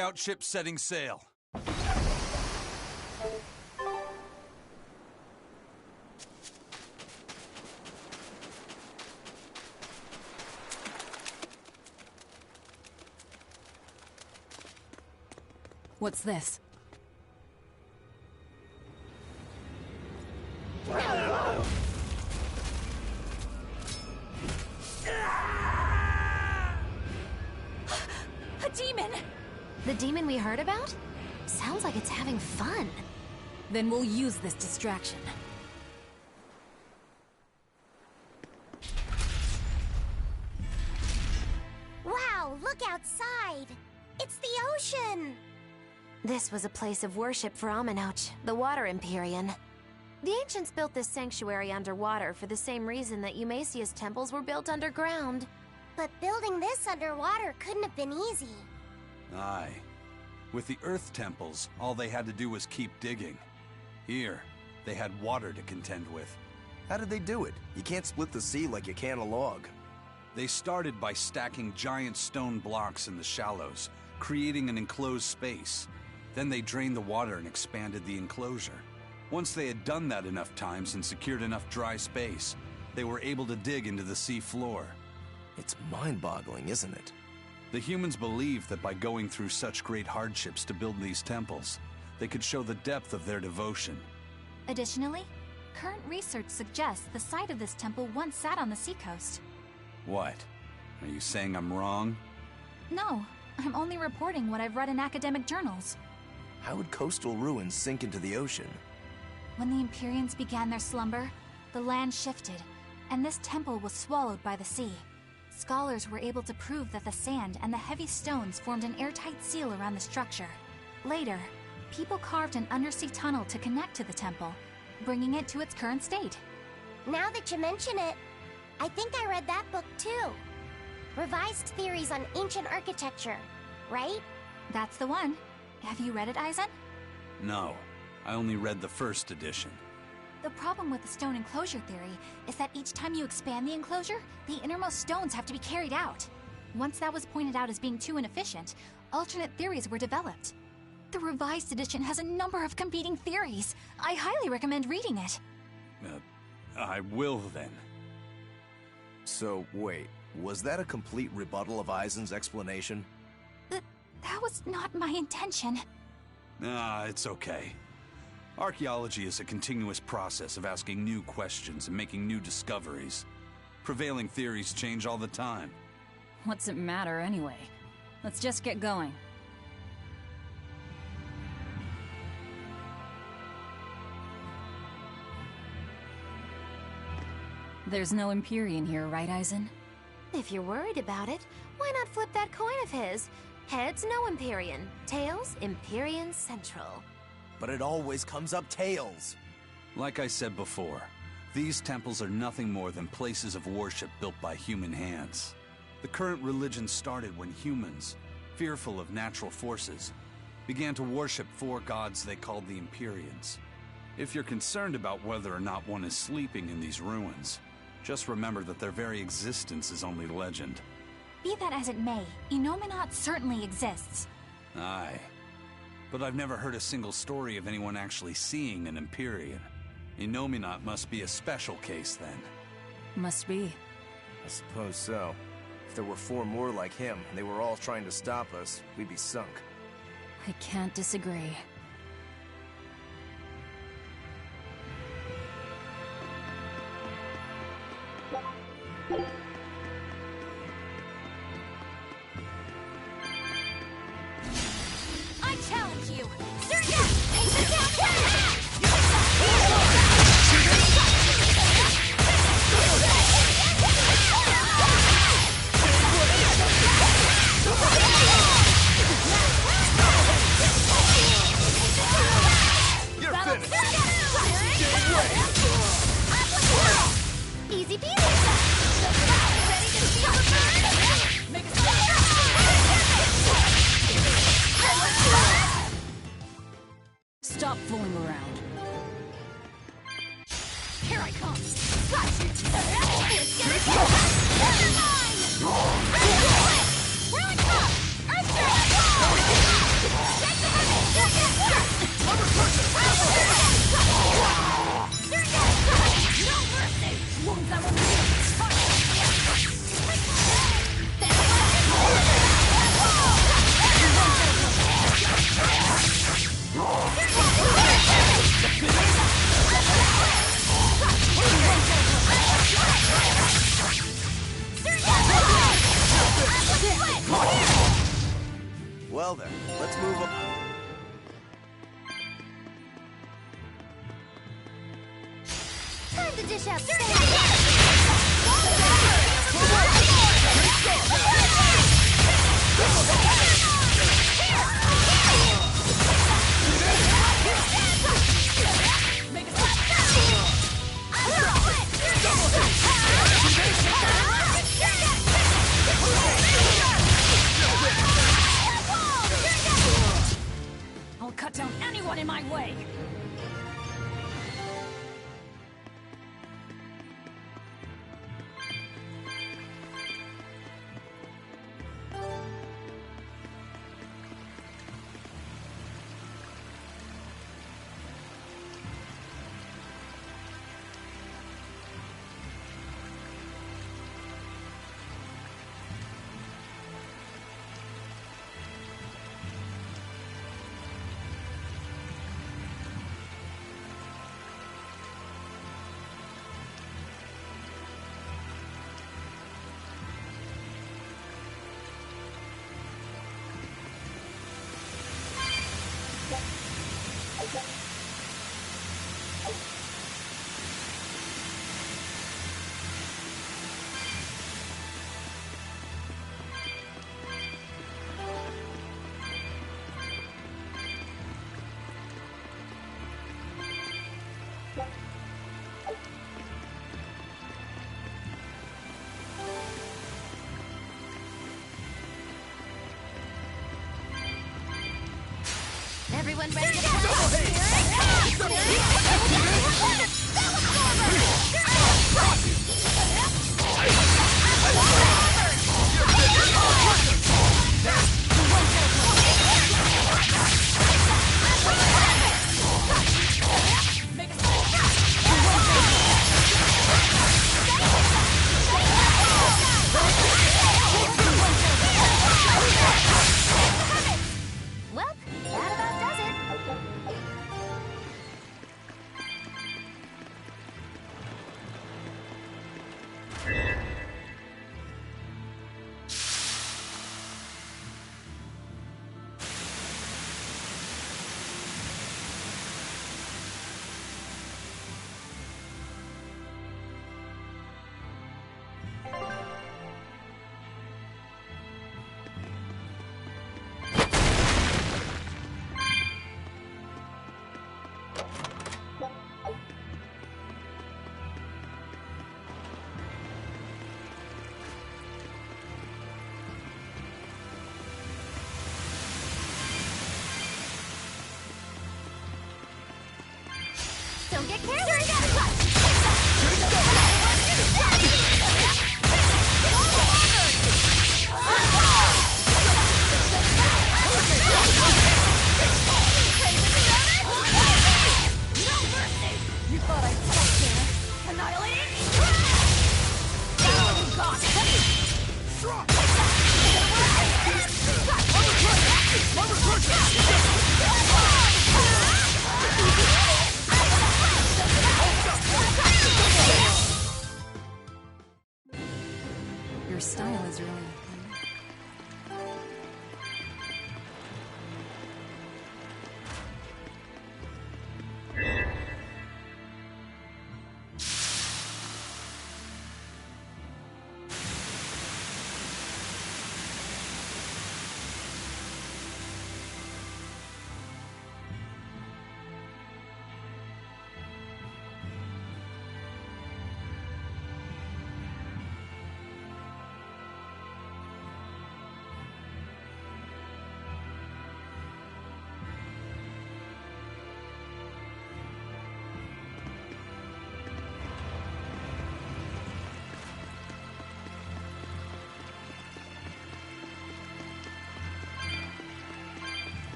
Scout ship setting sail. What's this? A demon! The demon we heard about? Sounds like it's having fun. Then we'll use this distraction. Wow, look outside! It's the ocean! This was a place of worship for Amenoch, the Water Empyrean. The ancients built this sanctuary underwater for the same reason that Eumasia's temples were built underground. But building this underwater couldn't have been easy. Aye. With the Earth temples, all they had to do was keep digging. Here, they had water to contend with. How did they do it? You can't split the sea like you can a log. They started by stacking giant stone blocks in the shallows, creating an enclosed space. Then they drained the water and expanded the enclosure. Once they had done that enough times and secured enough dry space, they were able to dig into the sea floor. It's mind-boggling, isn't it? The humans believed that by going through such great hardships to build these temples, they could show the depth of their devotion. Additionally, current research suggests the site of this temple once sat on the seacoast. What? Are you saying I'm wrong? No, I'm only reporting what I've read in academic journals. How would coastal ruins sink into the ocean? When the Empyreans began their slumber, the land shifted, and this temple was swallowed by the sea. Scholars were able to prove that the sand and the heavy stones formed an airtight seal around the structure. Later, people carved an undersea tunnel to connect to the temple, bringing it to its current state. Now that you mention it, I think I read that book too. Revised Theories on Ancient Architecture, right? That's the one. Have you read it, Eisen? No, I only read the first edition. The problem with the stone enclosure theory is that each time you expand the enclosure, the innermost stones have to be carried out. Once that was pointed out as being too inefficient, alternate theories were developed. The revised edition has a number of competing theories. I highly recommend reading it. I will then. So, wait, was that a complete rebuttal of Eisen's explanation? That was not my intention. It's okay. Archaeology is a continuous process of asking new questions and making new discoveries. Prevailing theories change all the time. What's it matter anyway? Let's just get going. There's no Empyrean here, right, Eisen? If you're worried about it, why not flip that coin of his? Heads, no Empyrean. Tails, Empyrean Central. But it always comes up tails. Like I said before, these temples are nothing more than places of worship built by human hands. The current religion started when humans, fearful of natural forces, began to worship four gods they called the Empyreans. If you're concerned about whether or not one is sleeping in these ruins, just remember that their very existence is only legend. Be that as it may, Enominat certainly exists. Aye. But I've never heard a single story of anyone actually seeing an Empyrean. Enominat must be a special case, then. Must be. I suppose so. If there were four more like him, and they were all trying to stop us, we'd be sunk. I can't disagree. I challenge you! Surya! You're finished! Easy peasy! Ready to feel the burn? Make a Stop fooling around. Here I come! Let's get it! Never mind! Really tough! Earth Serve the dish up! I'll cut down anyone in my way! Everyone ready to fight? Well, that about does it. Don't get careless! You thought I'd stop there? Annihilating? Oh, God! Your style is really...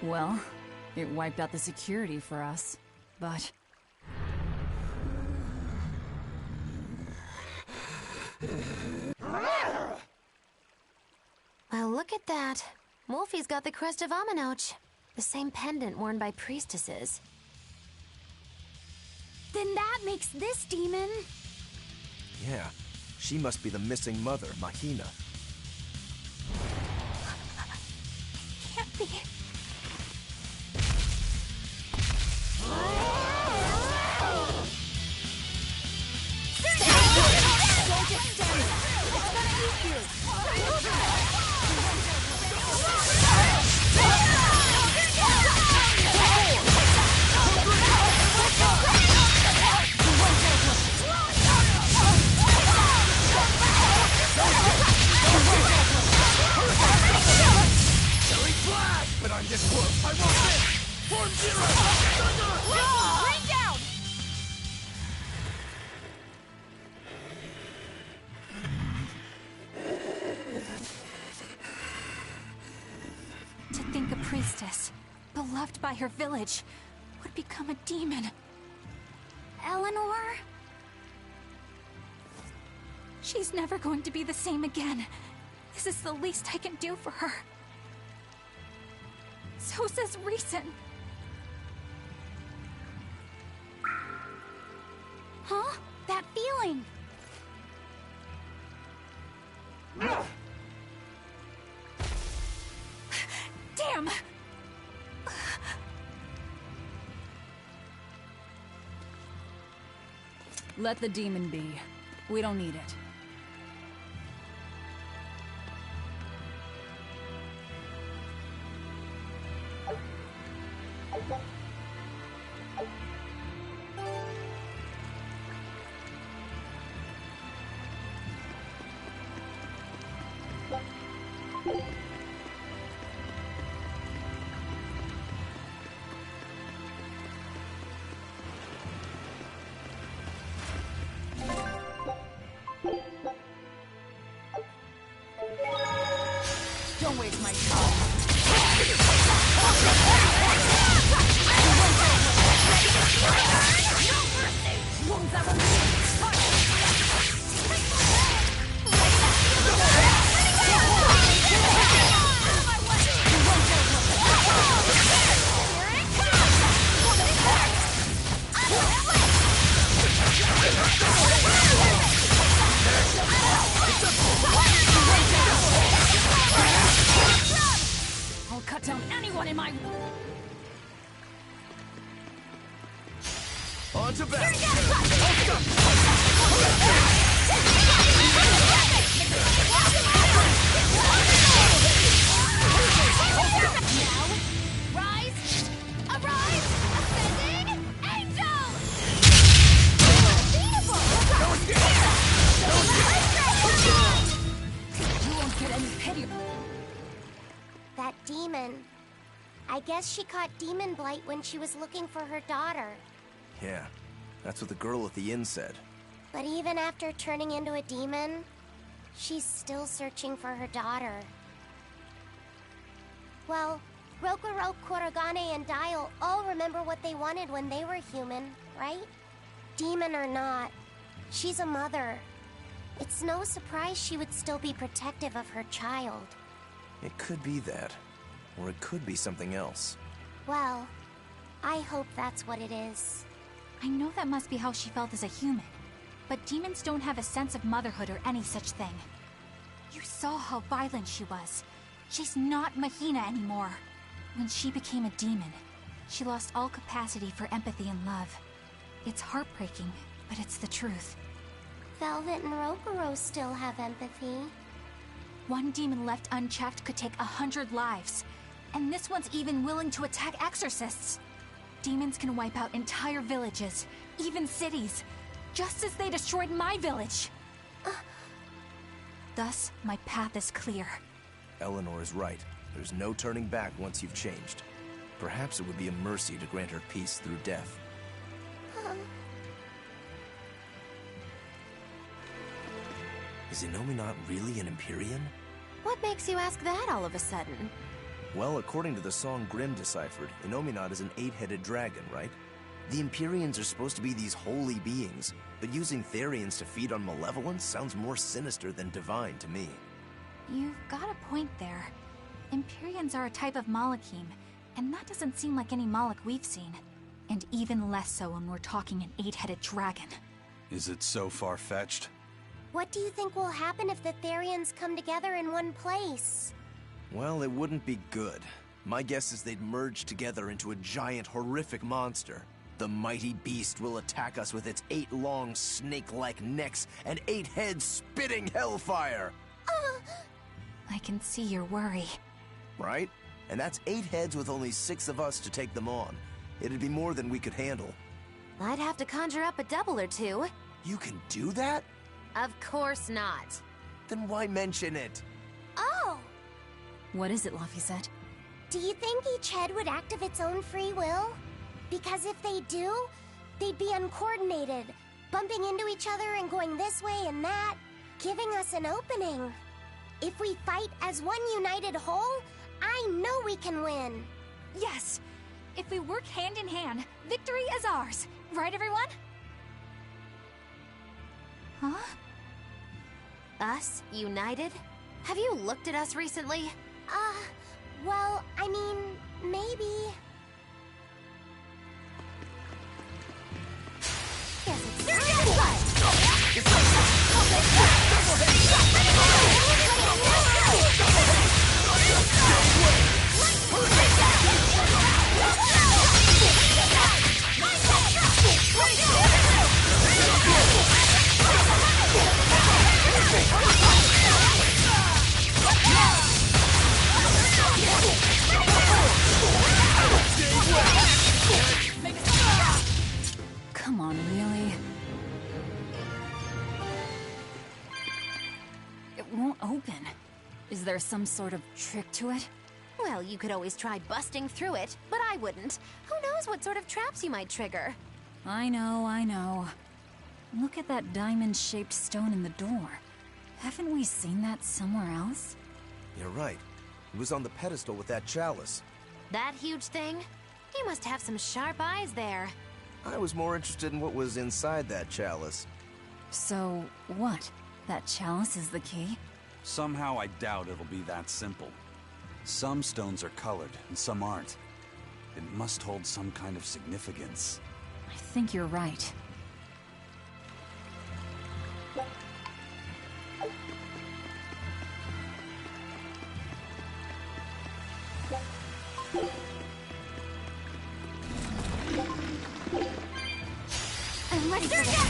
Well, it wiped out the security for us, but... Well, look at that. Wolfie's got the crest of Aminoch. The same pendant worn by priestesses. Then that makes this demon... Yeah, she must be the missing mother, Mahina. Can't be. Don't just stand there. It's gonna eat you. But I'm this close. I won't miss. Form zero. Thunder. Rain down. To think a priestess, beloved by her village, would become a demon. Eleanor? She's never going to be the same again. This is the least I can do for her. So says reason. Huh? That feeling! Damn! Let the demon be. We don't need it. Don't waste my I'll cut down anyone in my... On to battle. Now, rise! Arise! Ascending angel! You won't get any pity. That demon. I guess she caught demon blight when she was looking for her daughter. Yeah, that's what the girl at the inn said. But even after turning into a demon, she's still searching for her daughter. Well, Rokurok, Kurogane, and Dial all remember what they wanted when they were human, right? Demon or not, she's a mother. It's no surprise she would still be protective of her child. It could be that. Or it could be something else. Well, I hope that's what it is. I know that must be how she felt as a human. But demons don't have a sense of motherhood or any such thing. You saw how violent she was. She's not Mahina anymore. When she became a demon, she lost all capacity for empathy and love. It's heartbreaking, but it's the truth. Velvet and Rokuro still have empathy. One demon left unchecked could take 100 lives. And this one's even willing to attack exorcists. Demons can wipe out entire villages, even cities, just as they destroyed my village. Thus, my path is clear. Eleanor is right. There's no turning back once you've changed. Perhaps it would be a mercy to grant her peace through death. Is Inomine not really an Empyrean? What makes you ask that all of a sudden? Well, according to the song Grimm deciphered, Innominat is an 8-headed dragon, right? The Empyreans are supposed to be these holy beings, but using Therians to feed on malevolence sounds more sinister than divine to me. You've got a point there. Empyreans are a type of Malachim, and that doesn't seem like any Malach we've seen. And even less so when we're talking an 8-headed dragon. Is it so far-fetched? What do you think will happen if the Therians come together in one place? Well, it wouldn't be good. My guess is they'd merge together into a giant, horrific monster. The mighty beast will attack us with its 8 long, snake-like necks and 8 heads spitting hellfire! I can see your worry. Right? And that's 8 heads with only 6 of us to take them on. It'd be more than we could handle. I'd have to conjure up a double or two. You can do that? Of course not. Then why mention it? Oh! What is it, Laphicet? Do you think each head would act of its own free will? Because if they do, they'd be uncoordinated, bumping into each other and going this way and that, giving us an opening. If we fight as one united whole, I know we can win. Yes! If we work hand in hand, victory is ours. Right, everyone? Huh? Us? United? Have you looked at us recently? Well, I mean, maybe. Come on, really? It won't open. Is there some sort of trick to it? Well, you could always try busting through it, but I wouldn't. Who knows what sort of traps you might trigger? I know. Look at that diamond-shaped stone in the door. Haven't we seen that somewhere else? You're right. It was on the pedestal with that chalice. That huge thing? You must have some sharp eyes there. I was more interested in what was inside that chalice. So, what? That chalice is the key? Somehow I doubt it'll be that simple. Some stones are colored, and some aren't. It must hold some kind of significance. I think you're right. I'm ready for this.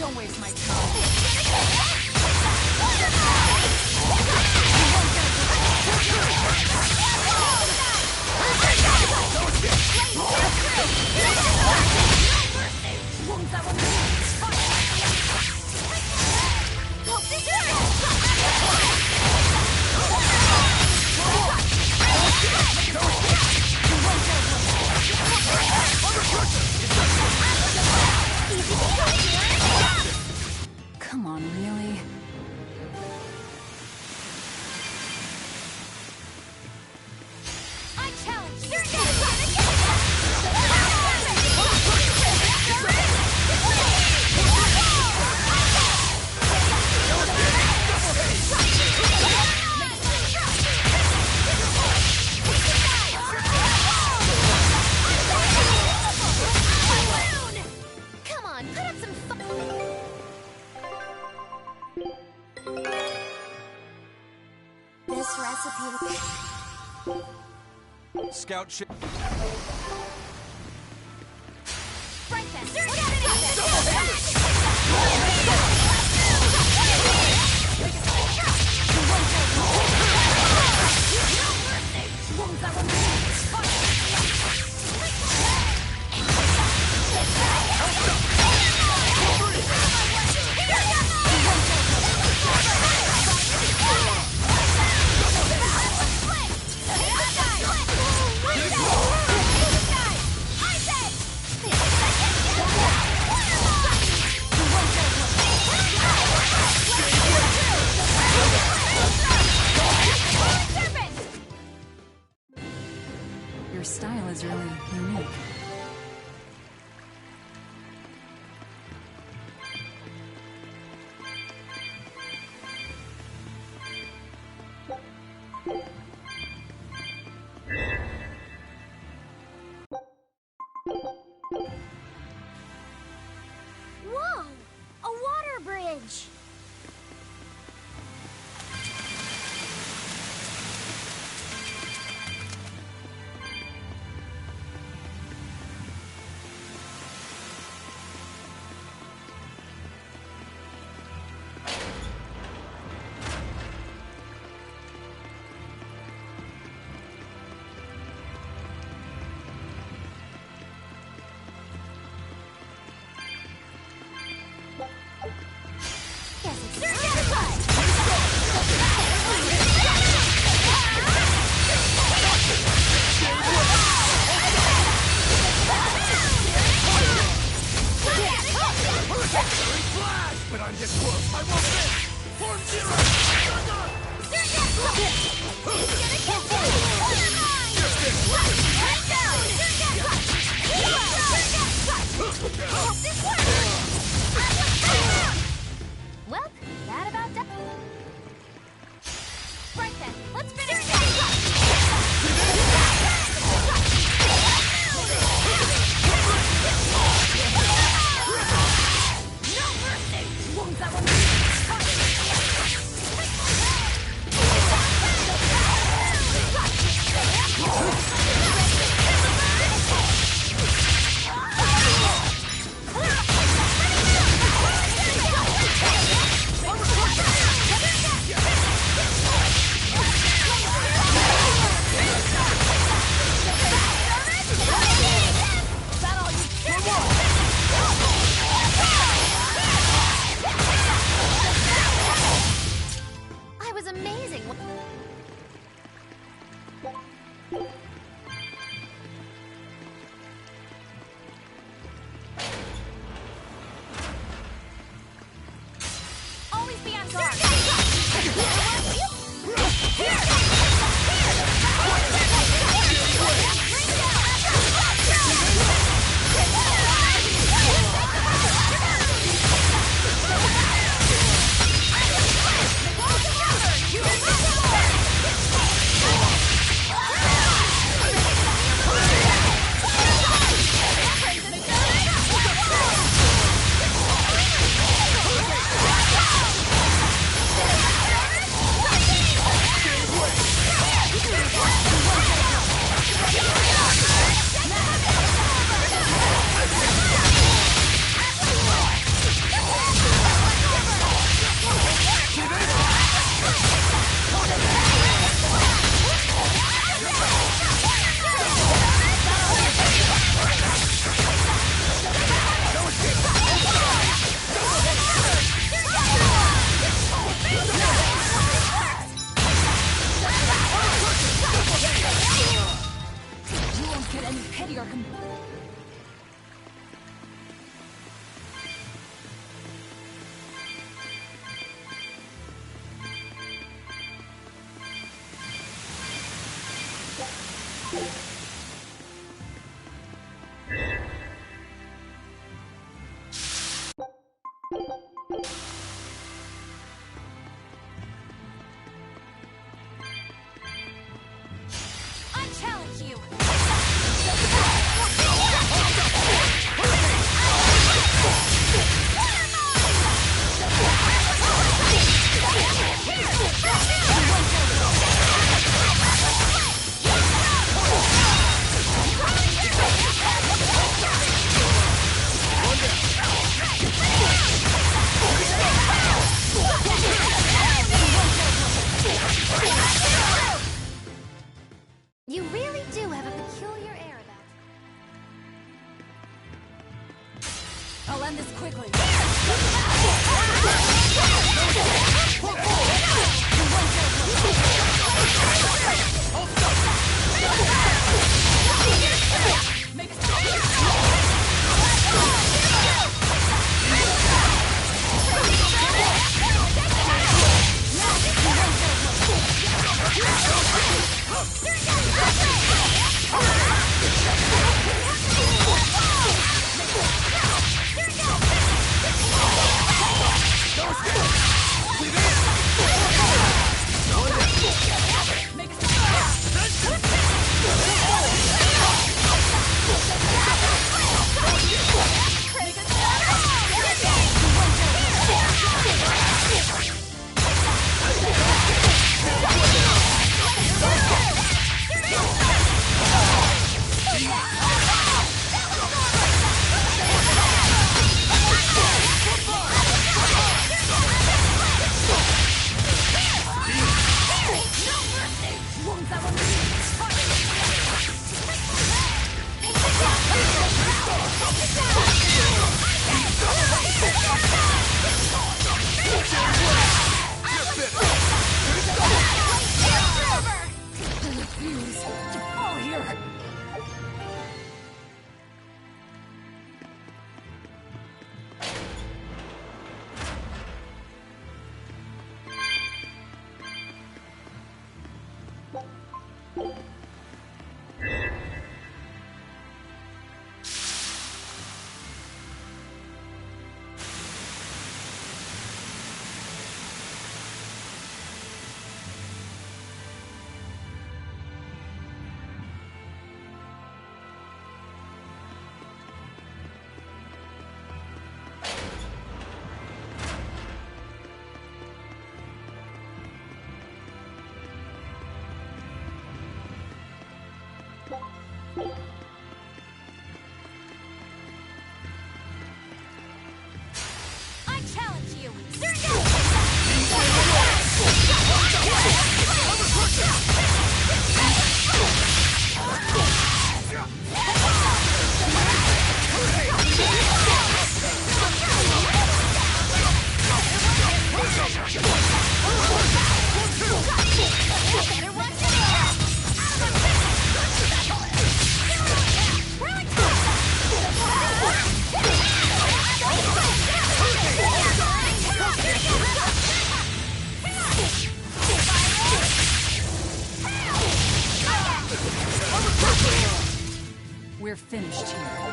Don't waste my time. Come on, really? I challenge you! Come on, put up some fun. This recipe. Scout ship. Right then! Your style is really unique. Whoa! A water bridge! But I'm this close, I won't miss! Form zero! Well, that about does. Right then, let's finish. No mercy! I'll end this quickly. Make a I challenge you! We're finished here.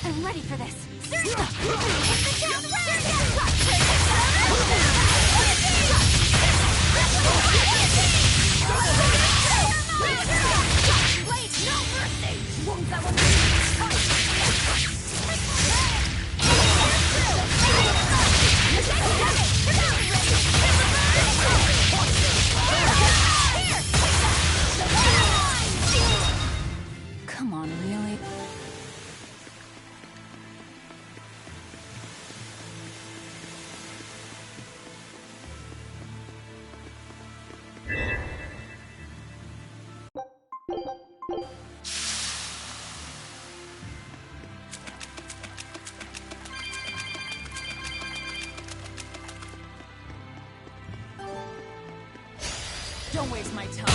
I'm ready for this. Watch Don't waste my time.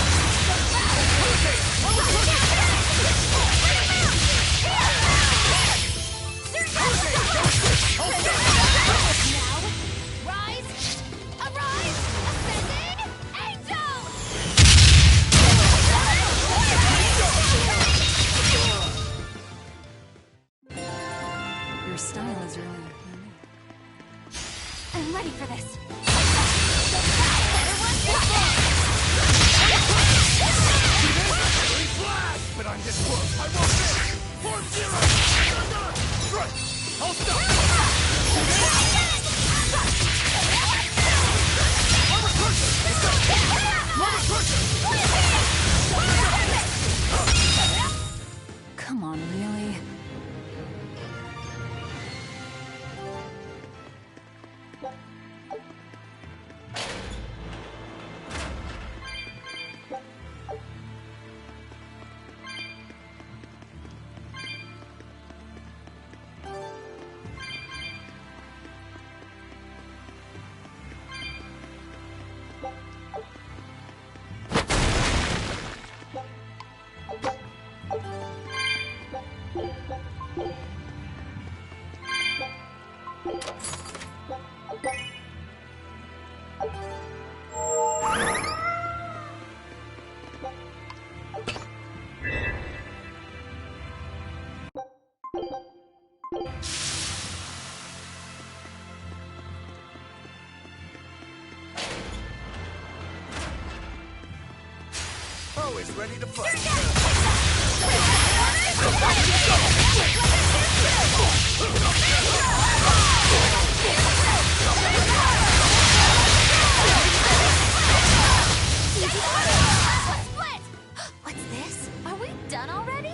Now, rise! Arise! Ascending angel! Your style is really unique. I'm ready for this. But I'm this close. I won't miss. Form zero. Strike. I'll stop. Come on, really? Always ready to fight. What's this? Are we done already?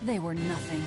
They were nothing.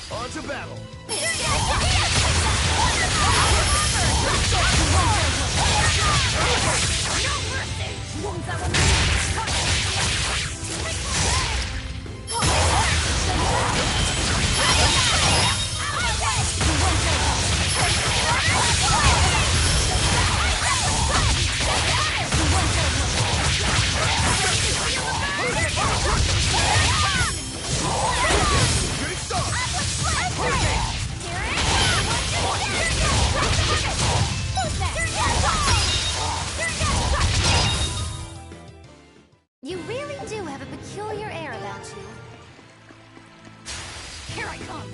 On to battle! You really do have a peculiar air about you. Here I come!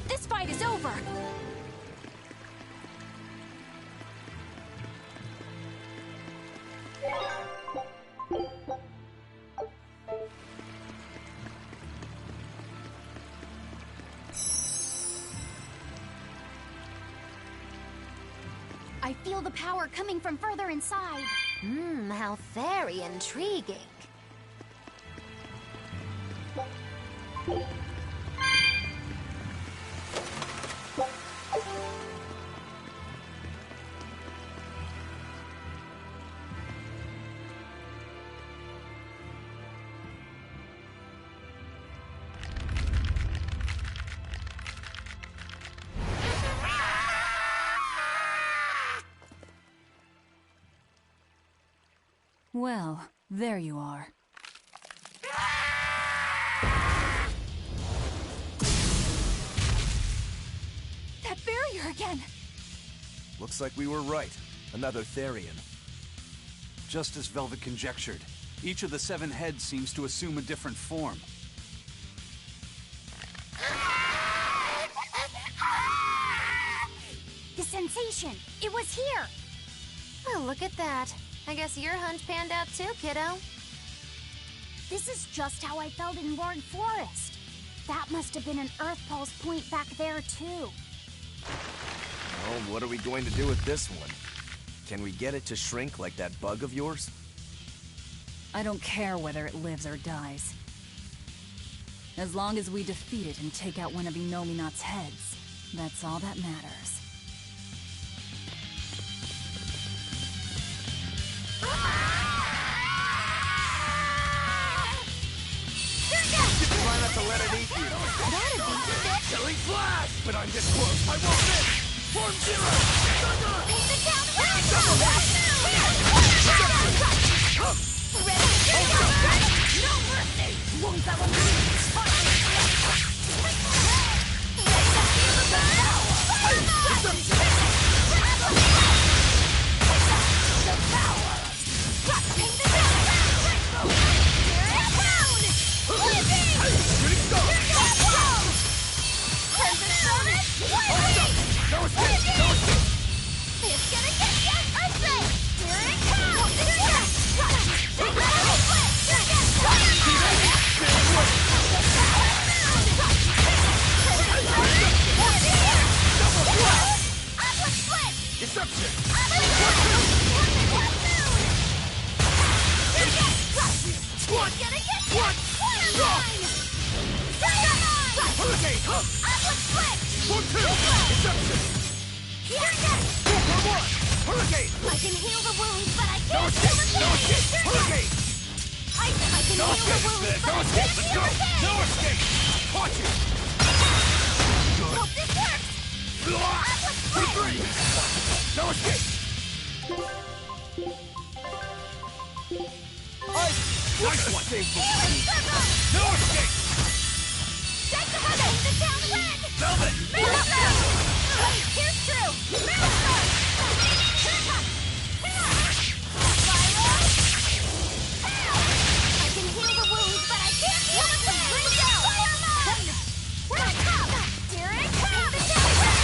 This fight is over! I feel the power coming from further inside. How very intriguing. Well, there you are. That barrier again! Looks like we were right. Another Therian. Just as Velvet conjectured, each of the 7 heads seems to assume a different form. The sensation! It was here! Well, look at that. I guess your hunch panned out too, kiddo. This is just how I felt in Roaring Forest. That must have been an Earth Pulse point back there, too. Well, what are we going to do with this one? Can we get it to shrink like that bug of yours? I don't care whether it lives or dies. As long as we defeat it and take out one of Inominat's heads, that's all that matters. Try not to let it eat you. Killing flash! But I'm this close, I won't miss! Form zero! Deception! What? Gonna get you! Waterline! Hurricane! Upward split! 4-2! Deception! You're next! 4-1! Hurricane! I can heal the wounds, but I No can't escape! heal the No escape! pain! Hurricane! I can No heal the escape! wounds, but No I escape! can't Let's heal go! the pain! No escape! Watch it! Hope this works! Upward split! 3! No escape! Nice one! Healing circle! No escape! Take the running! The downwind! Velvet! Maelstrom! Wait, here's true! Maelstrom! Spiral! Hail! I can heal the wounds, but I can't heal the pain! Bring down! Fireline! Here it comes! Here it comes! The downwind!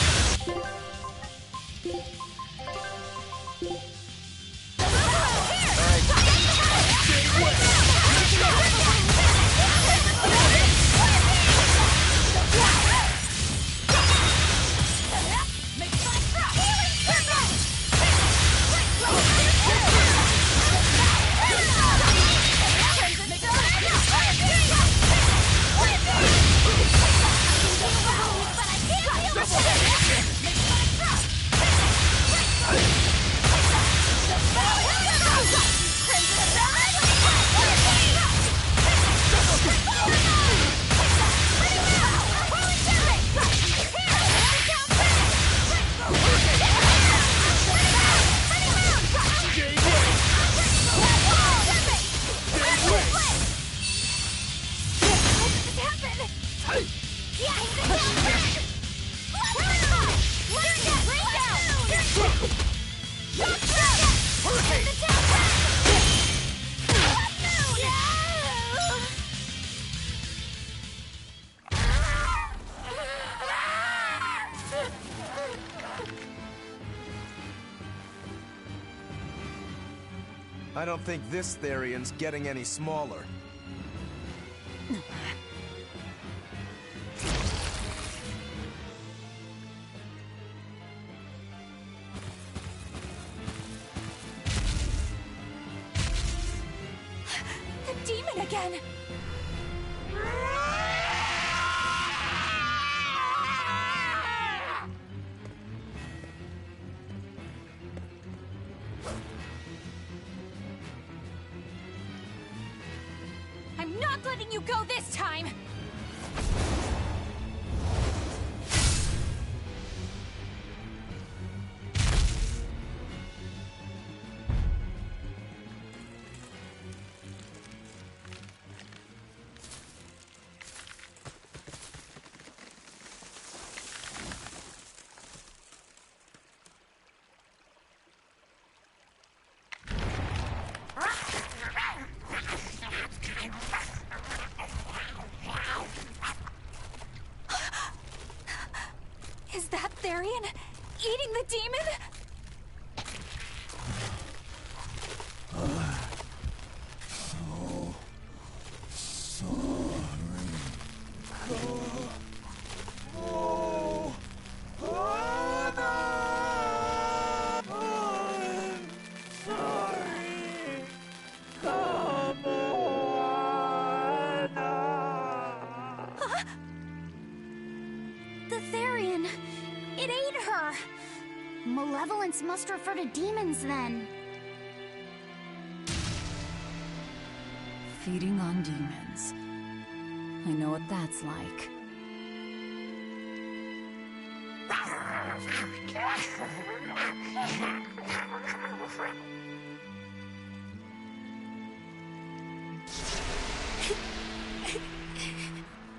I don't think this Therian's getting any smaller. The demon again! I'm not letting you go this time! Is that Therian eating the demon? The Therian! It ate her! Malevolence must refer to demons, then. Feeding on demons. I know what that's like.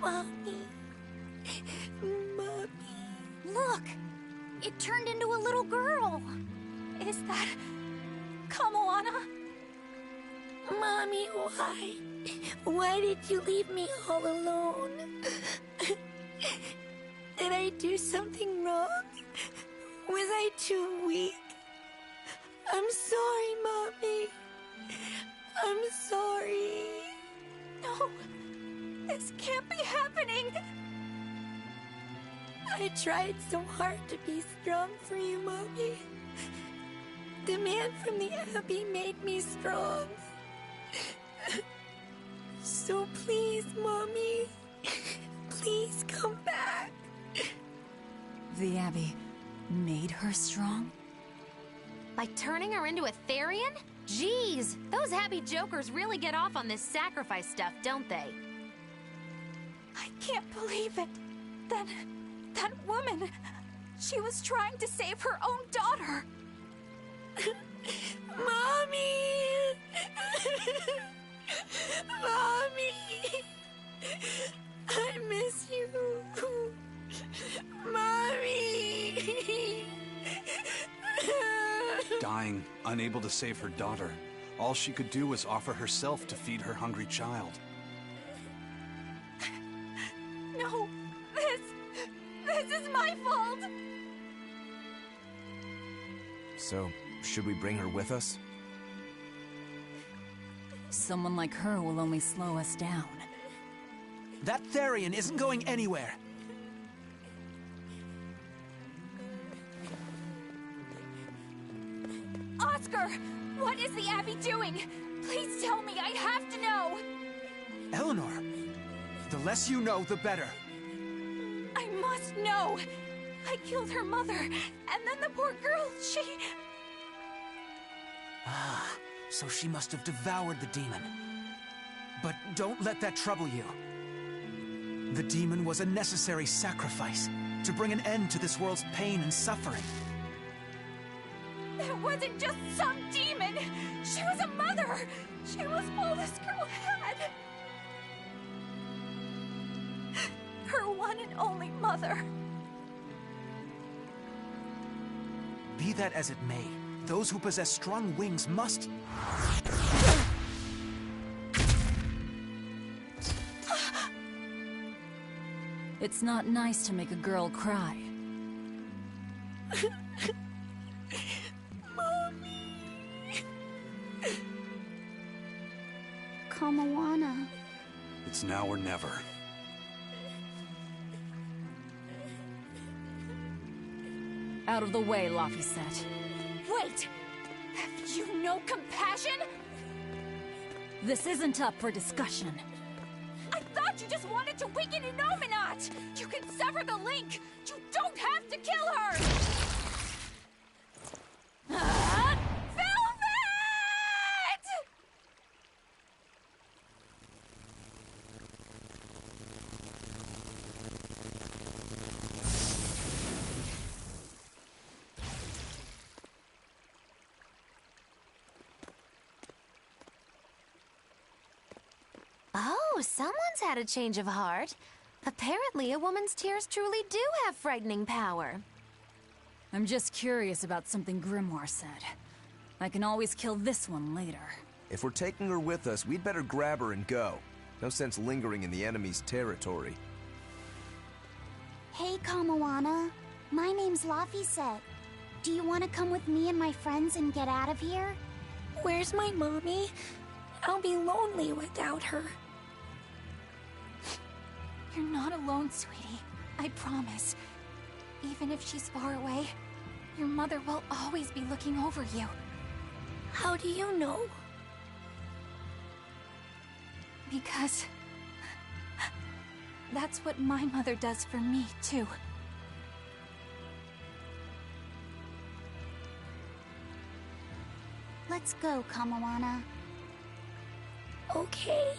Mommy. Look! It turned into a little girl! Is that... Kamoana? Mommy, why? Why did you leave me all alone? Did I do something wrong? Was I too weak? I'm sorry, Mommy. I'm sorry. No! This can't be happening! I tried so hard to be strong for you, Mommy. The man from the Abbey made me strong. So please, Mommy, please come back. The Abbey made her strong? By turning her into a Therian? Jeez, those Abbey jokers really get off on this sacrifice stuff, don't they? I can't believe it. That woman, she was trying to save her own daughter. Mommy! Mommy! I miss you. Mommy! Dying, unable to save her daughter, all she could do was offer herself to feed her hungry child. No, this is my fault. So, should we bring her with us? Someone like her will only slow us down. That Therian isn't going anywhere. Oscar, what is the Abbey doing? Please tell me, I have to know. Eleanor, the less you know, the better. I must know. I killed her mother, and then the poor girl, she... Ah, so she must have devoured the demon. But don't let that trouble you. The demon was a necessary sacrifice to bring an end to this world's pain and suffering. It wasn't just some demon. She was a mother. She was all this girl had. Her one and only mother. Be that as it may, those who possess strong wings must... It's not nice to make a girl cry. Kamawana. It's now or never. Out of the way, Laphicet. Wait! Have you no compassion? This isn't up for discussion. I thought you just wanted to weaken Inominat! You can sever the link! You don't have to kill her! Velvet! Oh, someone's had a change of heart. Apparently, a woman's tears truly do have frightening power. I'm just curious about something Grimoire said. I can always kill this one later. If we're taking her with us, we'd better grab her and go. No sense lingering in the enemy's territory. Hey, Kamawana. My name's Laphicet. Do you want to come with me and my friends and get out of here? Where's my mommy? I'll be lonely without her. You're not alone, sweetie. I promise. Even if she's far away, your mother will always be looking over you. How do you know? Because... that's what my mother does for me, too. Let's go, Kamawana. Okay.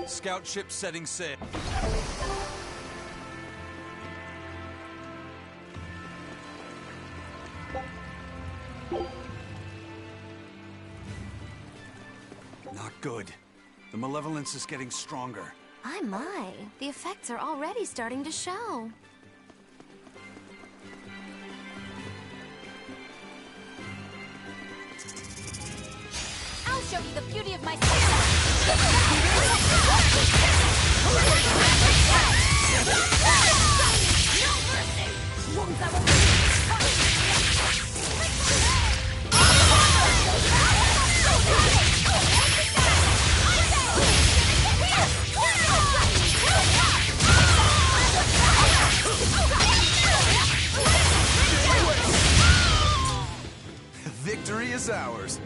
Scout ship setting sail. Not good. The malevolence is getting stronger. My. The effects are already starting to show. I'll show you the beauty of my Victory is ours.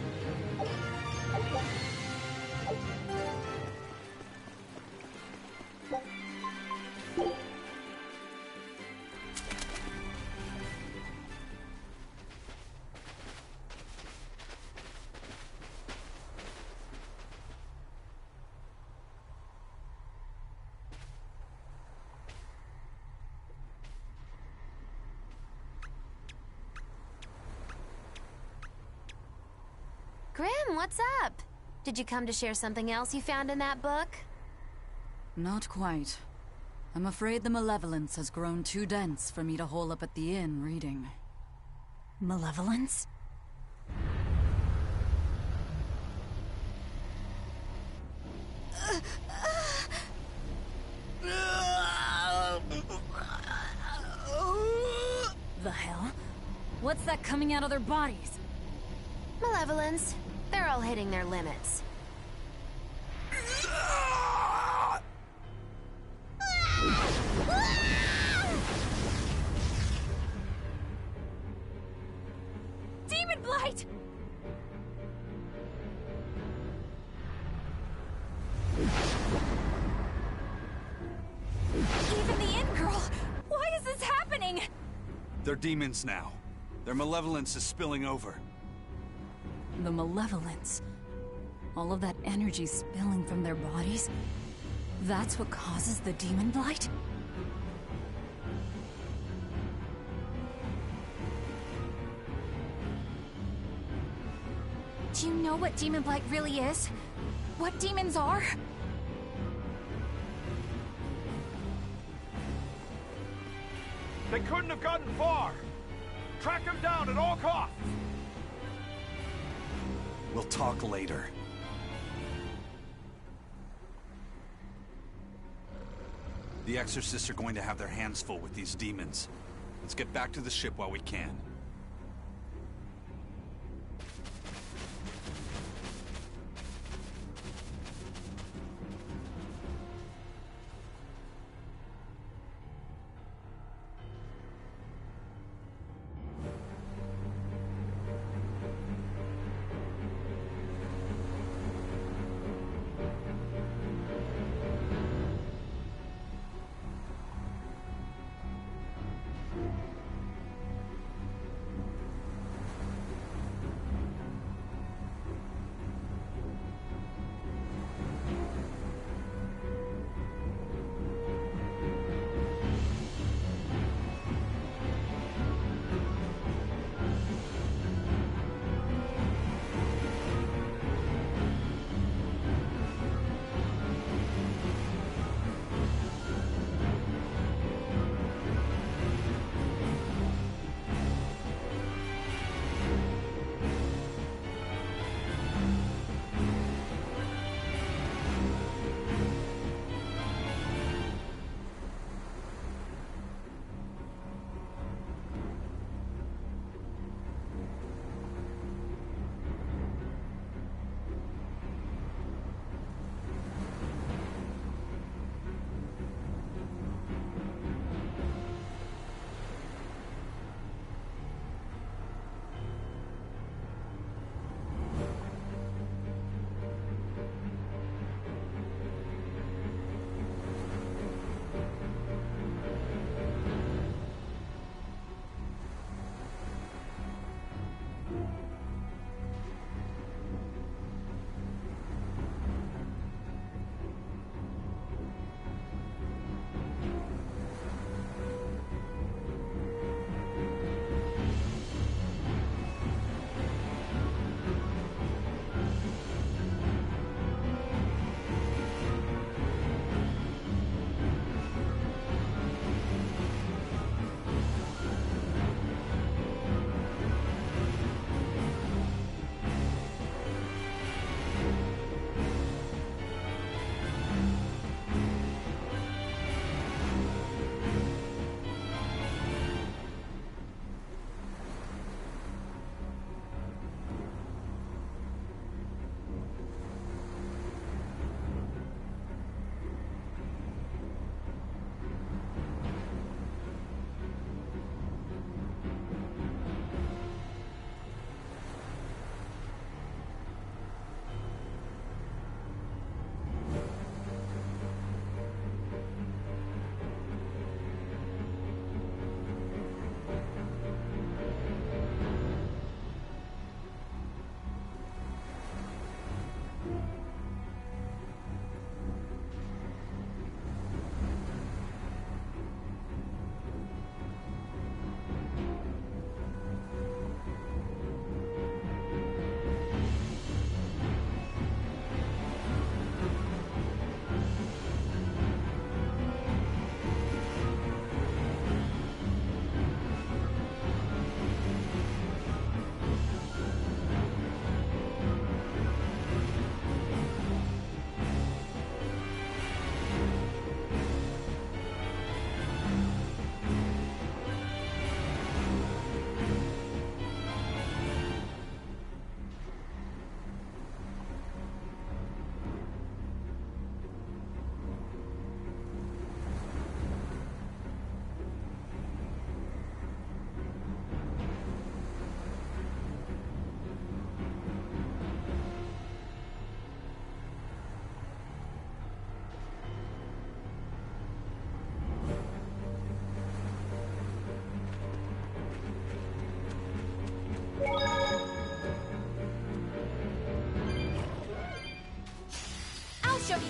Grim, what's up? Did you come to share something else you found in that book? Not quite. I'm afraid the malevolence has grown too dense for me to hole up at the inn reading. Malevolence? The hell? What's that coming out of their bodies? Malevolence. They're all hitting their limits. demon blight! Even the inn girl! Why is this happening? They're demons now. Their malevolence is spilling over. The malevolence. All of that energy spilling from their bodies? That's what causes the demon blight? Do you know what demon blight really is? What demons are? They couldn't have gotten far. Track them down at all costs. We'll talk later. The exorcists are going to have their hands full with these demons. Let's get back to the ship while we can.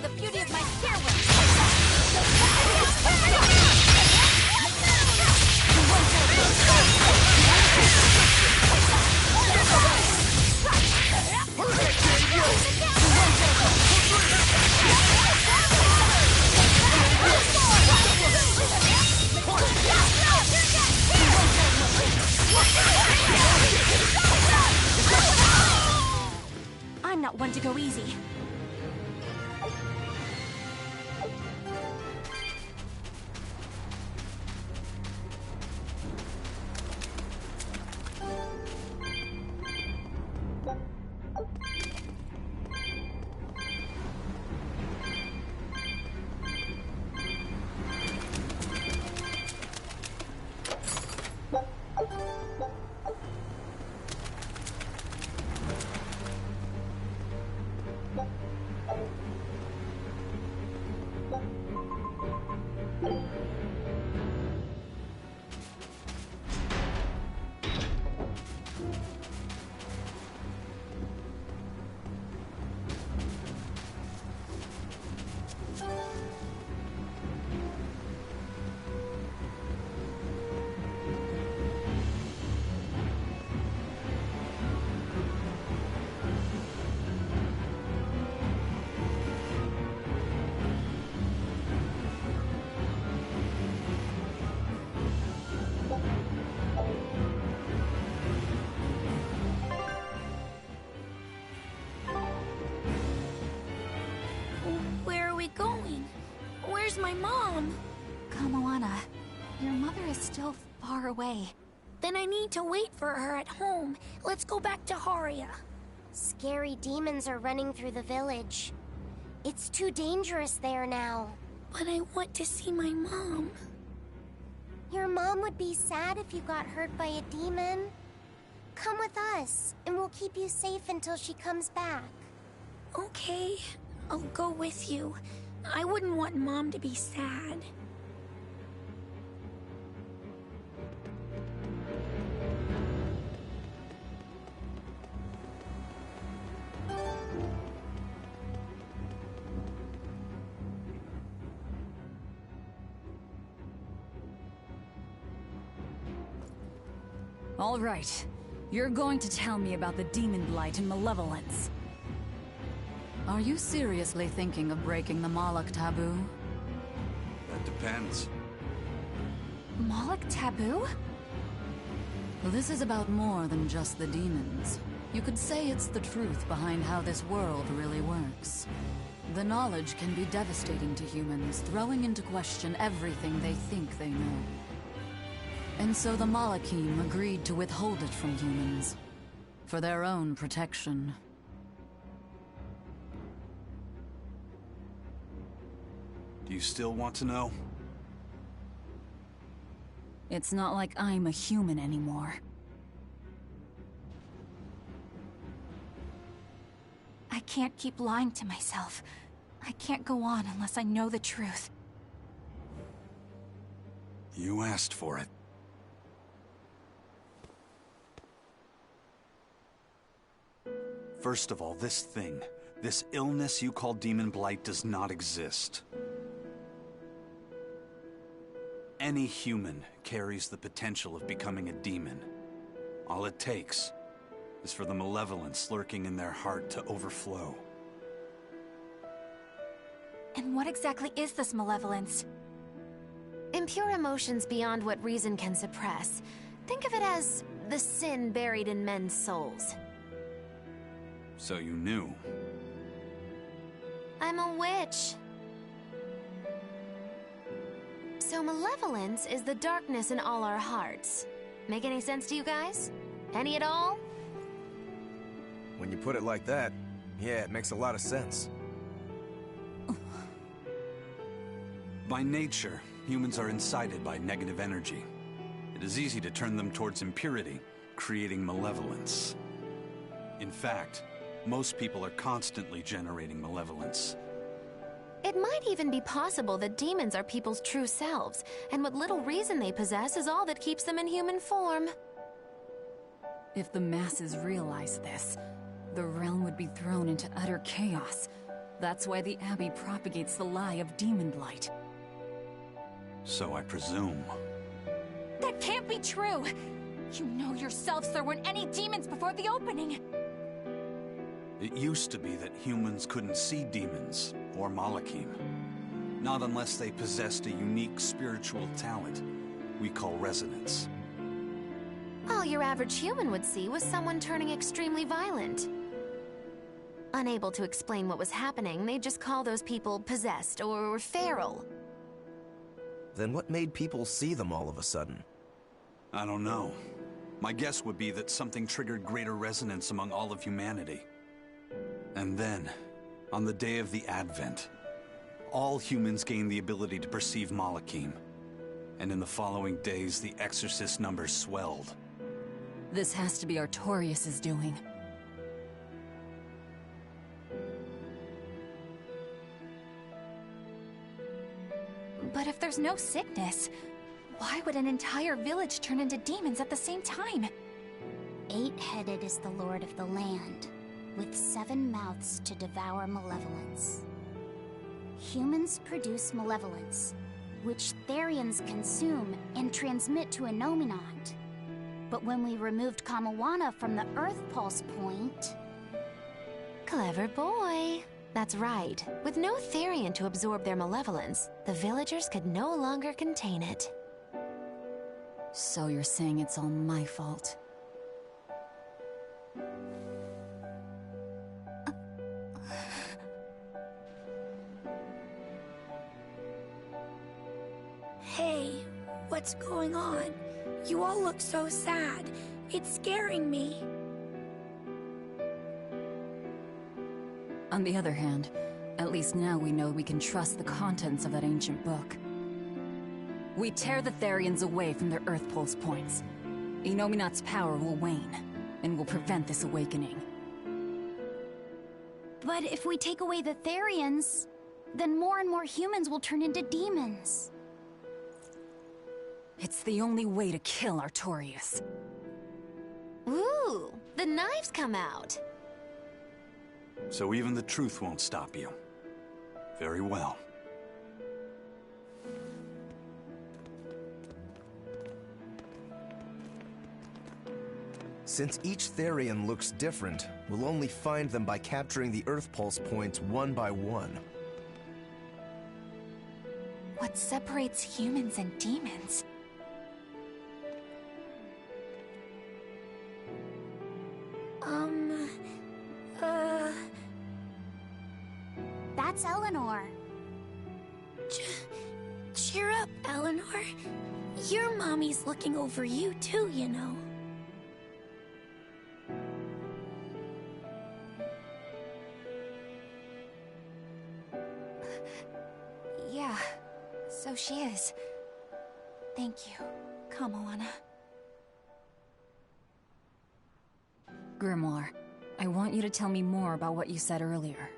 you the beauty of my stairway! I'm not one to go easy. My mom? Kamoana, your mother is still far away. Then I need to wait for her at home. Let's go back to Haria. Scary demons are running through the village. It's too dangerous there now. But I want to see my mom. Your mom would be sad if you got hurt by a demon. Come with us, and we'll keep you safe until she comes back. Okay, I'll go with you. I wouldn't want Mom to be sad. All right. You're going to tell me about the demon blight and malevolence. Are you seriously thinking of breaking the Moloch taboo? That depends. Moloch taboo? This is about more than just the demons. You could say it's the truth behind how this world really works. The knowledge can be devastating to humans, throwing into question everything they think they know. And so the Malachim agreed to withhold it from humans, for their own protection. Do you still want to know? It's not like I'm a human anymore. I can't keep lying to myself. I can't go on unless I know the truth. You asked for it. First of all, this thing, this illness you call Demon Blight does not exist. Any human carries the potential of becoming a demon. All it takes is for the malevolence lurking in their heart to overflow. And what exactly is this malevolence? Impure emotions beyond what reason can suppress. Think of it as the sin buried in men's souls. So you knew. I'm a witch. So malevolence is the darkness in all our hearts. Make any sense to you guys? Any at all? When you put it like that, yeah, it makes a lot of sense. By nature, humans are incited by negative energy. It is easy to turn them towards impurity, creating malevolence. In fact, most people are constantly generating malevolence. It might even be possible that demons are people's true selves, and what little reason they possess is all that keeps them in human form. If the masses realize this, the realm would be thrown into utter chaos. That's why the Abbey propagates the lie of demon blight. So I presume. That can't be true! You know yourselves there weren't any demons before the opening! It used to be that humans couldn't see demons, or Malachim. Not unless they possessed a unique spiritual talent we call resonance. All your average human would see was someone turning extremely violent. Unable to explain what was happening, they'd just call those people possessed or feral. Then what made people see them all of a sudden? I don't know. My guess would be that something triggered greater resonance among all of humanity. And then, on the day of the Advent, all humans gained the ability to perceive Malachim. And in the following days, the Exorcist numbers swelled. This has to be Artorias' doing. But if there's no sickness, why would an entire village turn into demons at the same time? 8-headed is the Lord of the land, with 7 mouths to devour malevolence. Humans produce malevolence, which Therians consume and transmit to Innominat. But when we removed Kamawana from the Earth Pulse point... Clever boy. That's right. With no Therian to absorb their malevolence, the villagers could no longer contain it. So you're saying it's all my fault? Hey, what's going on? You all look so sad. It's scaring me. On the other hand, at least now we know we can trust the contents of that ancient book. We tear the Therians away from their Earth Pulse points. Innominat's power will wane, and will prevent this awakening. But if we take away the Therians, then more and more humans will turn into demons. It's the only way to kill Artorias. Ooh, the knives come out. So even the truth won't stop you. Very well. Since each Therian looks different, we'll only find them by capturing the Earth Pulse points one by one. What separates humans and demons? That's Eleanor. Cheer up, Eleanor. Your mommy's looking over you too, you know. Yeah, so she is. Thank you, Kamawana. Grimoire, I want you to tell me more about what you said earlier.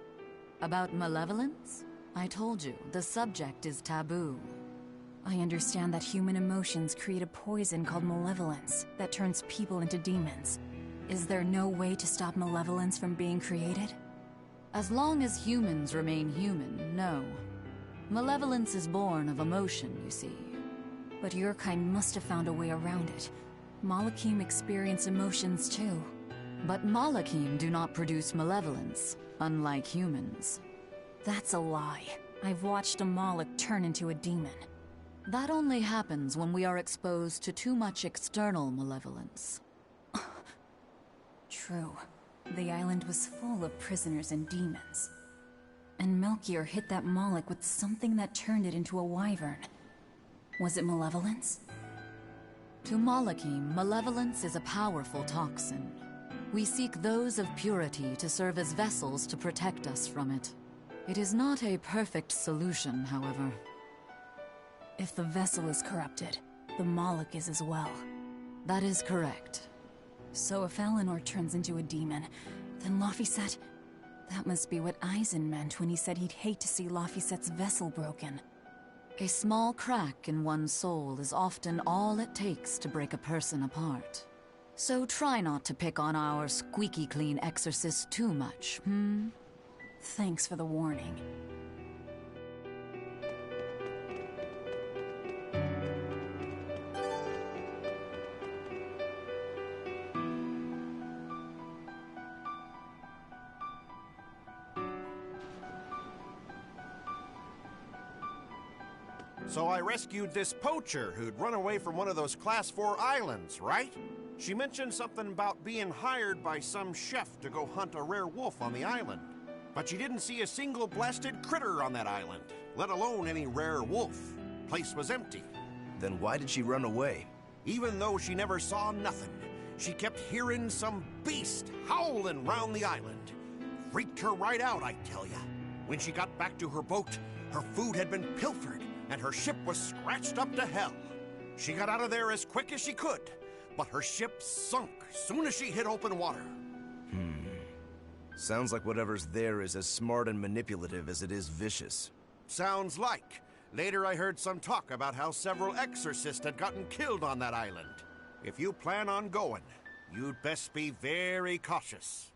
About malevolence? I told you, the subject is taboo. I understand that human emotions create a poison called malevolence that turns people into demons. Is there no way to stop malevolence from being created? As long as humans remain human, no. Malevolence is born of emotion, you see. But your kind must have found a way around it. Malachim experience emotions too. But Malachim do not produce malevolence, unlike humans. That's a lie. I've watched a Malak turn into a demon. That only happens when we are exposed to too much external malevolence. True. The island was full of prisoners and demons. And Melchior hit that Malak with something that turned it into a wyvern. Was it malevolence? To Malachim, malevolence is a powerful toxin. We seek those of purity to serve as vessels to protect us from it. It is not a perfect solution, however. If the vessel is corrupted, the Malak is as well. That is correct. So if Eleanor turns into a demon, then Laphicet... That must be what Eisen meant when he said he'd hate to see Laphicet's vessel broken. A small crack in one's soul is often all it takes to break a person apart. So try not to pick on our squeaky clean exorcist too much, Thanks for the warning. So I rescued this poacher who'd run away from one of those Class 4 islands, right? She mentioned something about being hired by some chef to go hunt a rare wolf on the island. But she didn't see a single blasted critter on that island, let alone any rare wolf. Place was empty. Then why did she run away? Even though she never saw nothing, she kept hearing some beast howling round the island. Freaked her right out, I tell ya. When she got back to her boat, her food had been pilfered, and her ship was scratched up to hell. She got out of there as quick as she could, but her ship sunk soon as she hit open water. Sounds like whatever's there is as smart and manipulative as it is vicious. Sounds like. Later I heard some talk about how several exorcists had gotten killed on that island. If you plan on going, you'd best be very cautious.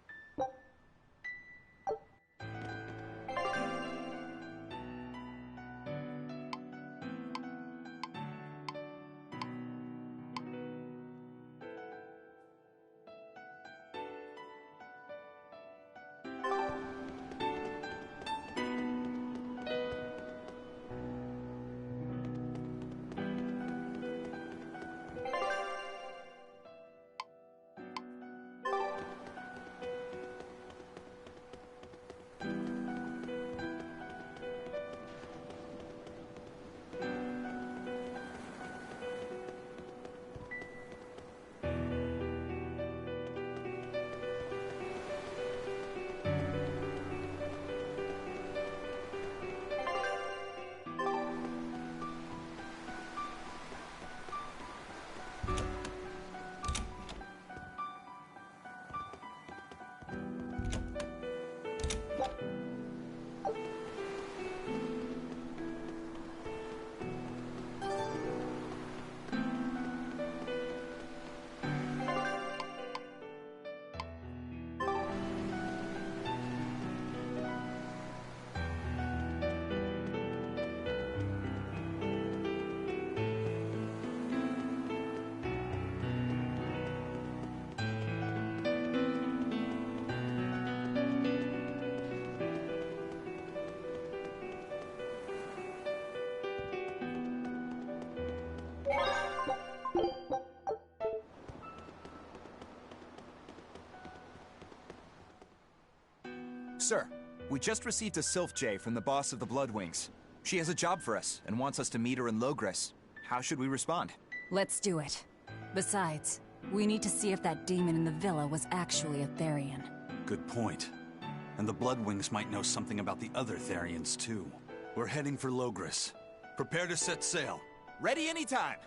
Sir, we just received a Sylph J from the boss of the Bloodwings. She has a job for us and wants us to meet her in Logres. How should we respond? Let's do it. Besides, we need to see if that demon in the villa was actually a Therian. Good point. And the Bloodwings might know something about the other Therians, too. We're heading for Logres. Prepare to set sail. Ready anytime!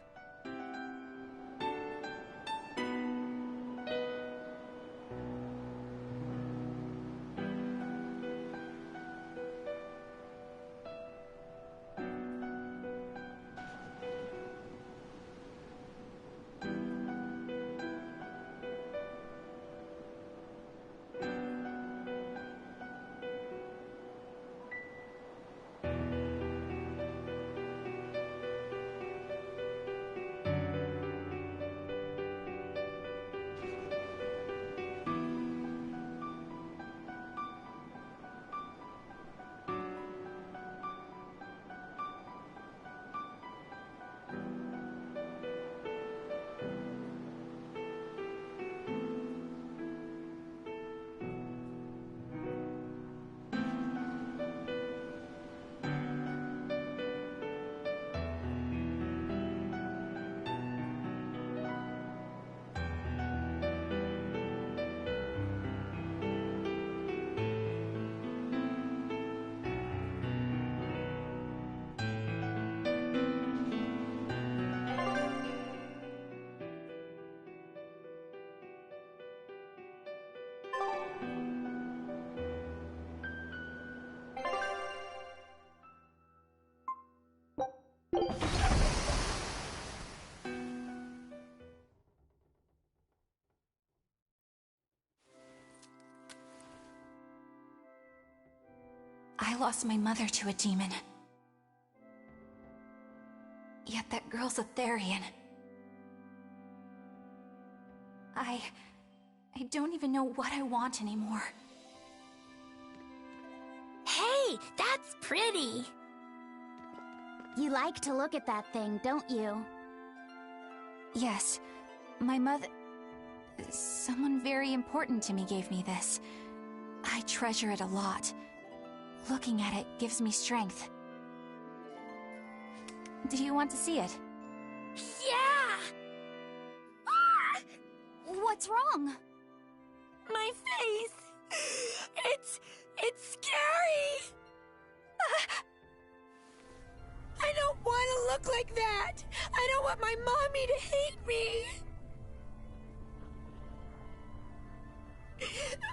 lost my mother to a demon. Yet that girl's a Therian. I don't even know what I want anymore. Hey, that's pretty! You like to look at that thing, don't you? Yes, my mother... Someone very important to me gave me this. I treasure it a lot. Looking at it gives me strength. Do you want to see it? Yeah! Ah! What's wrong? My face! It's scary! I don't want to look like that! I don't want my mommy to hate me!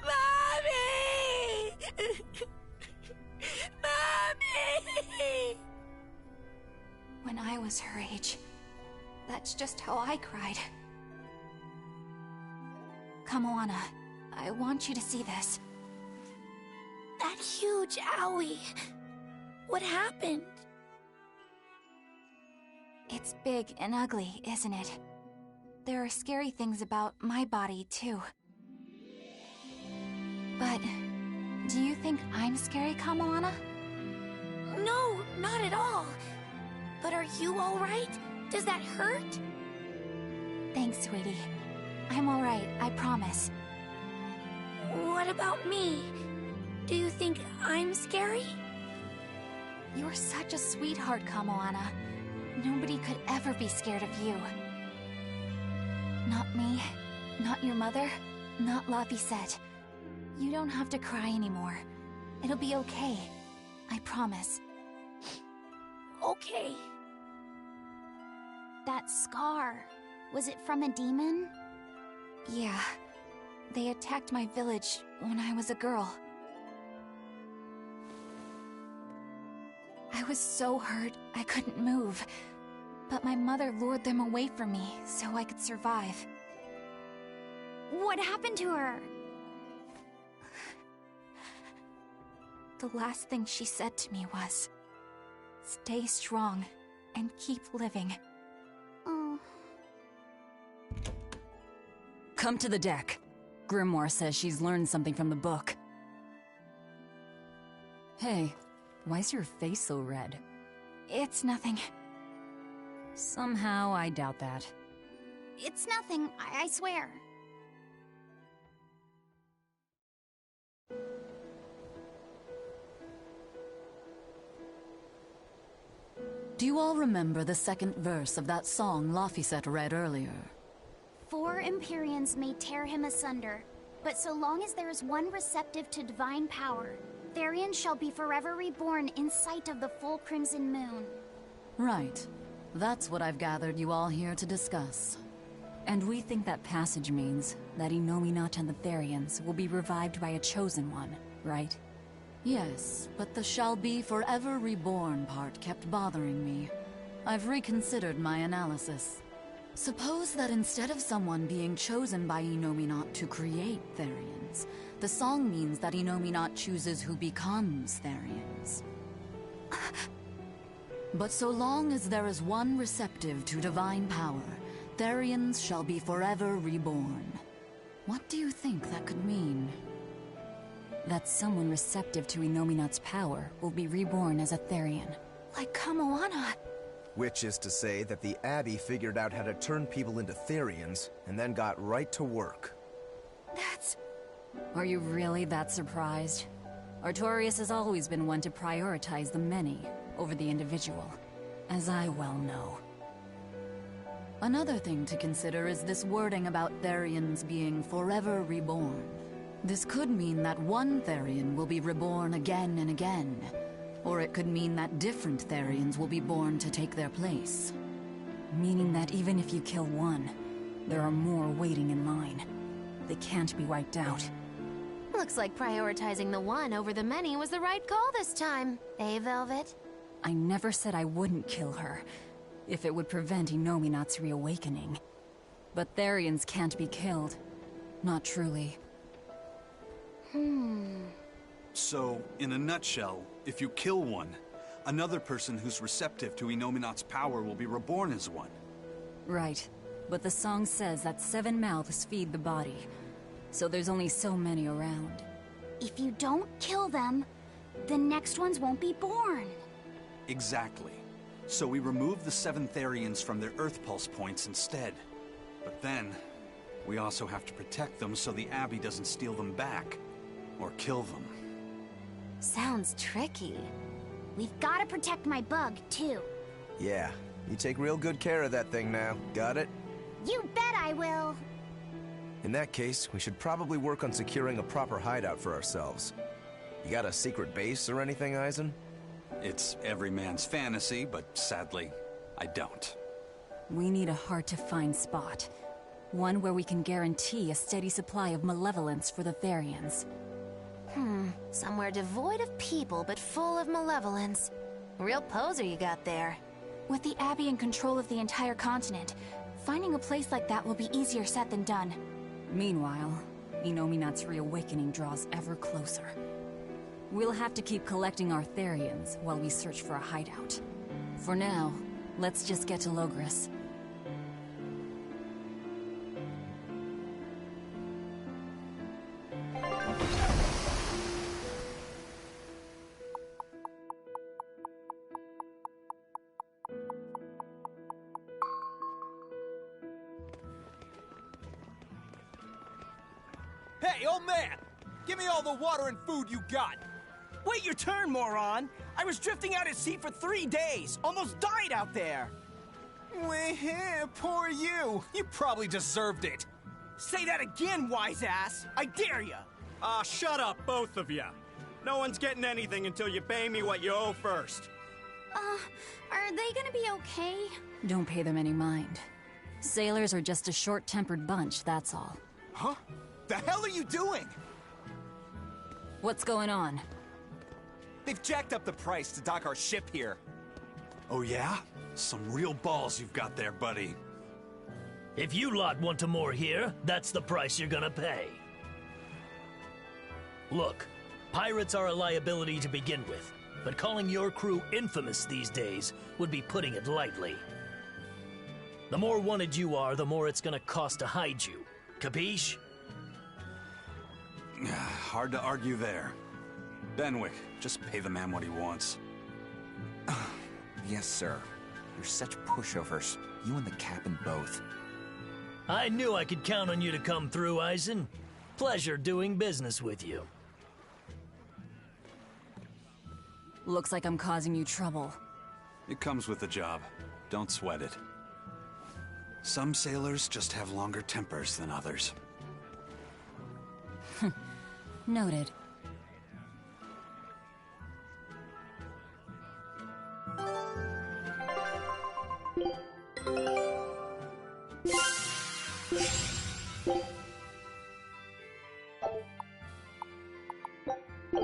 Mommy! Mommy! When I was her age, that's just how I cried. Come, Moana. I want you to see this. That huge owie. What happened? It's big and ugly, isn't it? There are scary things about my body, too. But do you think I'm scary, Kamoana? No, not at all. But are you alright? Does that hurt? Thanks, sweetie. I'm alright, I promise. What about me? Do you think I'm scary? You're such a sweetheart, Kamoana. Nobody could ever be scared of you. Not me, not your mother, not Laphicet. You don't have to cry anymore. It'll be okay. I promise. Okay. That scar, was it from a demon? Yeah. They attacked my village when I was a girl. I was so hurt I couldn't move. But my mother lured them away from me so I could survive. What happened to her? The last thing she said to me was, "Stay strong and keep living." Oh. Come to the deck. Grimoire says she's learned something from the book. Hey, why's your face so red? It's nothing. Somehow, I doubt that. It's nothing, I swear. Do you all remember the second verse of that song Laphicet read earlier? 4 Empyreans may tear him asunder, but so long as there is one receptive to divine power, Therian shall be forever reborn in sight of the full crimson moon. Right. That's what I've gathered you all here to discuss. And we think that passage means that Innominat and the Therians will be revived by a chosen one, right? Yes, but the shall be forever reborn part kept bothering me. I've reconsidered my analysis. Suppose that instead of someone being chosen by Innominat to create Therians, the song means that Innominat chooses who becomes Therians. But so long as there is one receptive to divine power, Therians shall be forever reborn. What do you think that could mean? That someone receptive to Innominat's power will be reborn as a Therian. Like Kamoana. Which is to say that the Abbey figured out how to turn people into Therians, and then got right to work. That's... Are you really that surprised? Artorias has always been one to prioritize the many over the individual, as I well know. Another thing to consider is this wording about Therians being forever reborn. This could mean that one Therian will be reborn again and again, or it could mean that different Therians will be born to take their place. Meaning that even if you kill one, there are more waiting in line. They can't be wiped out. Looks like prioritizing the one over the many was the right call this time. Eh, Velvet? I never said I wouldn't kill her, if it would prevent Innominat's reawakening. But Therians can't be killed. Not truly. So, in a nutshell, if you kill one, another person who's receptive to Inominat's power will be reborn as one. Right. But the song says that 7 mouths feed the body. So there's only so many around. If you don't kill them, the next ones won't be born. Exactly. So we remove the 7 Therians from their Earth Pulse points instead. But then, we also have to protect them so the Abbey doesn't steal them back. Or kill them. Sounds tricky. We've got to protect my bug, too. Yeah, you take real good care of that thing now. Got it? You bet I will. In that case, we should probably work on securing a proper hideout for ourselves. You got a secret base or anything, Eisen? It's every man's fantasy, but sadly, I don't. We need a hard-to-find spot. One where we can guarantee a steady supply of malevolence for the Therians. Somewhere devoid of people but full of malevolence. Real poser you got there. With the Abbey in control of the entire continent, finding a place like that will be easier said than done. Meanwhile, Inominat's reawakening draws ever closer. We'll have to keep collecting our Therians while we search for a hideout. For now, let's just get to Logris. Hey, old man! Give me all the water and food you got! Wait your turn, moron! I was drifting out at sea for 3 days! Almost died out there! Poor you! You probably deserved it! Say that again, wise ass! I dare ya! Shut up, both of ya! No one's getting anything until you pay me what you owe first. Are they gonna be okay? Don't pay them any mind. Sailors are just a short-tempered bunch, that's all. Huh? The hell are you doing? What's going on? They've jacked up the price to dock our ship here. Oh yeah? Some real balls you've got there, buddy. If you lot want to moor here, that's the price you're gonna pay. Look, pirates are a liability to begin with, but calling your crew infamous these days would be putting it lightly. The more wanted you are, the more it's gonna cost to hide you. Capiche? Hard to argue there. Benwick, just pay the man what he wants. Yes, sir. You're such pushovers. You and the captain both. I knew I could count on you to come through, Eisen. Pleasure doing business with you. Looks like I'm causing you trouble. It comes with the job. Don't sweat it. Some sailors just have longer tempers than others. Noted.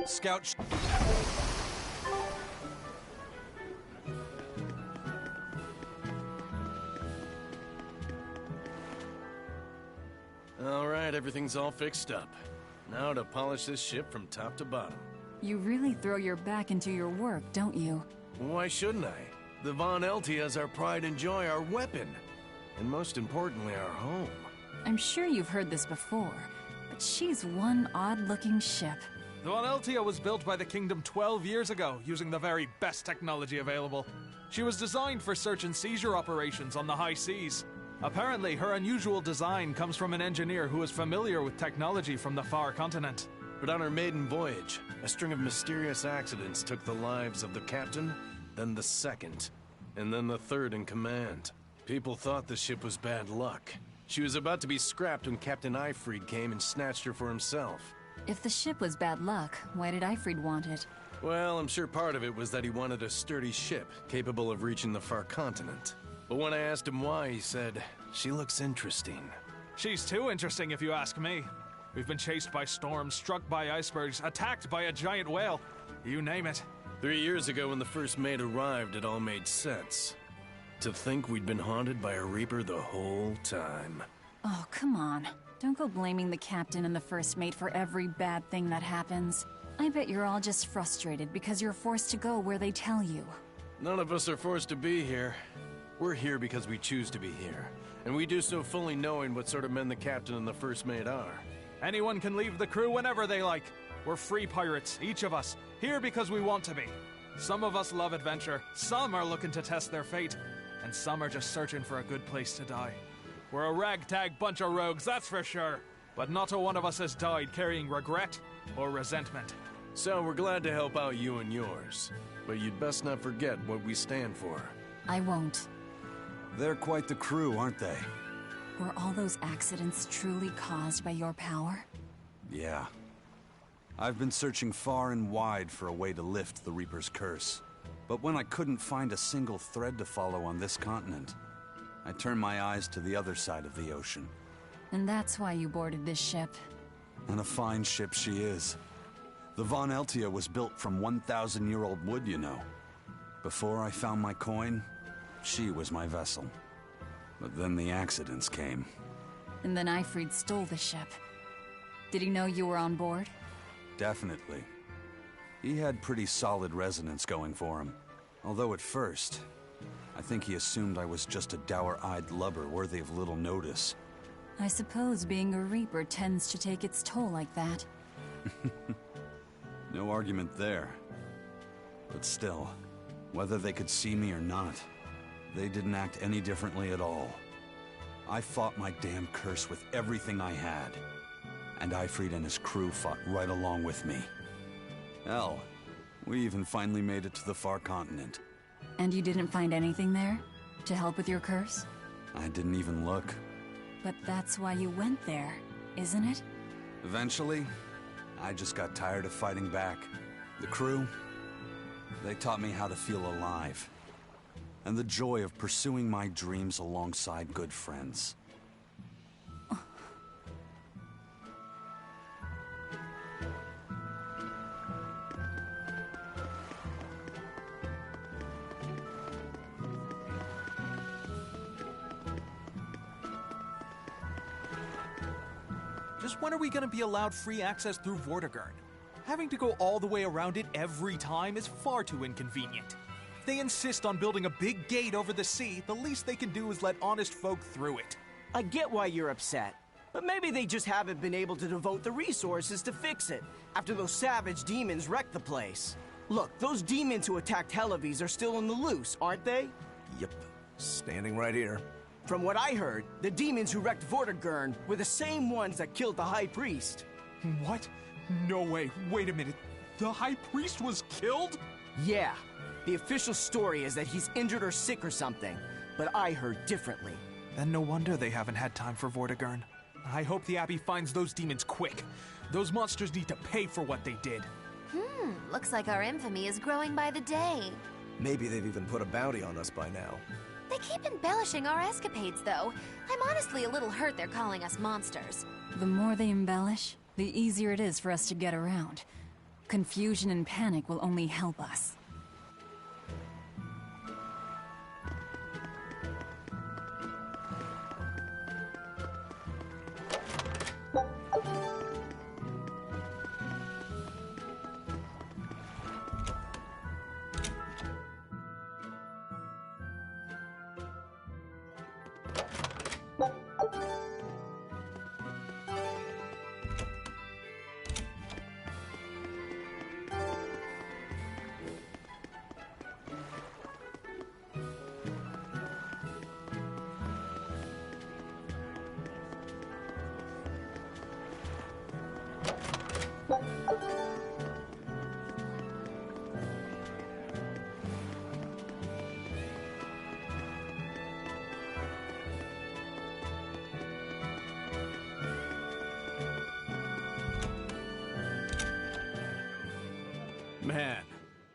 Scout. All right, everything's all fixed up. Now to polish this ship from top to bottom. You really throw your back into your work, don't you? Why shouldn't I? The Von Eltia's our pride and joy, our weapon. And most importantly, our home. I'm sure you've heard this before, but she's one odd-looking ship. The Von Eltia was built by the Kingdom 12 years ago, using the very best technology available. She was designed for search and seizure operations on the high seas. Apparently, her unusual design comes from an engineer who is familiar with technology from the far continent. But on her maiden voyage, a string of mysterious accidents took the lives of the captain, then the second, and then the third in command. People thought the ship was bad luck. She was about to be scrapped when Captain Eyfried came and snatched her for himself. If the ship was bad luck, why did Eyfried want it? Well, I'm sure part of it was that he wanted a sturdy ship, capable of reaching the far continent. But when I asked him why, he said, "She looks interesting." She's too interesting if you ask me. We've been chased by storms, struck by icebergs, attacked by a giant whale. You name it. 3 years ago when the first mate arrived, it all made sense. To think we'd been haunted by a Reaper the whole time. Oh, come on. Don't go blaming the captain and the first mate for every bad thing that happens. I bet you're all just frustrated because you're forced to go where they tell you. None of us are forced to be here. We're here because we choose to be here. And we do so fully knowing what sort of men the captain and the first mate are. Anyone can leave the crew whenever they like. We're free pirates, each of us, here because we want to be. Some of us love adventure, some are looking to test their fate, and some are just searching for a good place to die. We're a ragtag bunch of rogues, that's for sure. But not a one of us has died carrying regret or resentment. So we're glad to help out you and yours. But you'd best not forget what we stand for. I won't. They're quite the crew, aren't they? Were all those accidents truly caused by your power? Yeah. I've been searching far and wide for a way to lift the Reaper's curse. But when I couldn't find a single thread to follow on this continent, I turned my eyes to the other side of the ocean. And that's why you boarded this ship. And a fine ship she is. The Von Eltia was built from 1,000-year-old wood, you know. Before I found my coin, she was my vessel. But then the accidents came. And then Ifrid stole the ship. Did he know you were on board? Definitely. He had pretty solid resonance going for him. Although at first, I think he assumed I was just a dour-eyed lubber worthy of little notice. I suppose being a Reaper tends to take its toll like that. No argument there. But still, whether they could see me or not, they didn't act any differently at all. I fought my damn curse with everything I had. And Ifrid and his crew fought right along with me. Hell, we even finally made it to the far continent. And you didn't find anything there? To help with your curse? I didn't even look. But that's why you went there, isn't it? Eventually, I just got tired of fighting back. The crew, they taught me how to feel alive. And the joy of pursuing my dreams alongside good friends. Just when are we gonna be allowed free access through Vortigern? Having to go all the way around it every time is far too inconvenient. If they insist on building a big gate over the sea, the least they can do is let honest folk through it. I get why you're upset, but maybe they just haven't been able to devote the resources to fix it after those savage demons wrecked the place. Look, those demons who attacked Helavis are still on the loose, aren't they? Yep, standing right here. From what I heard, the demons who wrecked Vortigern were the same ones that killed the High Priest. What? No way, wait a minute. The High Priest was killed? Yeah. The official story is that he's injured or sick or something, but I heard differently. Then no wonder they haven't had time for Vortigern. I hope the Abbey finds those demons quick. Those monsters need to pay for what they did. Looks like our infamy is growing by the day. Maybe they've even put a bounty on us by now. They keep embellishing our escapades, though. I'm honestly a little hurt they're calling us monsters. The more they embellish, the easier it is for us to get around. Confusion and panic will only help us. Man,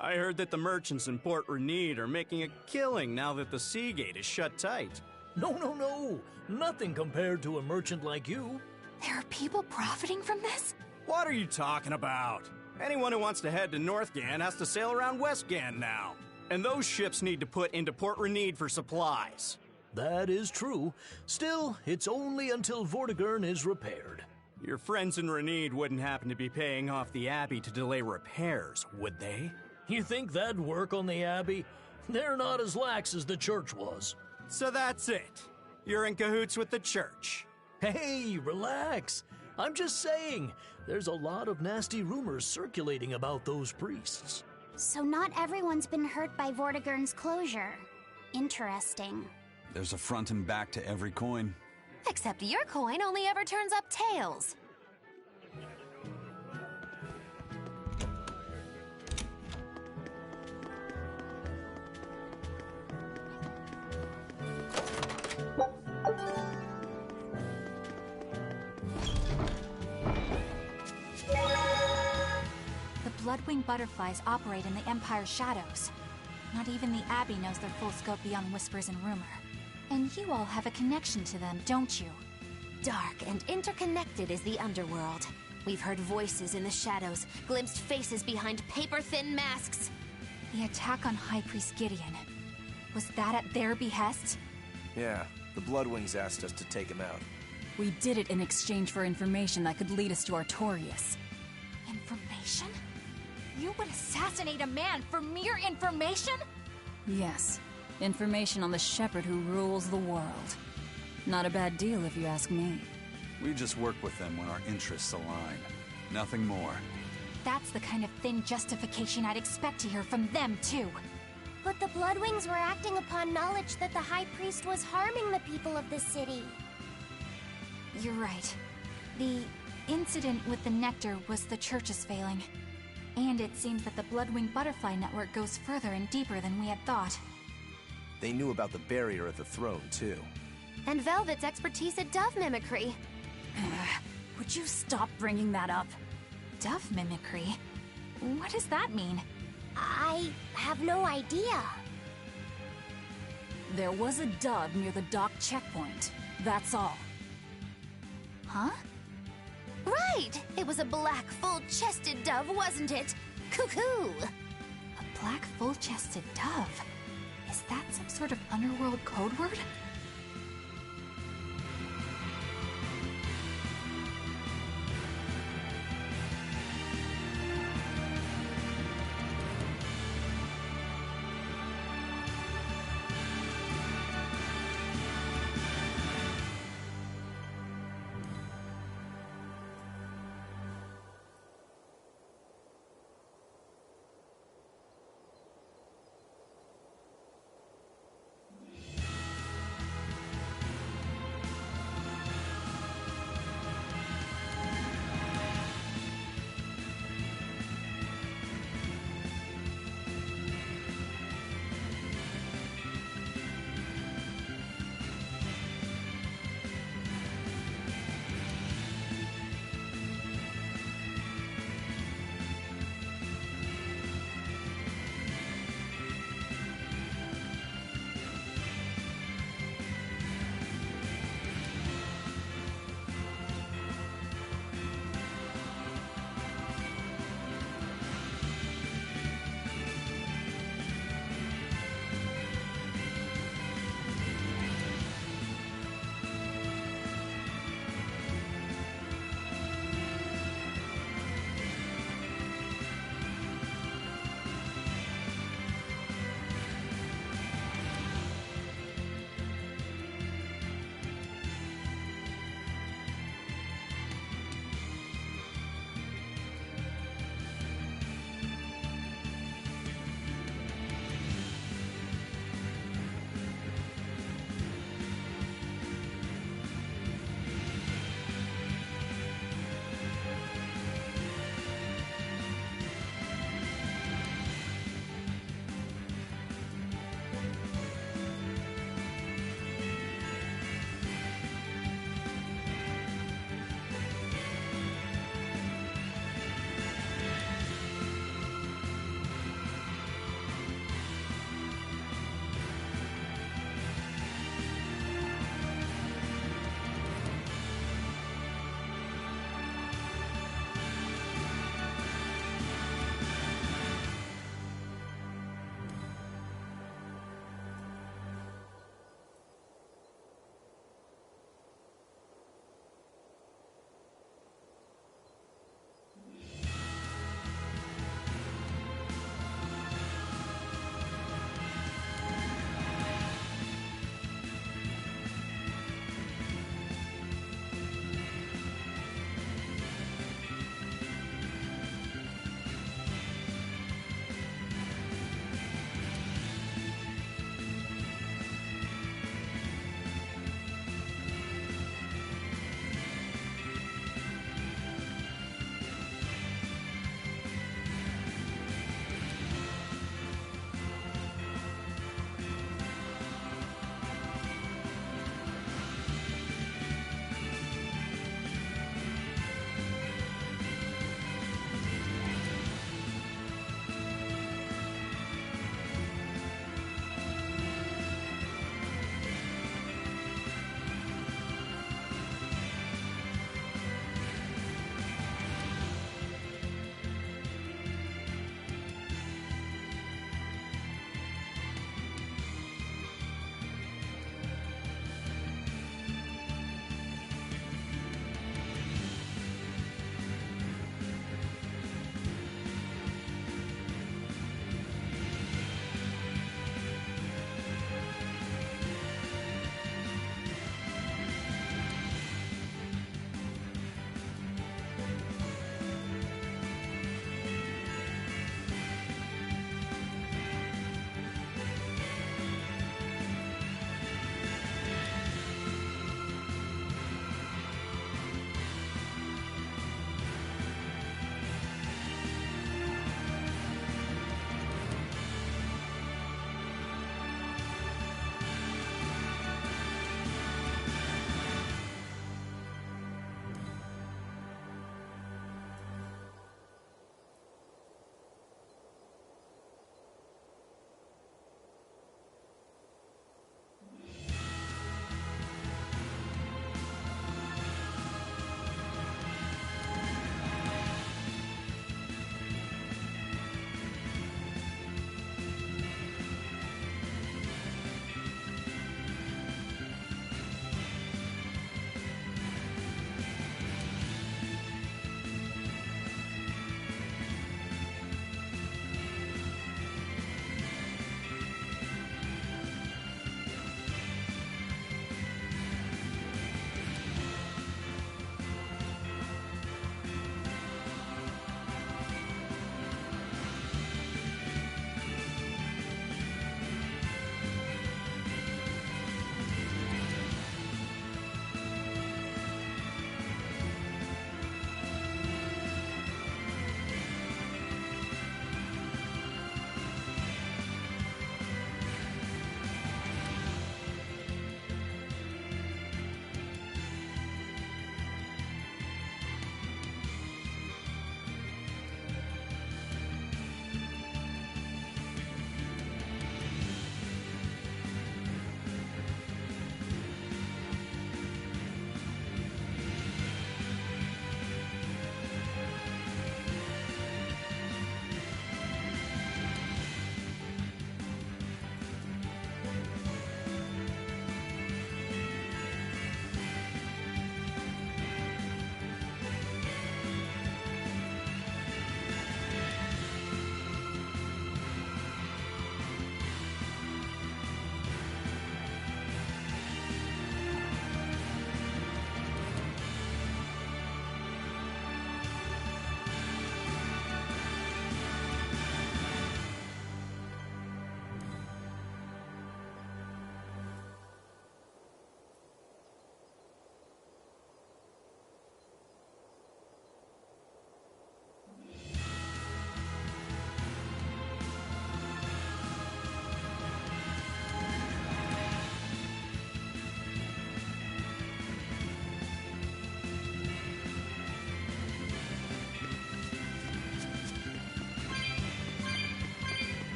I heard that the merchants in Port Renede are making a killing now that the sea gate is shut tight. No. Nothing compared to a merchant like you. There are people profiting from this? What are you talking about? Anyone who wants to head to North Gan has to sail around West Gan now. And those ships need to put into Port Renede for supplies. That is true. Still, it's only until Vortigern is repaired. Your friends in Renede wouldn't happen to be paying off the Abbey to delay repairs, would they? You think that'd work on the Abbey? They're not as lax as the church was. So that's it. You're in cahoots with the church. Hey, relax. I'm just saying, there's a lot of nasty rumors circulating about those priests. So not everyone's been hurt by Vortigern's closure. Interesting. There's a front and back to every coin. Except your coin only ever turns up tails. The Bloodwing butterflies operate in the Empire's shadows. Not even the Abbey knows their full scope beyond whispers and rumor. And you all have a connection to them, don't you? Dark and interconnected is the underworld. We've heard voices in the shadows, glimpsed faces behind paper-thin masks. The attack on High Priest Gideon. Was that at their behest? Yeah, the Bloodwings asked us to take him out. We did it in exchange for information that could lead us to Artorias. Information? You would assassinate a man for mere information? Yes. Information on the shepherd who rules the world. Not a bad deal if you ask me. We just work with them when our interests align. Nothing more. That's the kind of thin justification I'd expect to hear from them, too. But the Bloodwings were acting upon knowledge that the High Priest was harming the people of the city. You're right. The incident with the nectar was the church's failing. And it seems that the Bloodwing Butterfly Network goes further and deeper than we had thought. They knew about the barrier at the throne, too. And Velvet's expertise at dove mimicry. Would you stop bringing that up? Dove mimicry? What does that mean? I have no idea. There was a dove near the dock checkpoint. That's all. Huh? Right! It was a black, full-chested dove, wasn't it? Cuckoo! A black, full-chested dove? Is that some sort of underworld code word?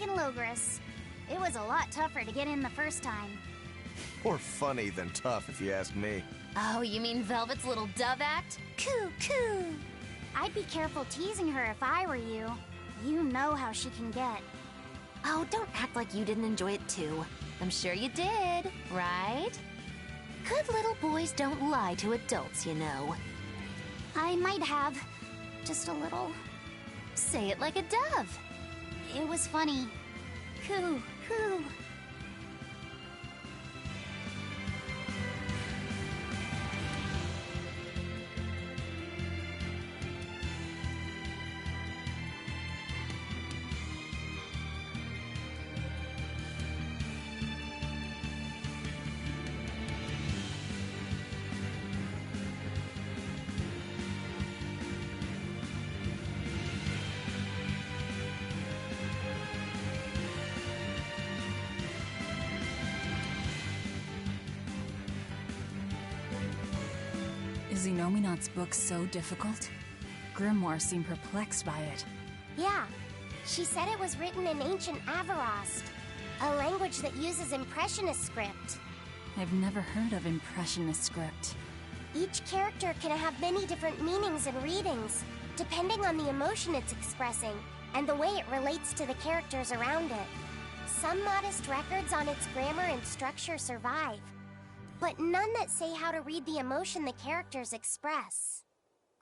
back in Logris. It was a lot tougher to get in the first time. More funny than tough, if you ask me. Oh, you mean Velvet's little dove act? Coo, coo! I'd be careful teasing her if I were you. You know how she can get. Oh, don't act like you didn't enjoy it too. I'm sure you did, right? Good little boys don't lie to adults, you know. I might have. Just a little. Say it like a dove. It was funny. Coo, coo. Is Inominat's book so difficult? Grimoire seemed perplexed by it. Yeah, she said it was written in ancient Avarost, a language that uses Impressionist script. I've never heard of Impressionist script. Each character can have many different meanings and readings, depending on the emotion it's expressing and the way it relates to the characters around it. Some modest records on its grammar and structure survive, but none that say how to read the emotion the characters express.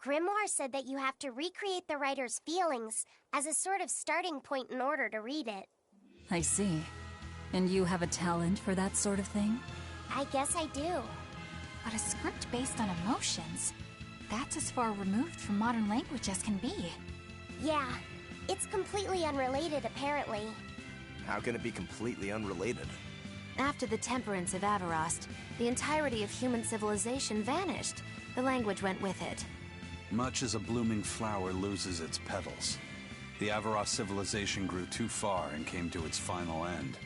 Grimoire said that you have to recreate the writer's feelings as a sort of starting point in order to read it. I see. And you have a talent for that sort of thing? I guess I do. But a script based on emotions? That's as far removed from modern language as can be. Yeah, it's completely unrelated apparently. How can it be completely unrelated? After the temperance of Avarost, the entirety of human civilization vanished. The language went with it. Much as a blooming flower loses its petals, the Avarost civilization grew too far and came to its final end.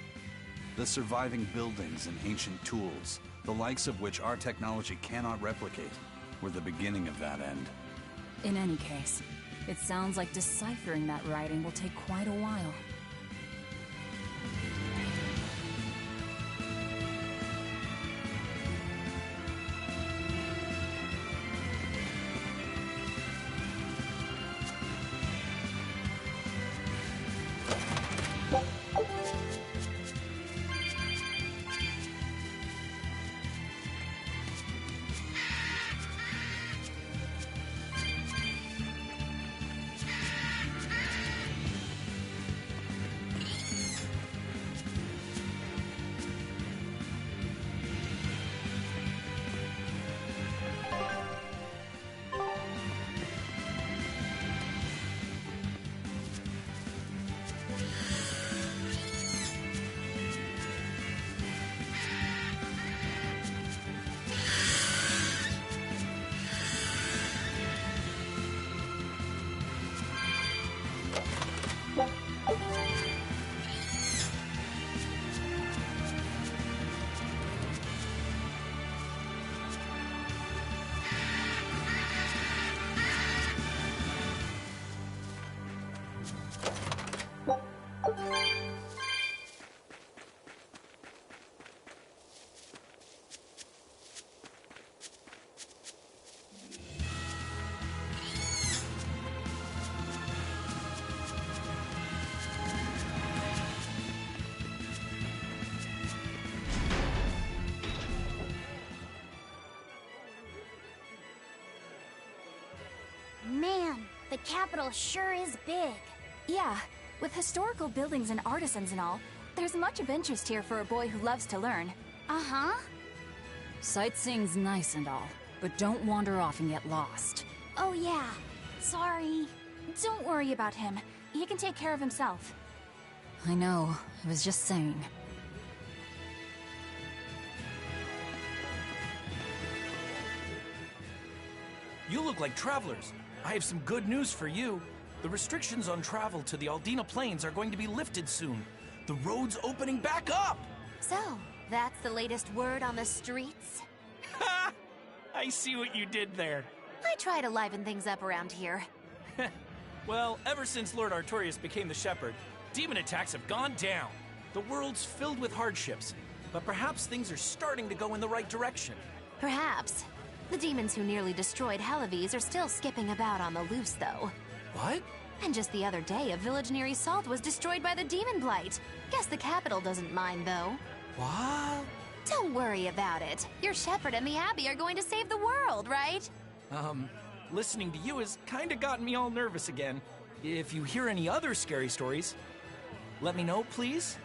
The surviving buildings and ancient tools, the likes of which our technology cannot replicate, were the beginning of that end. In any case, it sounds like deciphering that writing will take quite a while. Man, the capital sure is big. Yeah, with historical buildings and artisans and all, there's much of interest here for a boy who loves to learn. Uh-huh. Sightseeing's nice and all, but don't wander off and get lost. Oh yeah, sorry. Don't worry about him. He can take care of himself. I know, I was just saying. You look like travelers. I have some good news for you. The restrictions on travel to the Aldina Plains are going to be lifted soon. The road's opening back up! So, that's the latest word on the streets? Ha! I see what you did there. I try to liven things up around here. Well, ever since Lord Artorias became the Shepherd, Demon attacks have gone down. The world's filled with hardships, but perhaps things are starting to go in the right direction. Perhaps. The demons who nearly destroyed Helives are still skipping about on the loose, though. What? And just the other day, a village near Salt was destroyed by the demon blight. Guess the capital doesn't mind, though. What? Don't worry about it. Your shepherd and the Abbey are going to save the world, right? Listening to you has kinda gotten me all nervous again. If you hear any other scary stories, let me know, please.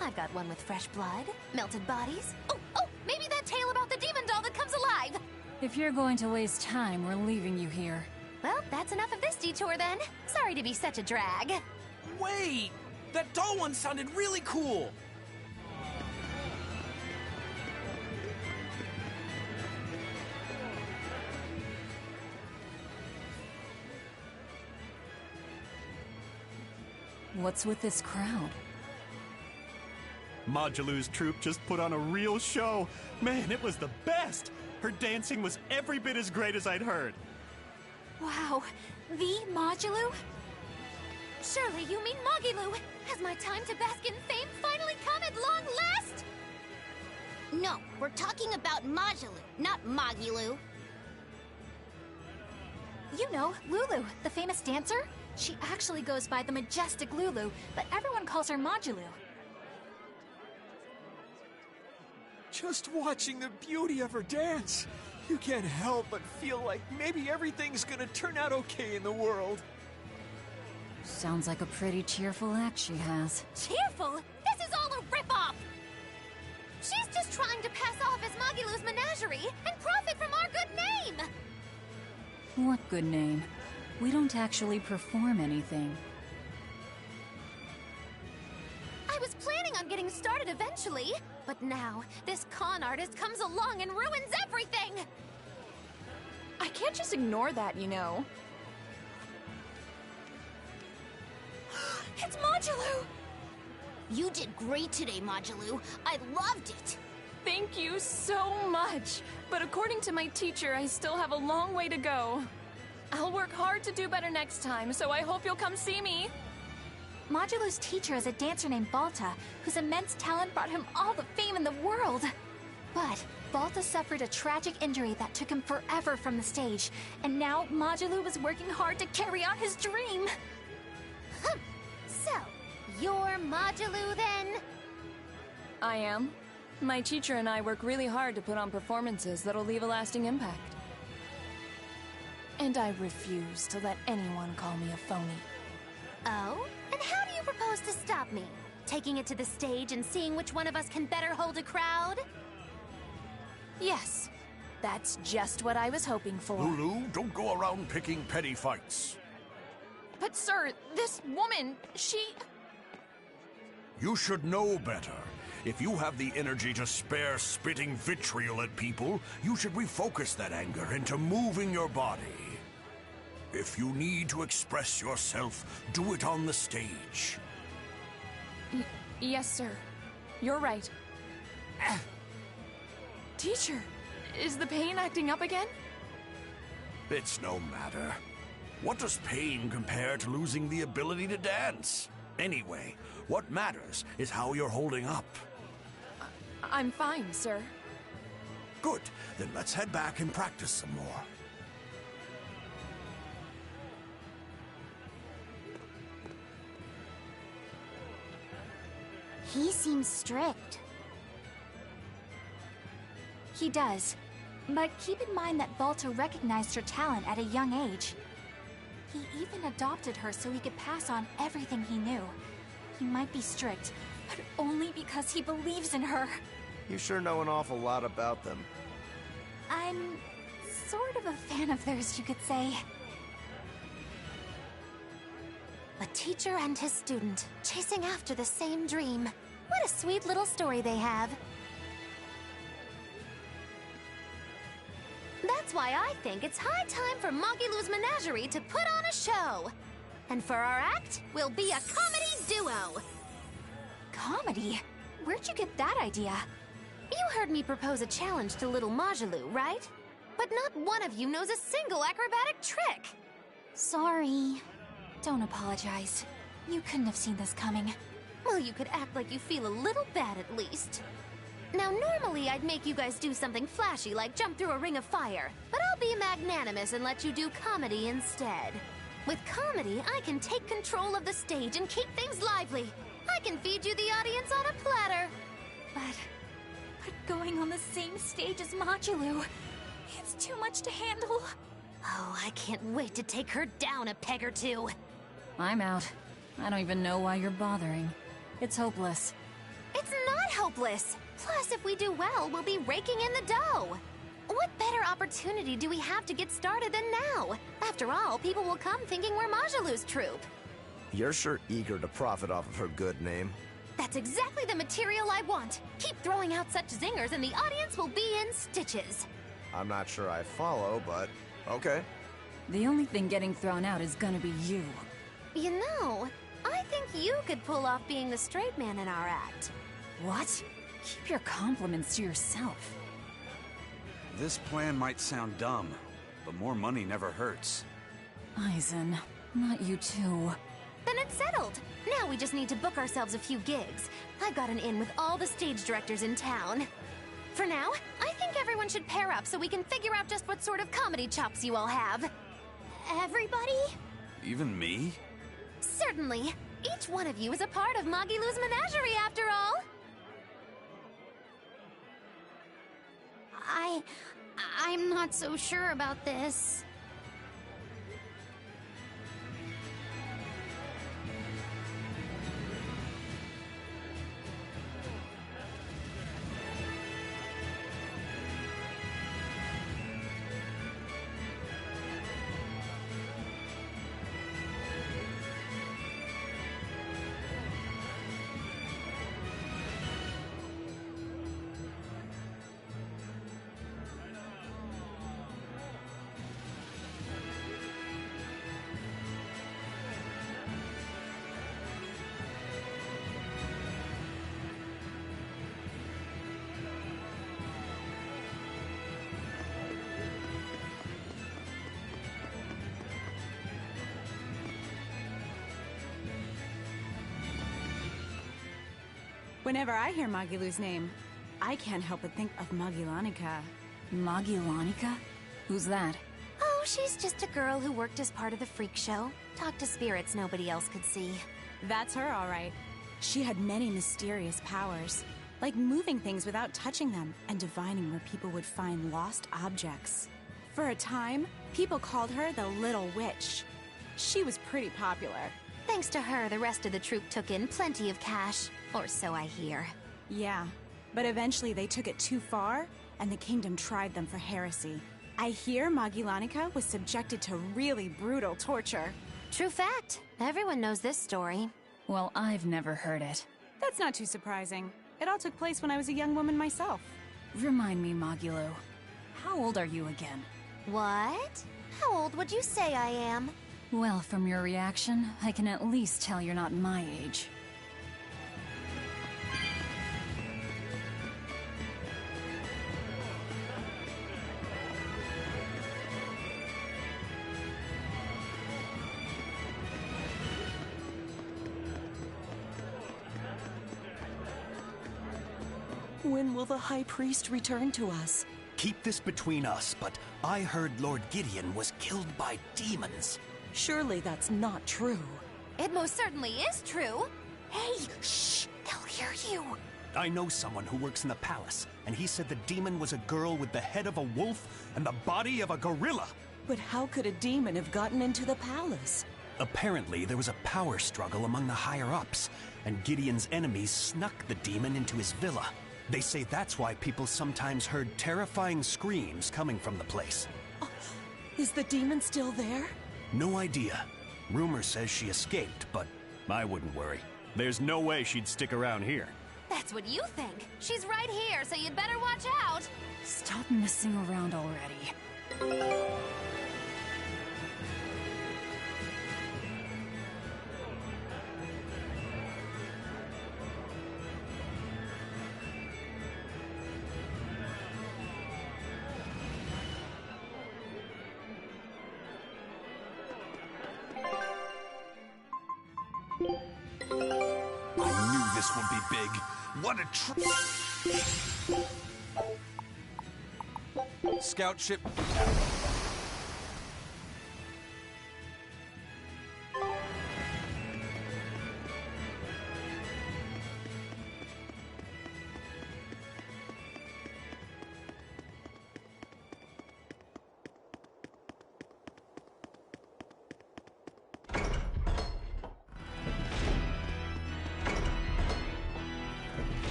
I've got one with fresh blood, melted bodies. Oh, maybe that tale about the demon doll that comes alive! If you're going to waste time, we're leaving you here. Well, that's enough of this detour then. Sorry to be such a drag. Wait! That doll one sounded really cool! What's with this crowd? Modulu's troupe just put on a real show. Man, it was the best! Her dancing was every bit as great as I'd heard. Wow, the Modulu? Surely you mean Mogilu! Has my time to bask in fame finally come at long last? No, we're talking about Modulu, not Mogilu. You know, Lulu, the famous dancer? She actually goes by the majestic Lulu, but everyone calls her Modulu. Just watching the beauty of her dance, you can't help but feel like maybe everything's gonna turn out okay in the world. Sounds like a pretty cheerful act she has. Cheerful? This is all a ripoff! She's just trying to pass off as Mogilu's menagerie and profit from our good name! What good name? We don't actually perform anything. I was planning on getting started eventually, but now this con artist comes along and ruins everything! I can't just ignore that, you know. It's Modulu! You did great today, Modulu. I loved it. Thank you so much. But according to my teacher, I still have a long way to go. I'll work hard to do better next time, so I hope you'll come see me. Modulu's teacher is a dancer named Balta, whose immense talent brought him all the fame in the world. But Balta suffered a tragic injury that took him forever from the stage, and now Modulu is working hard to carry out his dream. So, you're Modulu then? I am. My teacher and I work really hard to put on performances that'll leave a lasting impact. And I refuse to let anyone call me a phony. Oh? And how do you propose to stop me? Taking it to the stage and seeing which one of us can better hold a crowd? Yes. That's just what I was hoping for. Lulu, don't go around picking petty fights. But sir, this woman, she... You should know better. If you have the energy to spare spitting vitriol at people, you should refocus that anger into moving your body. If you need to express yourself, do it on the stage. Yes, sir. You're right. Teacher, is the pain acting up again? It's no matter. What does pain compare to losing the ability to dance? Anyway, what matters is how you're holding up. I'm fine, sir. Good. Then let's head back and practice some more. He seems strict. He does. But keep in mind that Balta recognized her talent at a young age. He even adopted her so he could pass on everything he knew. He might be strict, but only because he believes in her. You sure know an awful lot about them. I'm sort of a fan of theirs, you could say. A teacher and his student, chasing after the same dream. What a sweet little story they have. That's why I think it's high time for Mogilu's Menagerie to put on a show. And for our act, we'll be a comedy duo. Comedy? Where'd you get that idea? You heard me propose a challenge to little Modulu, right? But not one of you knows a single acrobatic trick. Sorry. Don't apologize. You couldn't have seen this coming. Well, you could act like you feel a little bad at least. Now, normally I'd make you guys do something flashy like jump through a ring of fire, but I'll be magnanimous and let you do comedy instead. With comedy, I can take control of the stage and keep things lively. I can feed you the audience on a platter. But going on the same stage as Modulu, it's too much to handle. Oh, I can't wait to take her down a peg or two. I'm out. I don't even know why you're bothering. It's hopeless. It's not hopeless. Plus, if we do well, we'll be raking in the dough. What better opportunity do we have to get started than now? After all, people will come thinking we're Majalu's troupe. You're sure eager to profit off of her good name. That's exactly the material I want. Keep throwing out such zingers and the audience will be in stitches. I'm not sure I follow, but okay. The only thing getting thrown out is gonna be you. You know, I think you could pull off being the straight man in our act. What? Keep your compliments to yourself. This plan might sound dumb, but more money never hurts. Aizen, not you too. Then it's settled. Now we just need to book ourselves a few gigs. I've got an in with all the stage directors in town. For now, I think everyone should pair up so we can figure out just what sort of comedy chops you all have. Everybody? Even me? Certainly. Each one of you is a part of Magilu's menagerie, after all. I'm not so sure about this. Whenever I hear Magilu's name, I can't help but think of Magilanica. Magilanica? Who's that? Oh, she's just a girl who worked as part of the freak show. Talked to spirits nobody else could see. That's her, all right. She had many mysterious powers, like moving things without touching them and divining where people would find lost objects. For a time, people called her the Little Witch. She was pretty popular. Thanks to her, the rest of the troupe took in plenty of cash. Or so I hear. Yeah, but eventually they took it too far, and the kingdom tried them for heresy. I hear Magilanica was subjected to really brutal torture. True fact. Everyone knows this story. Well, I've never heard it. That's not too surprising. It all took place when I was a young woman myself. Remind me, Magilu. How old are you again? What? How old would you say I am? Well, from your reaction, I can at least tell you're not my age. When will the High Priest return to us? Keep this between us, but I heard Lord Gideon was killed by demons. Surely that's not true. It most certainly is true. Hey, shh! They'll hear you. I know someone who works in the palace, and he said the demon was a girl with the head of a wolf and the body of a gorilla. But how could a demon have gotten into the palace? Apparently, there was a power struggle among the higher-ups, and Gideon's enemies snuck the demon into his villa. They say that's why people sometimes heard terrifying screams coming from the place. Is the demon still there? No idea. Rumor says she escaped, but I wouldn't worry. There's no way she'd stick around here. That's what you think. She's right here, so you'd better watch out. Stop messing around already. this would be big. What a Scout ship.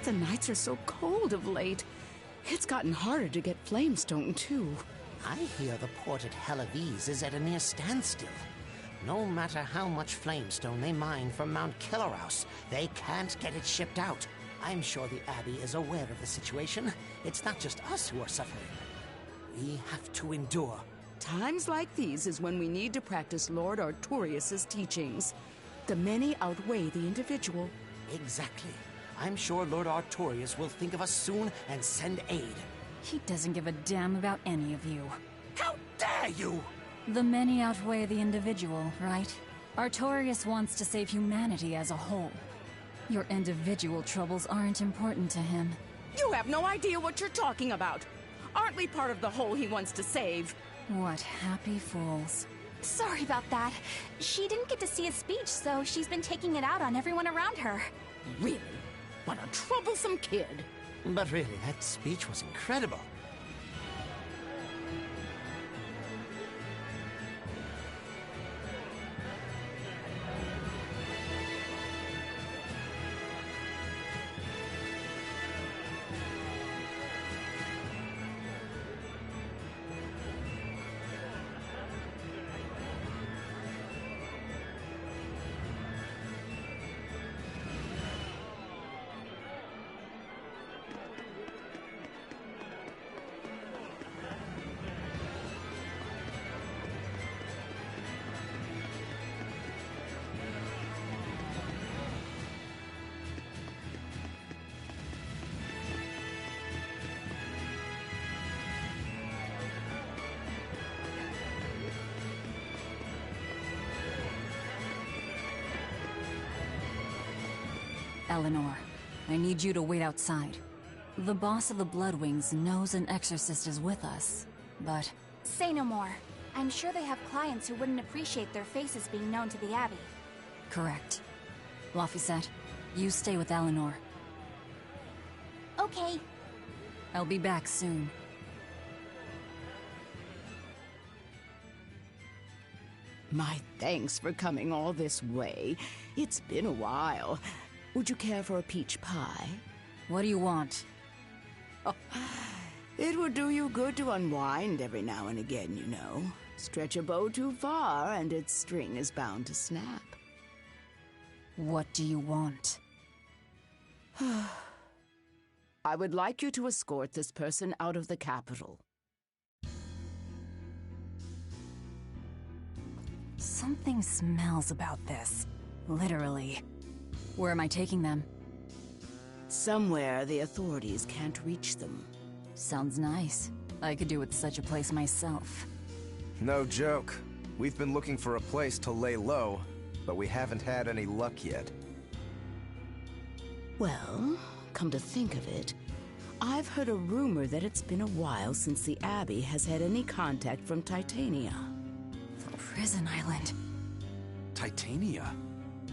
The nights are so cold of late. It's gotten harder to get flamestone, too. I hear the port at Helives is at a near standstill. No matter how much flamestone they mine from Mount Killerhouse, they can't get it shipped out. I'm sure the Abbey is aware of the situation. It's not just us who are suffering. We have to endure. Times like these is when we need to practice Lord Artorius' teachings. The many outweigh the individual. Exactly. I'm sure Lord Artorius will think of us soon and send aid. He doesn't give a damn about any of you. How dare you! The many outweigh the individual, right? Artorius wants to save humanity as a whole. Your individual troubles aren't important to him. You have no idea what you're talking about. Aren't we part of the whole he wants to save? What happy fools. Sorry about that. She didn't get to see his speech, so she's been taking it out on everyone around her. Really? What a troublesome kid. But really, that speech was incredible. Eleanor, I need you to wait outside. The boss of the Bloodwings knows an exorcist is with us, but... Say no more. I'm sure they have clients who wouldn't appreciate their faces being known to the Abbey. Correct. Laphicet, you stay with Eleanor. Okay. I'll be back soon. My thanks for coming all this way. It's been a while. Would you care for a peach pie? What do you want? Oh, it would do you good to unwind every now and again, you know. Stretch a bow too far and its string is bound to snap. What do you want? I would like you to escort this person out of the capital. Something smells about this. Literally. Where am I taking them? Somewhere the authorities can't reach them. Sounds nice. I could do with such a place myself. No joke. We've been looking for a place to lay low, but we haven't had any luck yet. Well, come to think of it, I've heard a rumor that it's been a while since the Abbey has had any contact from Titania. The prison island. Titania?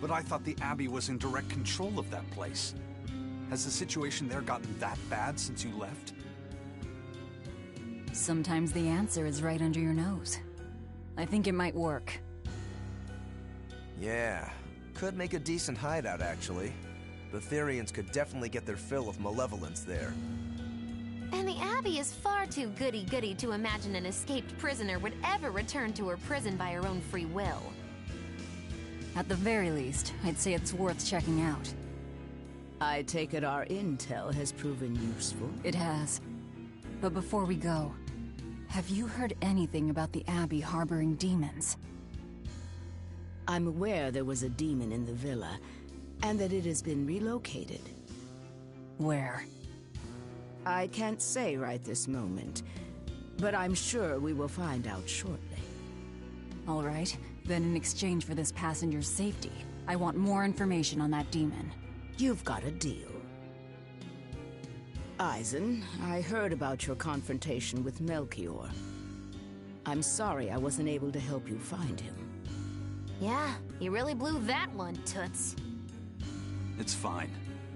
But I thought the Abbey was in direct control of that place. Has the situation there gotten that bad since you left? Sometimes the answer is right under your nose. I think it might work. Yeah, could make a decent hideout, actually. The Therians could definitely get their fill of malevolence there. And the Abbey is far too goody-goody to imagine an escaped prisoner would ever return to her prison by her own free will. At the very least, I'd say it's worth checking out. I take it our intel has proven useful. It has. But before we go, have you heard anything about the Abbey harboring demons? I'm aware there was a demon in the villa, and that it has been relocated. Where? I can't say right this moment, but I'm sure we will find out shortly. All right, then in exchange for this passenger's safety, I want more information on that demon. You've got a deal. Eisen, I heard about your confrontation with Melchior. I'm sorry I wasn't able to help you find him. Yeah, you really blew that one, Toots. It's fine.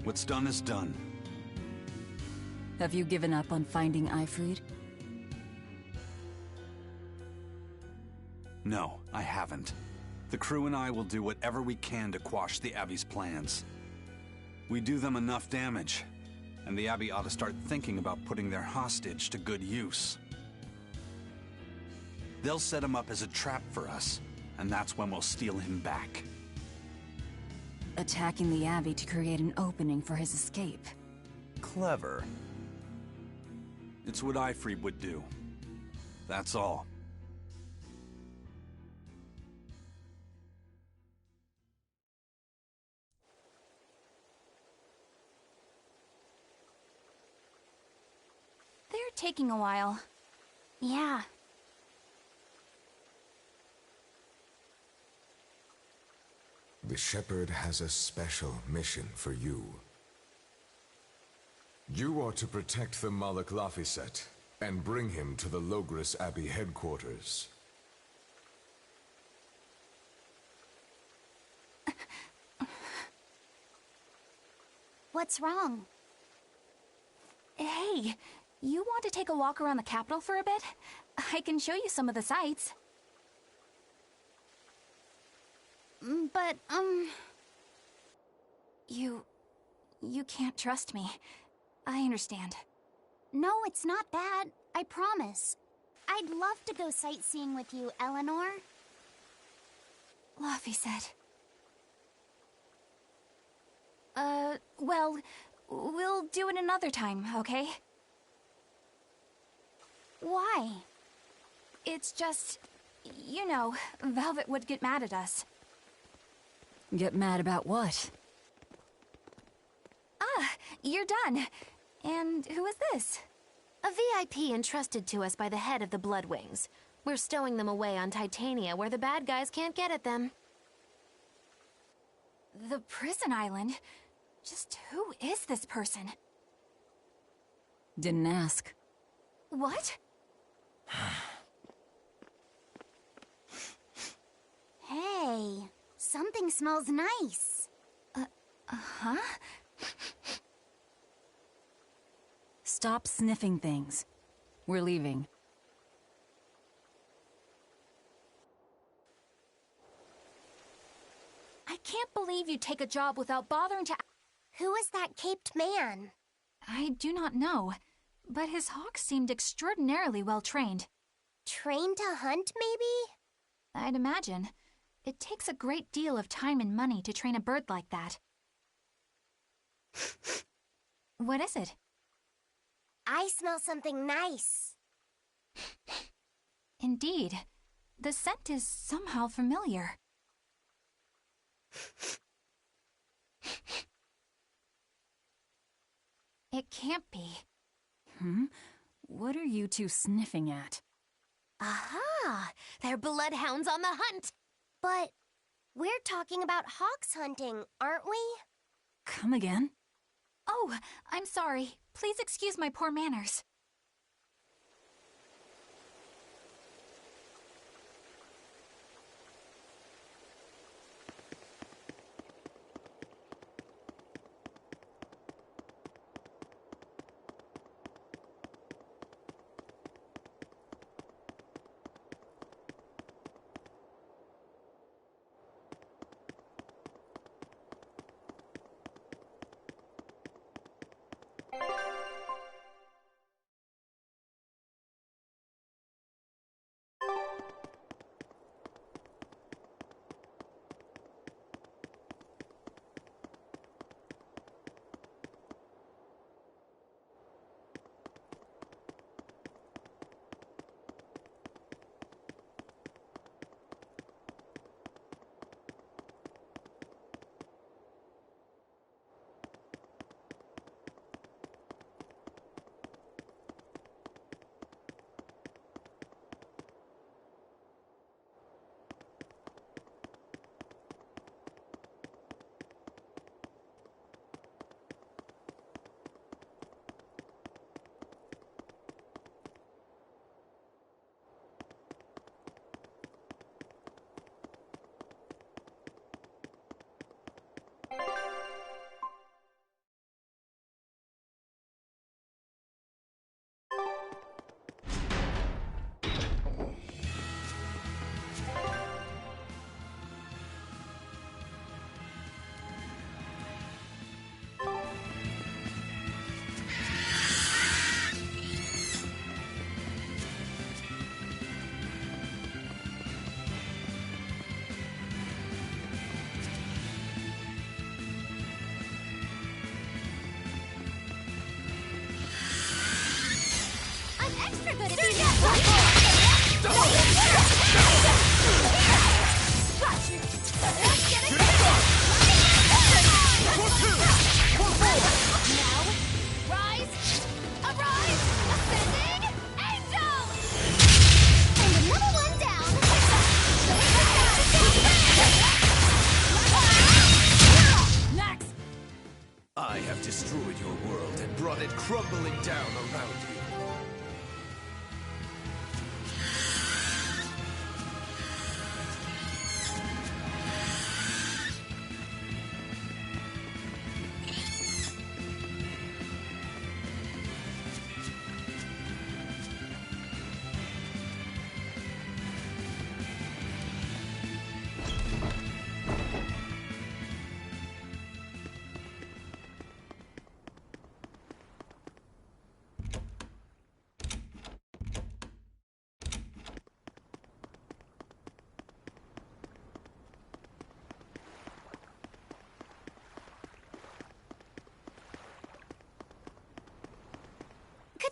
What's done is done. Have you given up on finding Eifried? No, I haven't. The crew and I will do whatever we can to quash the Abbey's plans. We do them enough damage, and the Abbey ought to start thinking about putting their hostage to good use. They'll set him up as a trap for us, and that's when we'll steal him back. Attacking the Abbey to create an opening for his escape. Clever. It's what Eifried would do. That's all. They're taking a while. Yeah. The Shepherd has a special mission for you. You are to protect the Malak Laphicet and bring him to the Logris Abbey headquarters. What's wrong? Hey, you want to take a walk around the capital for a bit? I can show you some of the sights. But, You can't trust me. I understand. No, it's not that. I promise. I'd love to go sightseeing with you, Eleanor. Laphicet. Well, we'll do it another time, okay? Why? It's just, you know, Velvet would get mad at us. Get mad about what? Ah, you're done. And who is this? A VIP entrusted to us by the head of the Bloodwings. We're stowing them away on Titania where the bad guys can't get at them. The prison island? Just who is this person? Didn't ask. What? Hey, something smells nice. Huh? Stop sniffing things. We're leaving. I can't believe you take a job without bothering to... Who is that caped man? I do not know, but his hawk seemed extraordinarily well trained. Trained to hunt, maybe? I'd imagine. It takes a great deal of time and money to train a bird like that. What is it? I smell something nice. Indeed. The scent is somehow familiar. It can't be. What are you two sniffing at? Aha! They're bloodhounds on the hunt! But we're talking about hawks hunting, aren't we? Come again? Oh, I'm sorry. Please excuse my poor manners.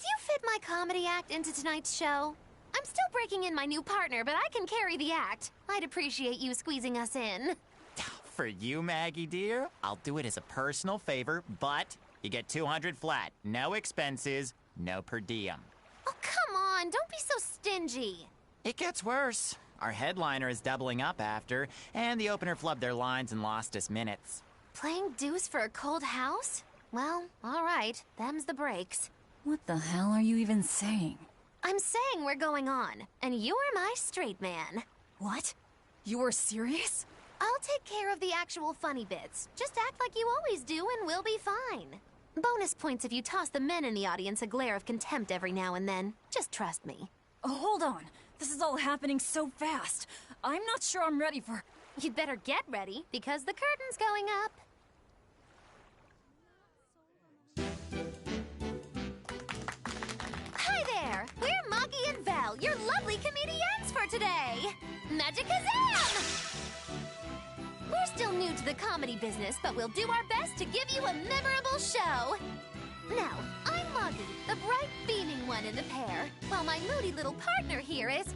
you fit my comedy act into tonight's show? I'm still breaking in my new partner, but I can carry the act. I'd appreciate you squeezing us in. For you, Maggie dear, I'll do it as a personal favor, but you get 200 flat. No expenses, no per diem. Oh, come on, don't be so stingy. It gets worse. Our headliner is doubling up after, and the opener flubbed their lines and lost us minutes. Playing deuce for a cold house? Well, all right, them's the breaks. What the hell are you even saying? I'm saying we're going on, and you're my straight man. What? You're serious? I'll take care of the actual funny bits. Just act like you always do and we'll be fine. Bonus points if you toss the men in the audience a glare of contempt every now and then. Just trust me. Oh, hold on. This is all happening so fast. I'm not sure I'm ready for... You'd better get ready, because the curtain's going up. Hi there! We're Moggy and Val, your lovely comedians for today! Magicazam! We're still new to the comedy business, but we'll do our best to give you a memorable show. Now, I'm Moggy, the bright, beaming one in the pair, while my moody little partner here is...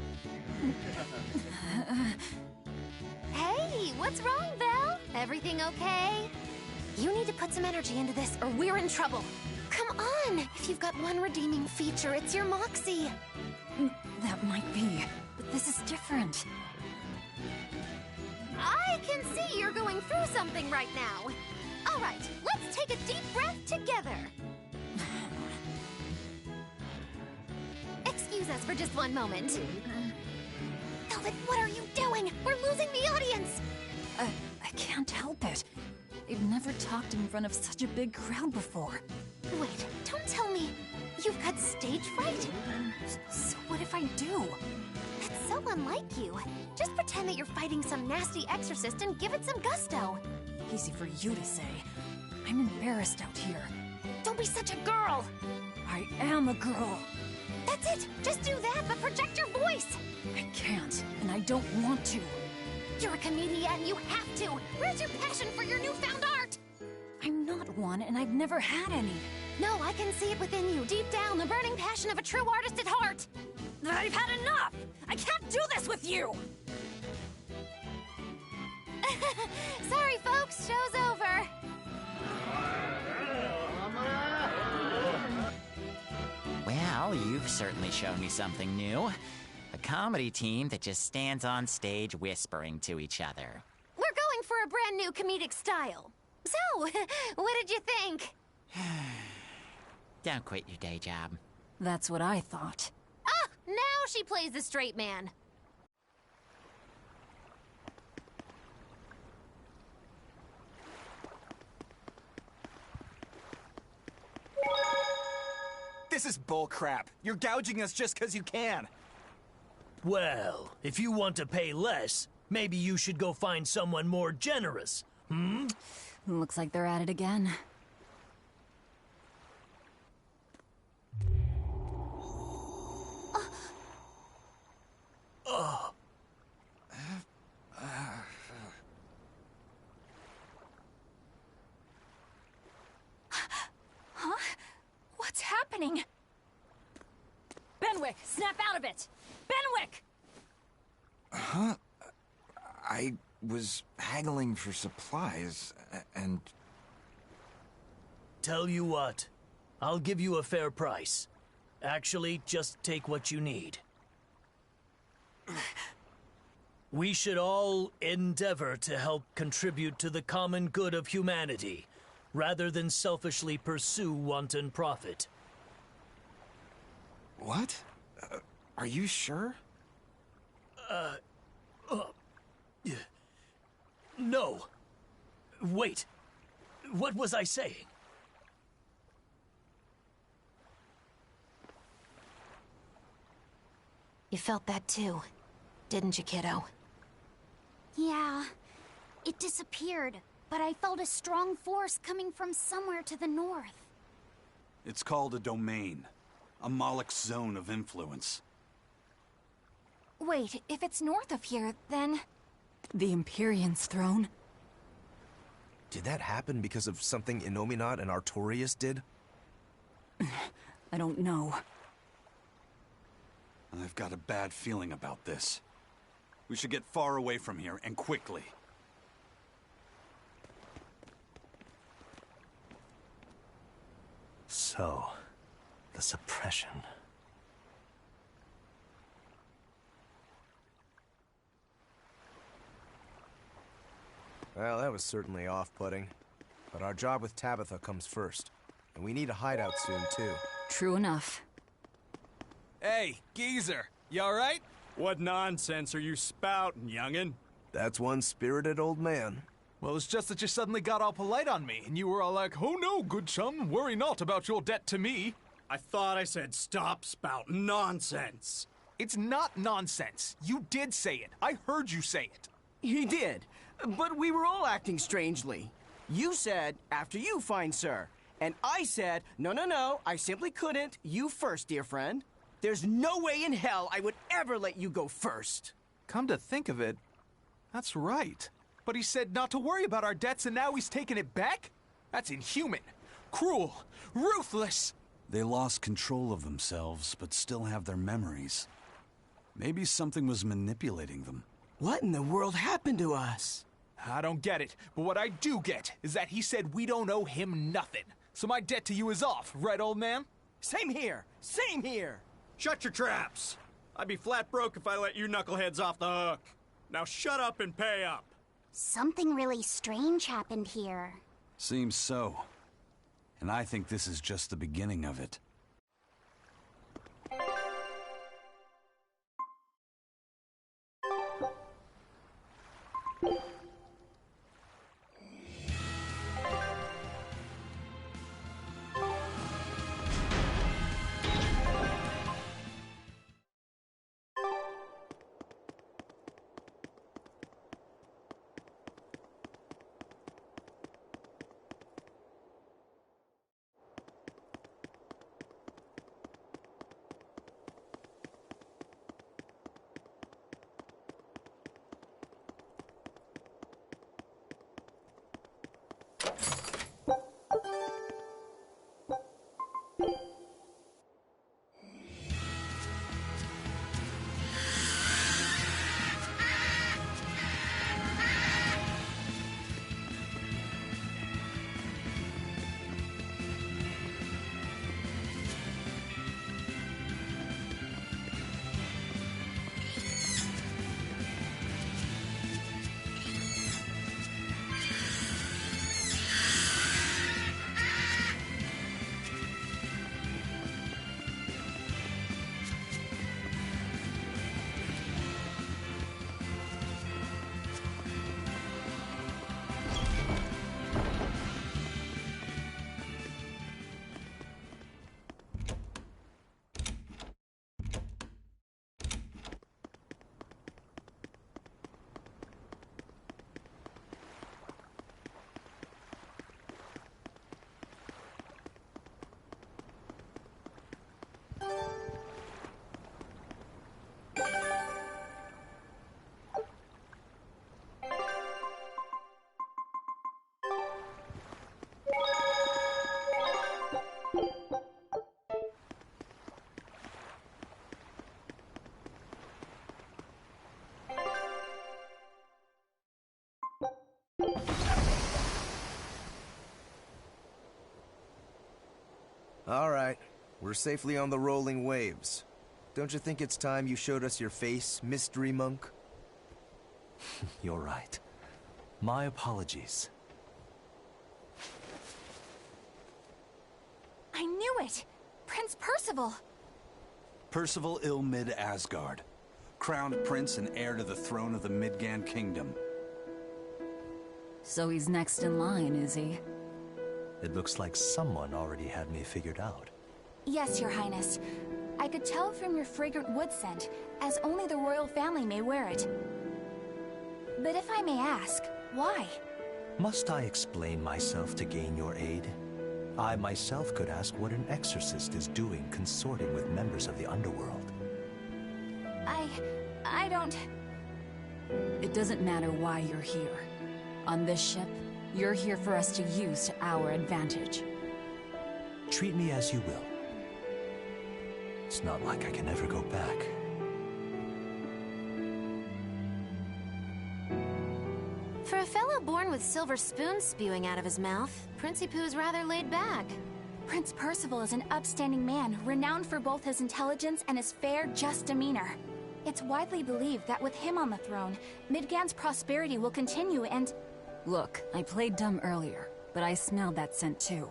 Hey, what's wrong, Val? Everything okay? You need to put some energy into this, or we're in trouble. Come on! If you've got one redeeming feature, it's your moxie. That might be, but this is different. I can see you're going through something right now. All right, let's take a deep breath together. Excuse us for just one moment. Velvet, what are you doing? We're losing the audience. I can't help it. I've never talked in front of such a big crowd before. Wait, don't tell me you've got stage fright? So what if I do? That's so unlike you. Just pretend that you're fighting some nasty exorcist and give it some gusto. Easy for you to say. I'm embarrassed out here. Don't be such a girl! I am a girl. That's it! Just do that, but project your voice! I can't, and I don't want to. You're a comedian, you have to! Where's your passion for your newfound art? I'm not one, and I've never had any. No, I can see it within you, deep down, the burning passion of a true artist at heart! I've had enough! I can't do this with you! Sorry, folks, show's over. Well, you've certainly shown me something new. A comedy team that just stands on stage whispering to each other. We're going for a brand new comedic style. So, what did you think? Don't quit your day job. That's what I thought. Ah, now she plays the straight man. This is bullcrap. You're gouging us just because you can. Well, if you want to pay less, maybe you should go find someone more generous. Hmm? Looks like they're at it again. Huh? What's happening? Benwick, snap out of it! Benwick! Huh? I was haggling for supplies, and... Tell you what, I'll give you a fair price. Actually, just take what you need. We should all endeavor to help contribute to the common good of humanity, rather than selfishly pursue wanton profit. What? Are you sure? No. Wait. What was I saying? You felt that too, didn't you, kiddo? Yeah, it disappeared, but I felt a strong force coming from somewhere to the north. It's called a domain. A Moloch's zone of influence. Wait, if it's north of here, then... The Empyrean's throne? Did that happen because of something Innominat and Artorias did? I don't know. I've got a bad feeling about this. We should get far away from here, and quickly. So, the suppression. Well, that was certainly off-putting. But our job with Tabitha comes first. And we need a hideout soon, too. True enough. Hey, geezer, you alright? What nonsense are you spouting, youngin'? That's one spirited old man. Well, it's just that you suddenly got all polite on me, and you were all like, "Oh no, good chum, worry not about your debt to me." I thought I said stop spouting nonsense. It's not nonsense. You did say it. I heard you say it. He did, but we were all acting strangely. You said, "After you, fine sir." And I said, no, I simply couldn't. You first, dear friend. There's no way in hell I would ever let you go first. Come to think of it, that's right. But he said not to worry about our debts, and now he's taking it back? That's inhuman, cruel, ruthless. They lost control of themselves, but still have their memories. Maybe something was manipulating them. What in the world happened to us? I don't get it, but what I do get is that he said we don't owe him nothing. So my debt to you is off, right, old man? Same here, same here. Shut your traps. I'd be flat broke if I let you knuckleheads off the hook. Now shut up and pay up. Something really strange happened here. Seems so. And I think this is just the beginning of it. All right, we're safely on the rolling waves. Don't you think it's time you showed us your face, Mystery Monk? You're right. My apologies. I knew it! Prince Percival! Percival Ilmid Asgard, crowned prince and heir to the throne of the Midgand Kingdom. So he's next in line, is he? It looks like someone already had me figured out. Yes, Your Highness. I could tell from your fragrant wood scent, as only the royal family may wear it. But if I may ask, why? Must I explain myself to gain your aid? I myself could ask what an exorcist is doing consorting with members of the underworld. I don't... It doesn't matter why you're here. On this ship, you're here for us to use to our advantage. Treat me as you will. It's not like I can ever go back. For a fellow born with silver spoons spewing out of his mouth, Princi Poo's rather laid back. Prince Percival is an upstanding man, renowned for both his intelligence and his fair, just demeanor. It's widely believed that with him on the throne, Midgand's prosperity will continue and... Look, I played dumb earlier, but I smelled that scent too.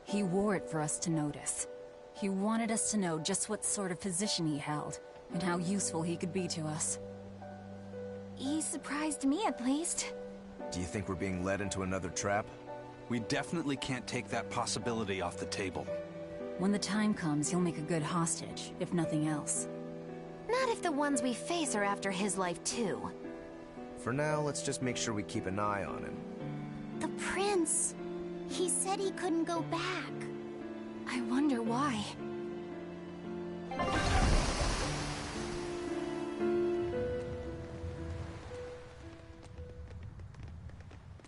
He wore it for us to notice. He wanted us to know just what sort of position he held, and how useful he could be to us. He surprised me, at least. Do you think we're being led into another trap? We definitely can't take that possibility off the table. When the time comes, he'll make a good hostage, if nothing else. Not if the ones we face are after his life too. For now, let's just make sure we keep an eye on him. The prince. He said he couldn't go back. I wonder why.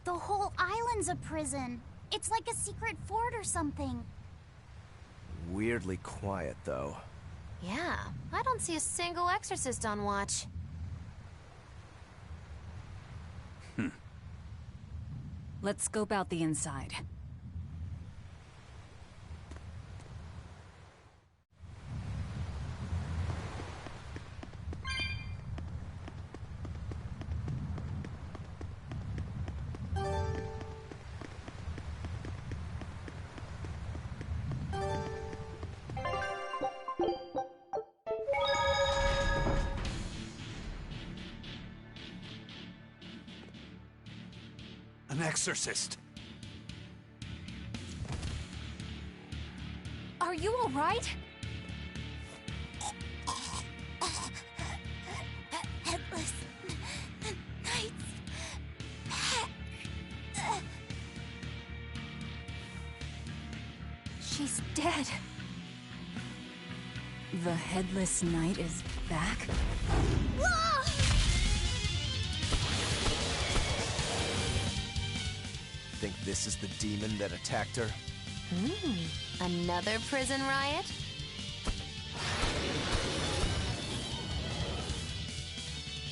The whole island's a prison. It's like a secret fort or something. Weirdly quiet, though. Yeah, I don't see a single exorcist on watch. Let's scope out the inside. An exorcist. Are you all right? Headless Knights. She's dead. The Headless Knight is back? Think this is the demon that attacked her? Another prison riot?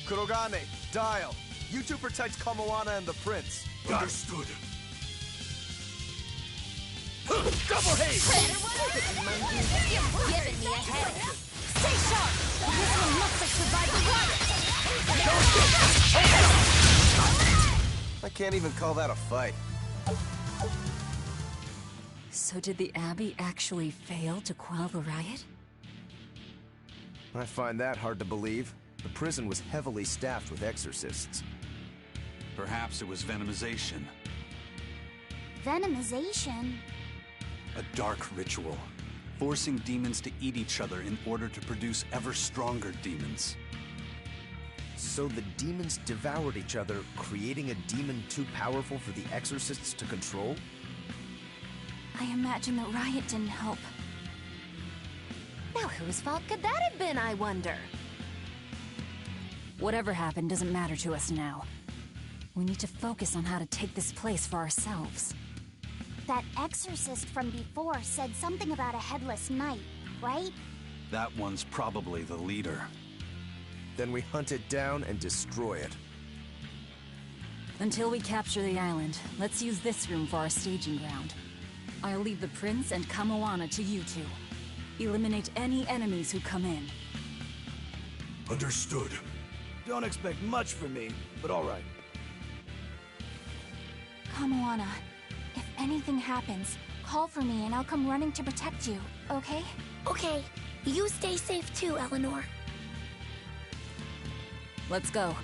Kurogane, Dial. You two protect Kamoana and the prince. Understood. Double haze! You've given me a headache. Stay sharp! This one must have survived the riot! I can't even call that a fight. So did the Abbey actually fail to quell the riot? I find that hard to believe. The prison was heavily staffed with exorcists. Perhaps it was venomization. Venomization? A dark ritual, forcing demons to eat each other in order to produce ever stronger demons. So the demons devoured each other, creating a demon too powerful for the exorcists to control? I imagine the riot didn't help. Now whose fault could that have been, I wonder? Whatever happened doesn't matter to us now. We need to focus on how to take this place for ourselves. That exorcist from before said something about a headless knight, right? That one's probably the leader. Then we hunt it down and destroy it. Until we capture the island, let's use this room for our staging ground. I'll leave the prince and Kamoana to you two. Eliminate any enemies who come in. Understood. Don't expect much from me, but all right. Kamoana, if anything happens, call for me and I'll come running to protect you, okay? Okay. You stay safe too, Eleanor. Let's go.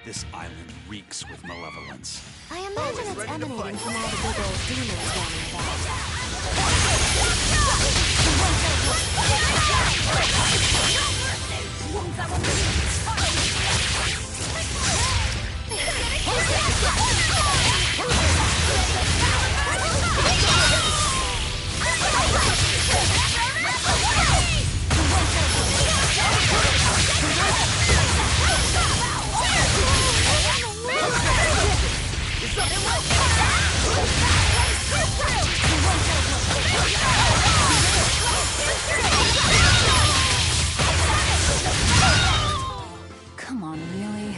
This island reeks with malevolence. I imagine it's emanating from all the big old demons down in the Come on, really?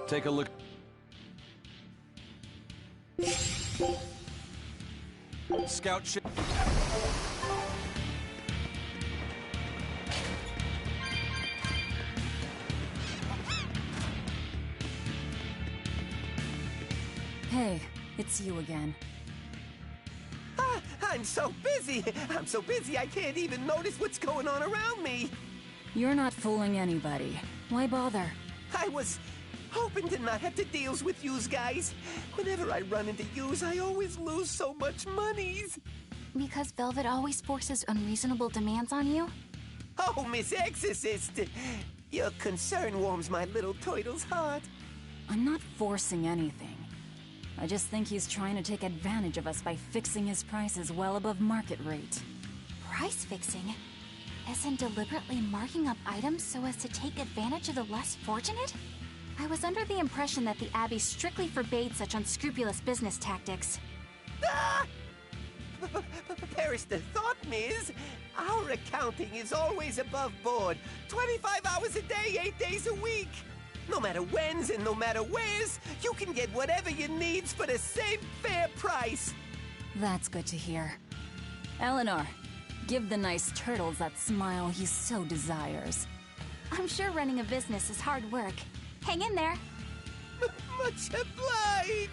Take a look. Scout ship. Hey, it's you again. I'm so busy. I'm so busy I can't even notice what's going on around me. You're not fooling anybody. Why bother? I was hoping to not have to deal with yous guys. Whenever I run into yous, I always lose so much monies. Because Velvet always forces unreasonable demands on you? Oh, Miss Exorcist! Your concern warms my little turtle's heart. I'm not forcing anything. I just think he's trying to take advantage of us by fixing his prices well above market rate. Price fixing? As in deliberately marking up items so as to take advantage of the less fortunate? I was under the impression that the Abbey strictly forbade such unscrupulous business tactics. Ah! Perish the thought, Miss. Our accounting is always above board. 25 hours a day, 8 days a week. No matter when's and no matter where's, you can get whatever you needs for the same fair price. That's good to hear. Eleanor, give the nice turtles that smile he so desires. I'm sure running a business is hard work. Hang in there. Much obliged.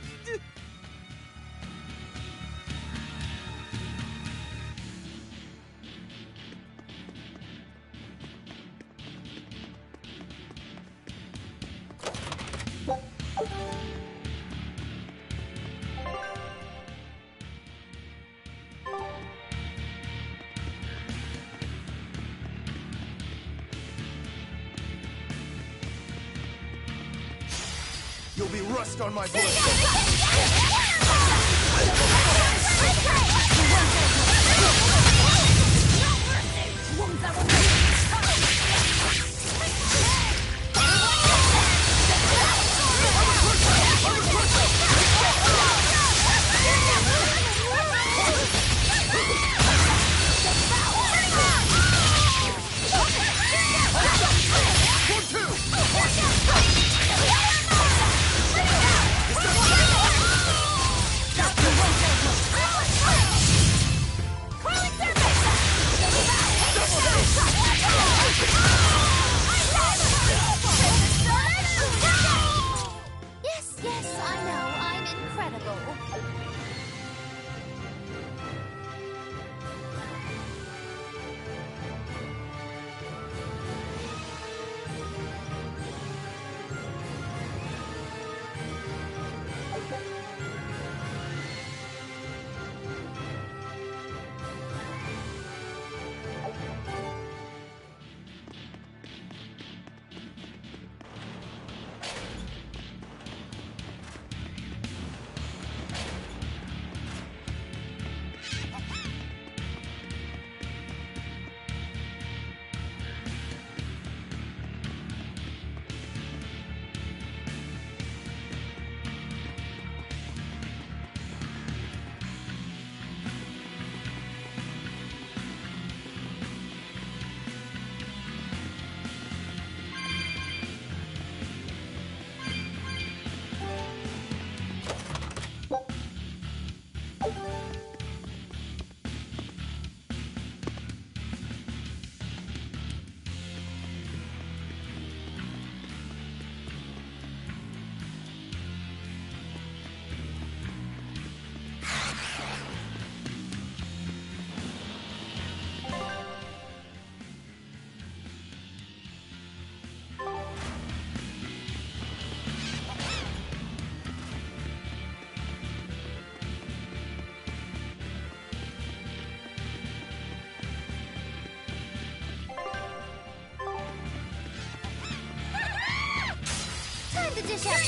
You'll be rust on my blade. dish out.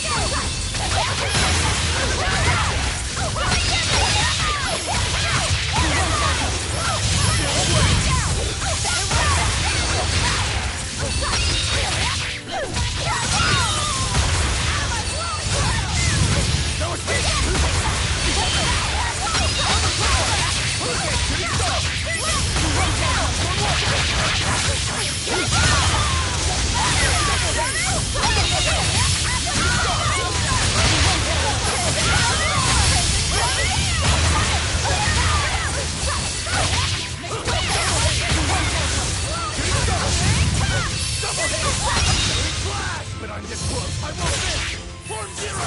But I'm this close. I won't miss. Form zero.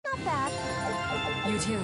Not bad. You too.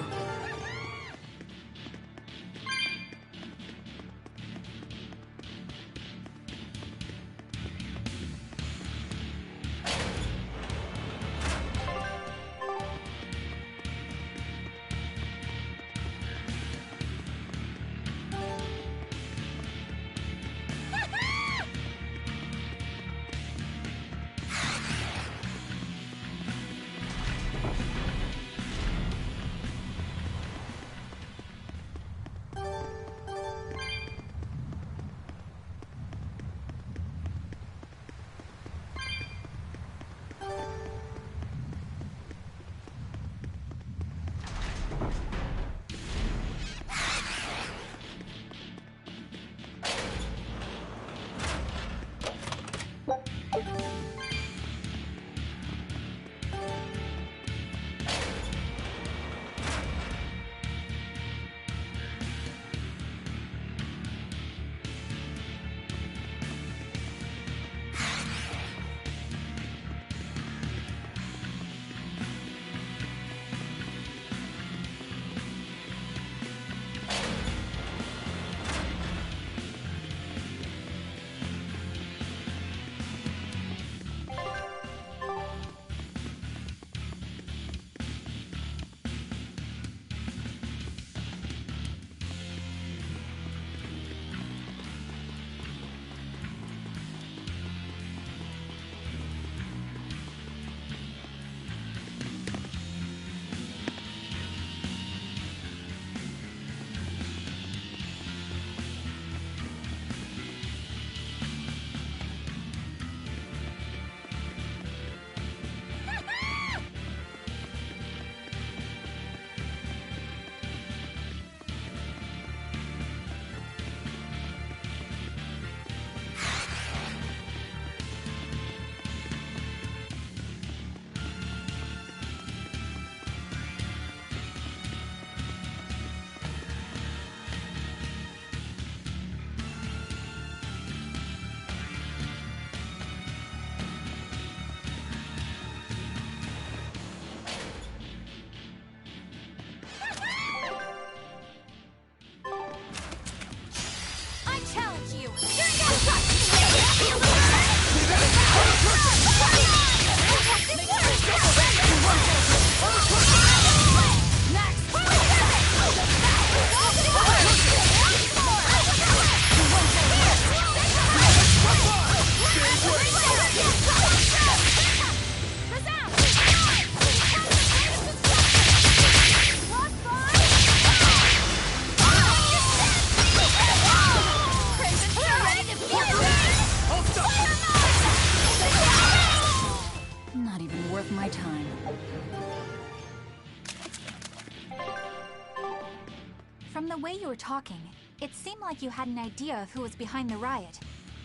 From the way you were talking, it seemed like you had an idea of who was behind the riot.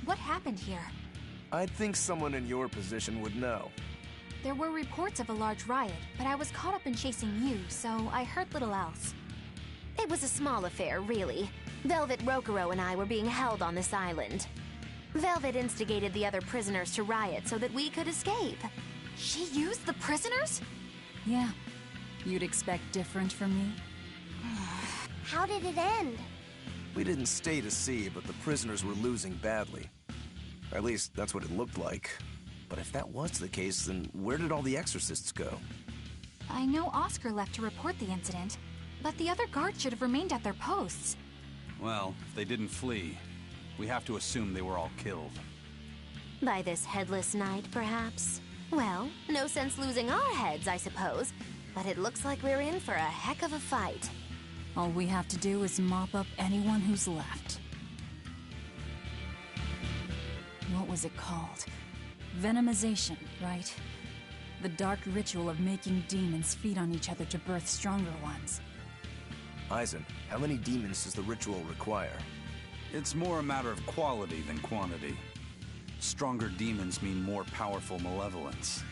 What happened here? I'd think someone in your position would know. There were reports of a large riot, but I was caught up in chasing you, so I heard little else. It was a small affair, really. Velvet, Rokuro, and I were being held on this island. Velvet instigated the other prisoners to riot so that we could escape. She used the prisoners? Yeah. You'd expect different from me? How did it end? We didn't stay to see, but the prisoners were losing badly. At least, that's what it looked like. But if that was the case, then where did all the exorcists go? I know Oscar left to report the incident, but the other guards should have remained at their posts. Well, if they didn't flee, we have to assume they were all killed. By this headless knight, perhaps? Well, no sense losing our heads, I suppose. But it looks like we're in for a heck of a fight. All we have to do is mop up anyone who's left. What was it called? Venomization, right? The dark ritual of making demons feed on each other to birth stronger ones. Eisen, how many demons does the ritual require? It's more a matter of quality than quantity. Stronger demons mean more powerful malevolence.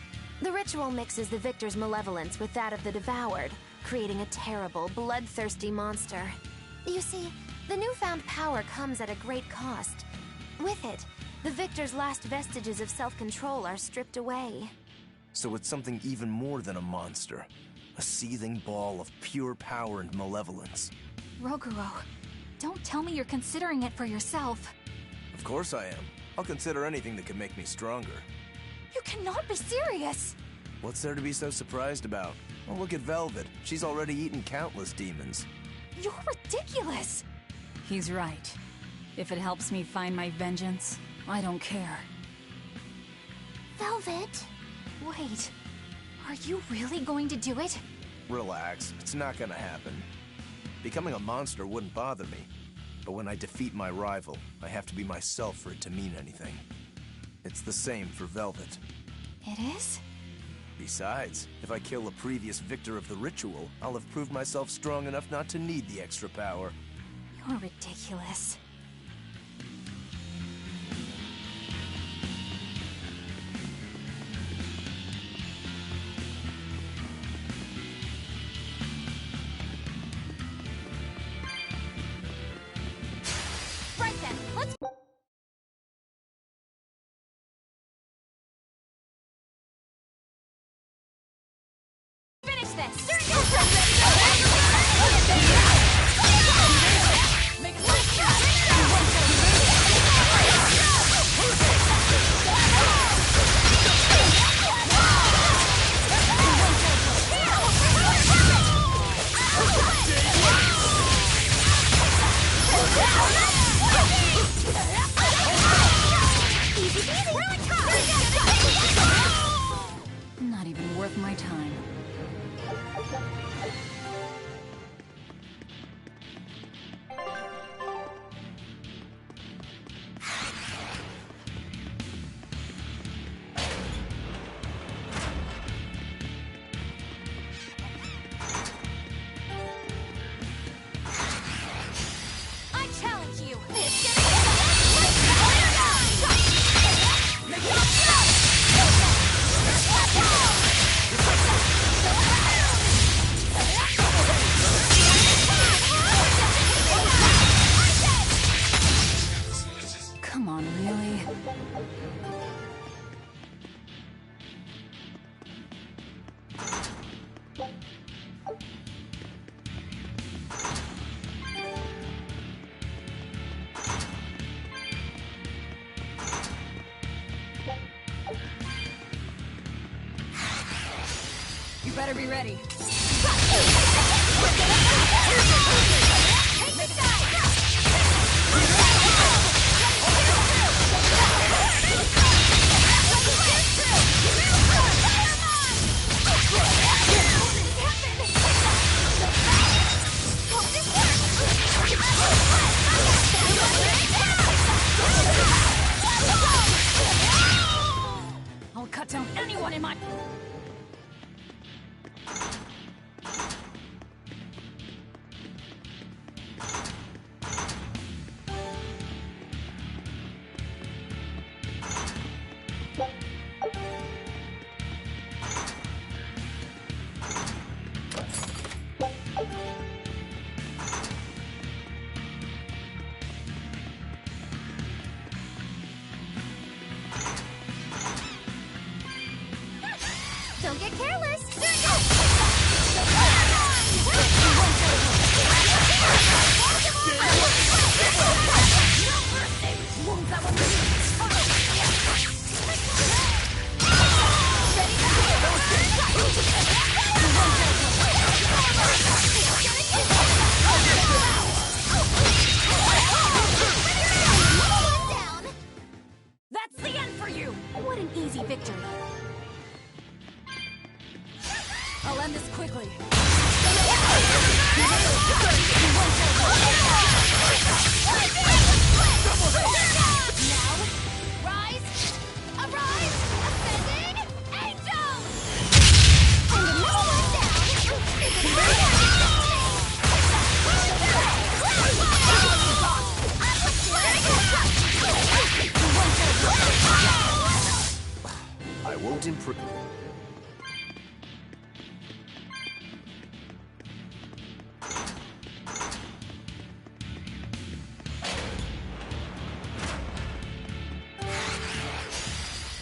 The ritual mixes the victor's malevolence with that of the devoured, creating a terrible, bloodthirsty monster. You see, the newfound power comes at a great cost. With it, the victor's last vestiges of self-control are stripped away. So it's something even more than a monster. A seething ball of pure power and malevolence. Rokuro, don't tell me you're considering it for yourself. Of course I am. I'll consider anything that can make me stronger. You cannot be serious! What's there to be so surprised about? Well, look at Velvet. She's already eaten countless demons. You're ridiculous! He's right. If it helps me find my vengeance, I don't care. Velvet? Wait, are you really going to do it? Relax, it's not gonna happen. Becoming a monster wouldn't bother me. But when I defeat my rival, I have to be myself for it to mean anything. It's the same for Velvet. It is? Besides, if I kill a previous victor of the ritual, I'll have proved myself strong enough not to need the extra power. You're ridiculous. Right then, let's... finish this! Not even worth my time. I challenge you! Come on, really? You better be ready. I'll cut down anyone in my... Don't get careless! That's the end for you! What an easy victory. I'll end this quickly. Now, rise, arise, ascending, angel! And another one I won't improve.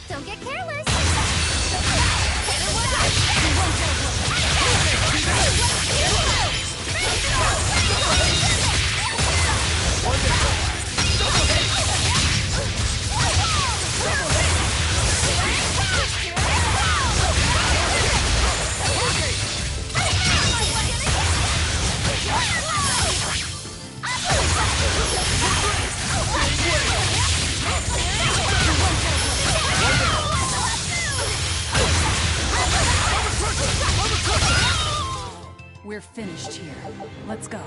Don't get careless! We're finished here. Let's go.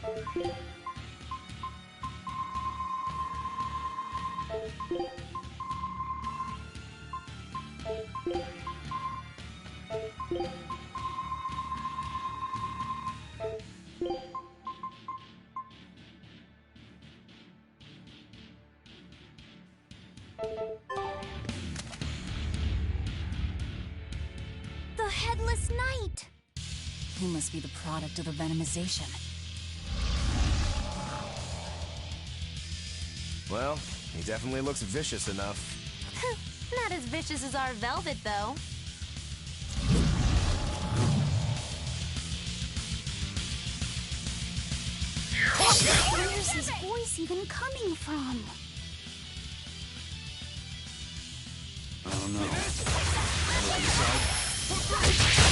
The Headless Knight! He must be the product of the venomization. Well, he definitely looks vicious enough. Not as vicious as our Velvet, though. Where's his voice even coming from? I don't know. Look inside.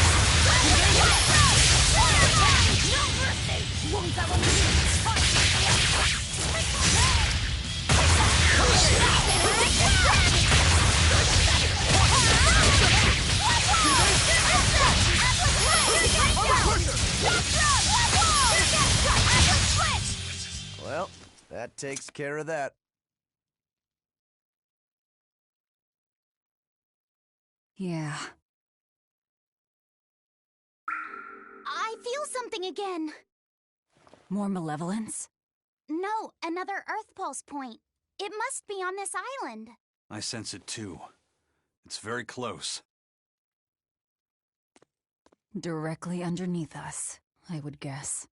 Well, that takes care of that. Yeah. I feel something again. More malevolence? No, another Earth Pulse point. It must be on this island. I sense it too. It's very close. Directly underneath us, I would guess.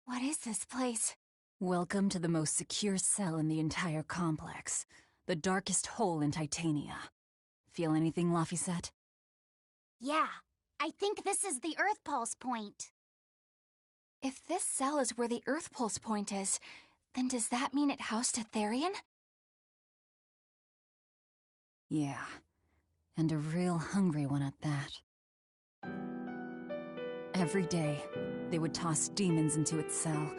What is this place? Welcome to the most secure cell in the entire complex. The darkest hole in Titania. Feel anything, Laphicet? Yeah, I think this is the Earth Pulse point. If this cell is where the Earth Pulse point is, then does that mean it housed a Therian? Yeah. And a real hungry one at that. Every day, they would toss demons into its cell.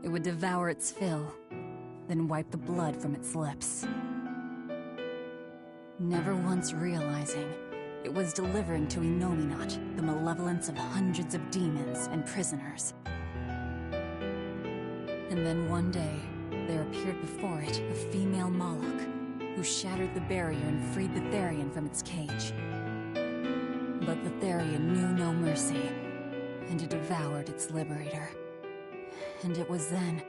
It would devour its fill, then wipe the blood from its lips. Never once realizing it was delivering to Innominat the malevolence of hundreds of demons and prisoners. And then one day, there appeared before it a female Moloch, who shattered the barrier and freed the Therian from its cage. But the Therian knew no mercy, and it devoured its liberator. And it was then...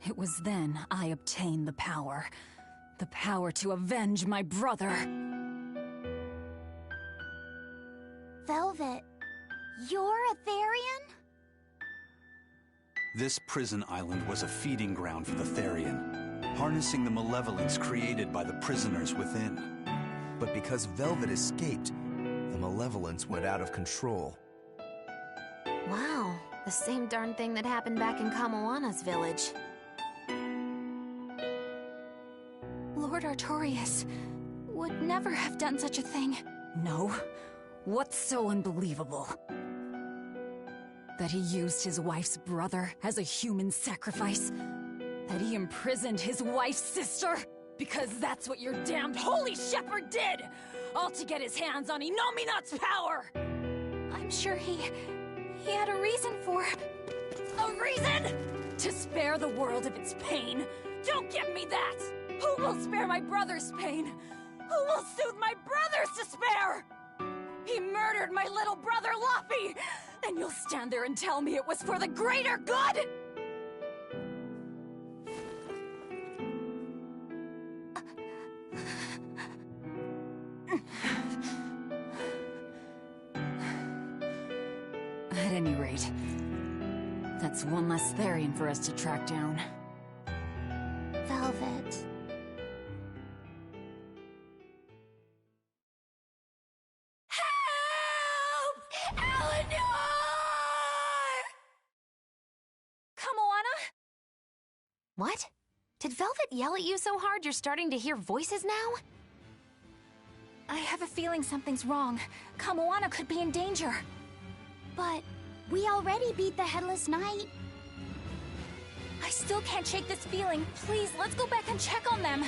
It was then I obtained the power. The power to avenge my brother. Velvet, you're a Therian? This prison island was a feeding ground for the Therian, harnessing the malevolence created by the prisoners within. But because Velvet escaped, the malevolence went out of control. Wow, the same darn thing that happened back in Kamawana's village. Lord Artorias would never have done such a thing. No? What's so unbelievable? That he used his wife's brother as a human sacrifice? That he imprisoned his wife's sister? Because that's what your damned holy shepherd did! All to get his hands on Innominat's power! I'm sure he had a reason for... A reason? To spare the world of its pain? Don't give me that! Who will spare my brother's pain? Who will soothe my brother's despair? He murdered my little brother, Laphie! And you'll stand there and tell me it was for the greater good? At any rate, that's one less Therian for us to track down. Velvet. Help! Alan, no! What? Did Velvet yell at you so hard you're starting to hear voices now? I have a feeling something's wrong. Kamoana could be in danger. But we already beat the Headless Knight. I still can't shake this feeling. Please, let's go back and check on them.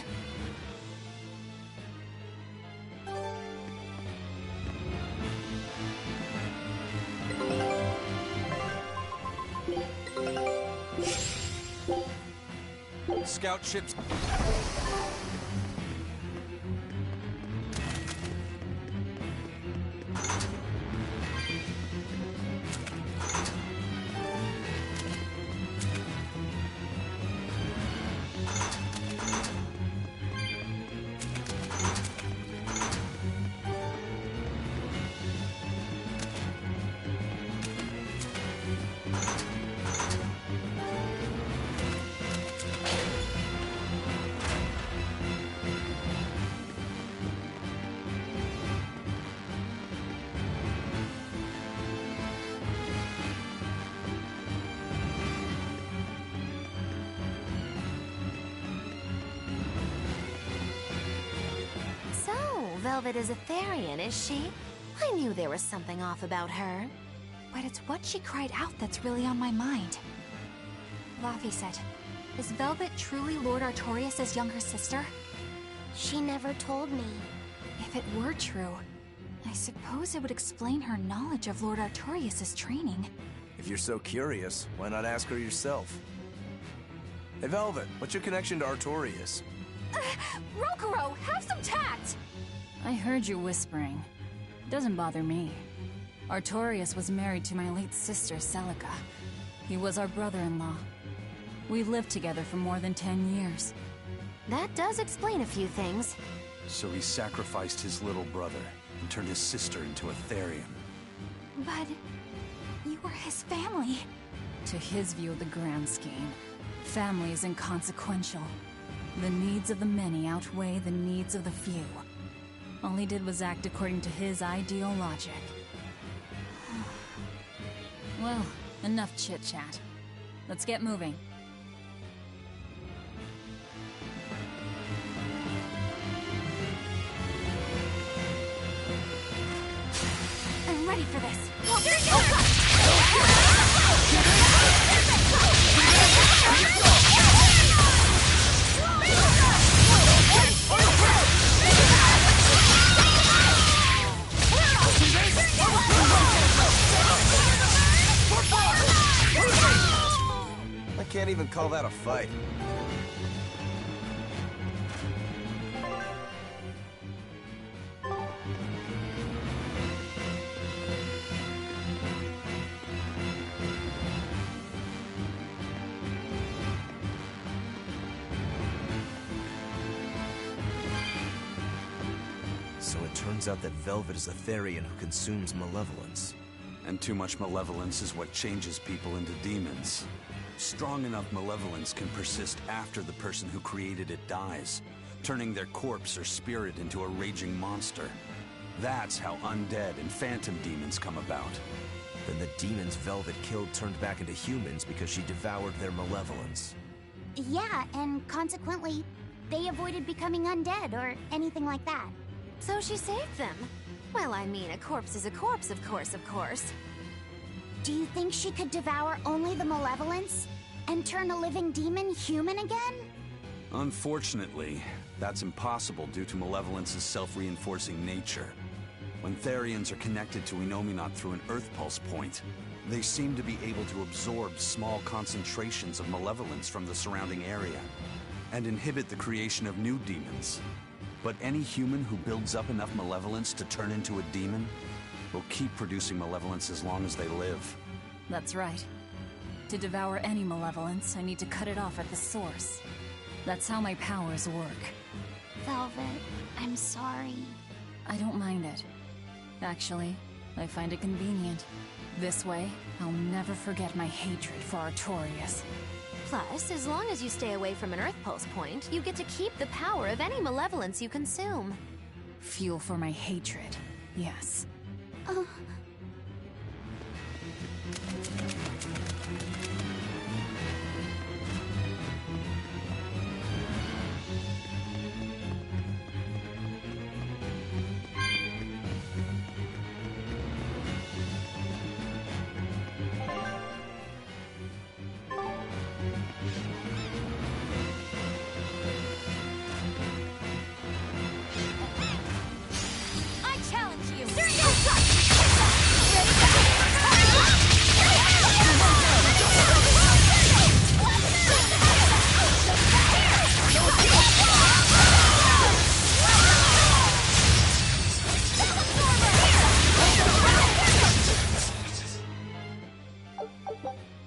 Scout ships. Velvet is Etherian, is she? I knew there was something off about her. But it's what she cried out that's really on my mind. Laphicet, is Velvet truly Lord Artorias' younger sister? She never told me. If it were true, I suppose it would explain her knowledge of Lord Artorias' training. If you're so curious, why not ask her yourself? Hey Velvet, what's your connection to Artorias? Rokuro, have some tact! I heard you whispering. Doesn't bother me. Artorias was married to my late sister, Celica. He was our brother-in-law. We lived together for more than 10 years. That does explain a few things. So he sacrificed his little brother and turned his sister into a Therian. But you were his family. To his view of the grand scheme, family is inconsequential. The needs of the many outweigh the needs of the few. All he did was act according to his ideal logic. Well, enough chit-chat. Let's get moving. I'm ready for this. I can't even call that a fight. So it turns out that Velvet is a Therian who consumes malevolence. And too much malevolence is what changes people into demons. Strong enough malevolence can persist after the person who created it dies, turning their corpse or spirit into a raging monster. That's how undead and phantom demons come about. Then the demons Velvet killed turned back into humans because she devoured their malevolence. Yeah, and consequently, they avoided becoming undead or anything like that. So she saved them. Well, I mean, a corpse is a corpse, of course. Do you think she could devour only the malevolence and turn a living demon human again? Unfortunately, that's impossible due to malevolence's self-reinforcing nature. When Therians are connected to Enominat through an Earth Pulse point, they seem to be able to absorb small concentrations of malevolence from the surrounding area and inhibit the creation of new demons. But any human who builds up enough malevolence to turn into a demon will keep producing malevolence as long as they live. That's right. To devour any malevolence, I need to cut it off at the source. That's how my powers work. Velvet, I'm sorry. I don't mind it. Actually, I find it convenient. This way, I'll never forget my hatred for Artorias. Plus, as long as you stay away from an Earth Pulse point, you get to keep the power of any malevolence you consume. Fuel for my hatred, yes.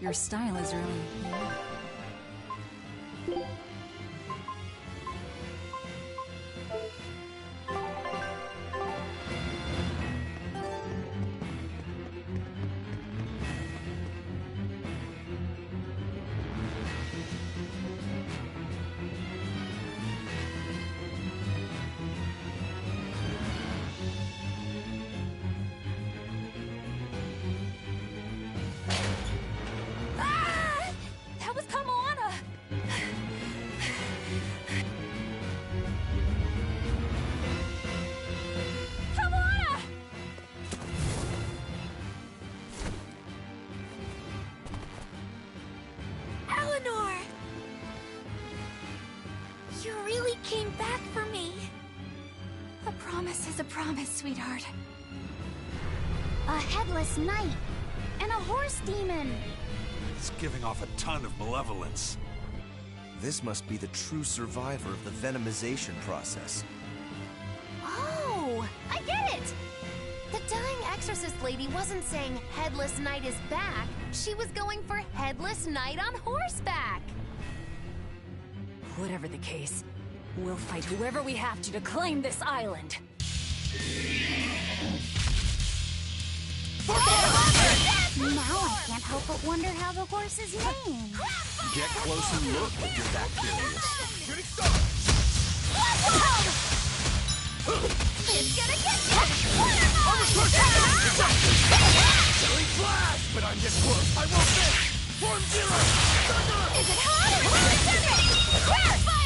Your style is really unique. Sweetheart. A headless knight and a horse demon. It's giving off a ton of malevolence. This must be the true survivor of the venomization process. Oh, I get it! The dying exorcist lady wasn't saying Headless Knight is back. She was going for Headless Knight on horseback. Whatever the case, we'll fight whoever we have to claim this island. Now I can't help but wonder how the horse is named. Get close and look if you're that curious. It's gonna get you! Silly flash! But I'm this close, I won't miss! Form Zero! Thunder! Is it hot? Crash fire!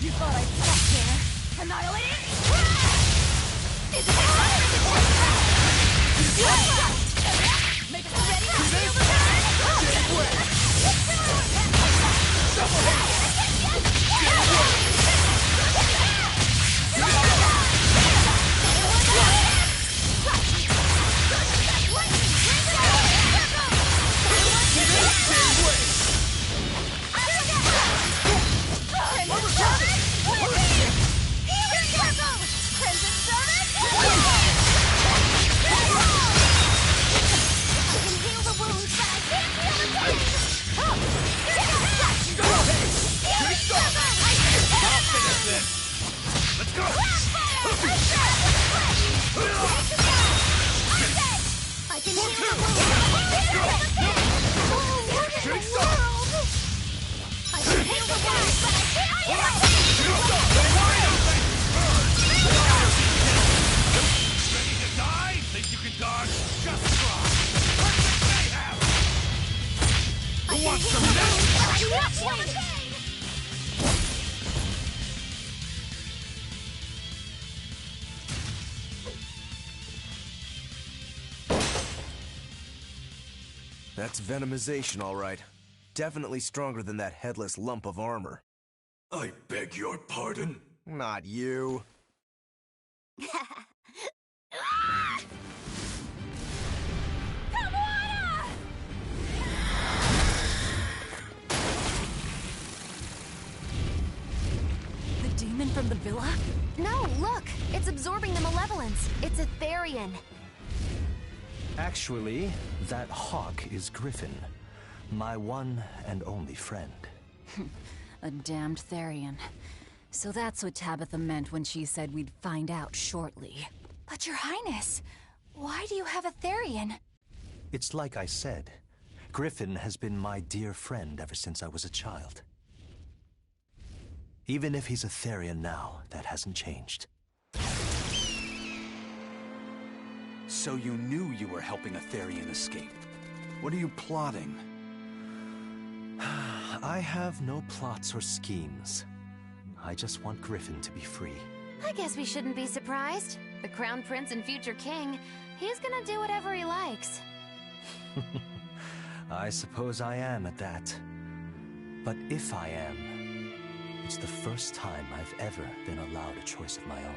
You thought I'd stop there? Annihilating? Is it hot? Make us ready to feel the That's venomization, all right. Definitely stronger than that headless lump of armor. I beg your pardon? Not you. The demon from the villa? No, look! It's absorbing the malevolence. It's a Therian. Actually, that hawk is Griffin, my one and only friend. A damned Therian. So that's what Tabitha meant when she said we'd find out shortly. But Your Highness, why do you have a Therian? It's like I said. Griffin has been my dear friend ever since I was a child. Even if he's a Therian now, that hasn't changed. So you knew you were helping a Therian escape. What are you plotting? I have no plots or schemes. I just want Griffin to be free. I guess we shouldn't be surprised. The Crown Prince and future king, he's gonna do whatever he likes. I suppose I am at that. But if I am, it's the first time I've ever been allowed a choice of my own.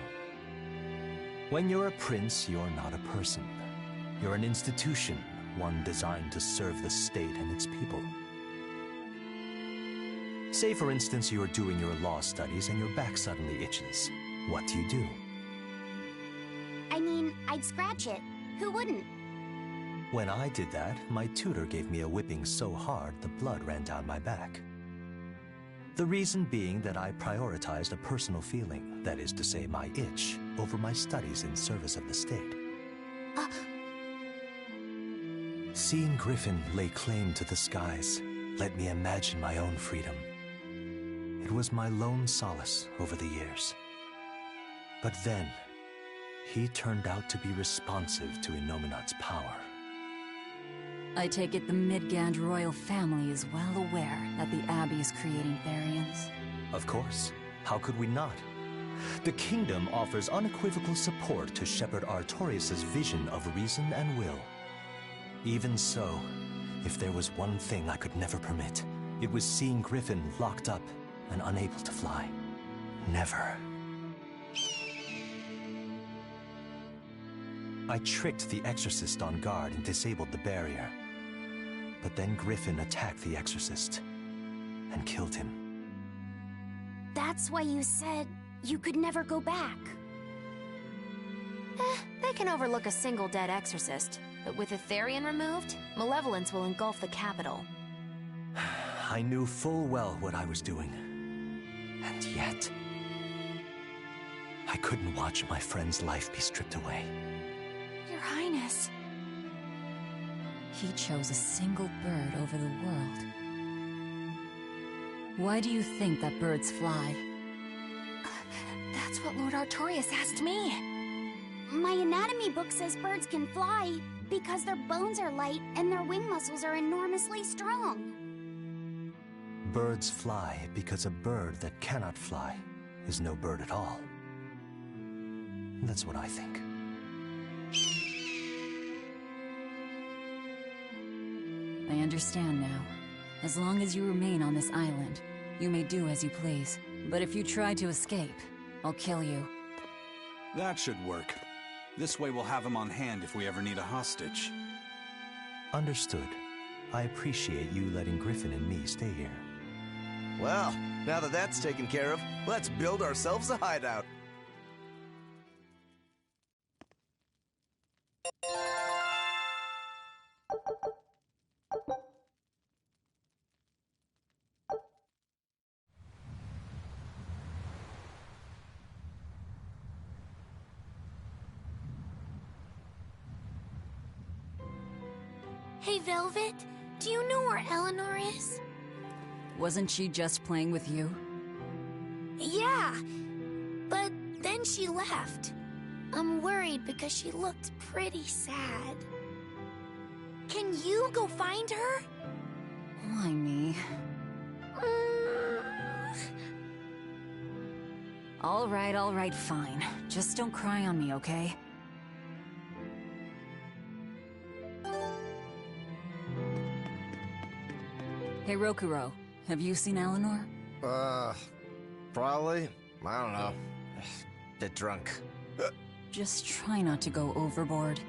When you're a prince, you're not a person. You're an institution, one designed to serve the state and its people. Say, for instance, you're doing your law studies and your back suddenly itches. What do? I mean, I'd scratch it. Who wouldn't? When I did that, my tutor gave me a whipping so hard the blood ran down my back. The reason being that I prioritized a personal feeling, that is to say my itch, over my studies in service of the state. Seeing Griffin lay claim to the skies let me imagine my own freedom. It was my lone solace over the years. But then, he turned out to be responsive to Innominat's power. I take it the Midgand royal family is well aware that the Abbey is creating Therians. Of course. How could we not? The kingdom offers unequivocal support to Shepherd Artorius' vision of reason and will. Even so, if there was one thing I could never permit, it was seeing Griffin locked up and unable to fly. Never. I tricked the Exorcist on guard and disabled the barrier. But then Griffin attacked the Exorcist and killed him. That's why you said you could never go back. They can overlook a single dead exorcist, but with a Therian removed, malevolence will engulf the capital. I knew full well what I was doing. And yet, I couldn't watch my friend's life be stripped away. Your Highness. He chose a single bird over the world. Why do you think that birds fly? That's what Lord Artorius asked me. My anatomy book says birds can fly because their bones are light and their wing muscles are enormously strong. Birds fly because a bird that cannot fly is no bird at all. That's what I think. I understand now. As long as you remain on this island, you may do as you please. But if you try to escape, I'll kill you. That should work. This way we'll have him on hand if we ever need a hostage. Understood. I appreciate you letting Griffin and me stay here. Well, now that that's taken care of, let's build ourselves a hideout. Hey, Velvet, do you know where Eleanor is? Wasn't she just playing with you? Yeah, but then she left. I'm worried because she looked pretty sad. Can you go find her? Why me? All right, fine. Just don't cry on me, okay? Hey, Rokuro, have you seen Eleanor? Probably. I don't know. Bit drunk. Just try not to go overboard.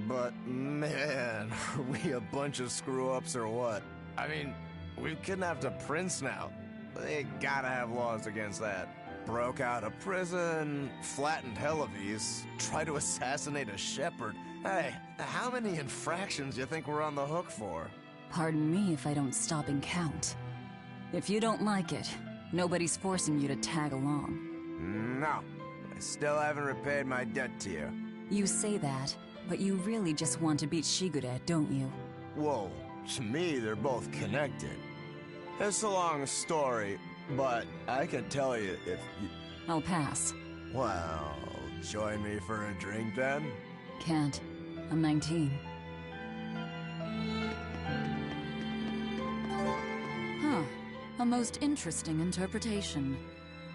But man, are we a bunch of screw-ups or what? I mean, we've kidnapped a prince now. They gotta have laws against that. Broke out of prison, flattened Helives, tried to assassinate a shepherd. Hey, how many infractions do you think we're on the hook for? Pardon me if I don't stop and count. If you don't like it, nobody's forcing you to tag along. No, I still haven't repaid my debt to you. You say that, but you really just want to beat Shigure, don't you? Whoa, to me they're both connected. It's a long story, but I can tell you if you... I'll pass. Well, join me for a drink then? Can't. I'm 19. Huh. A most interesting interpretation.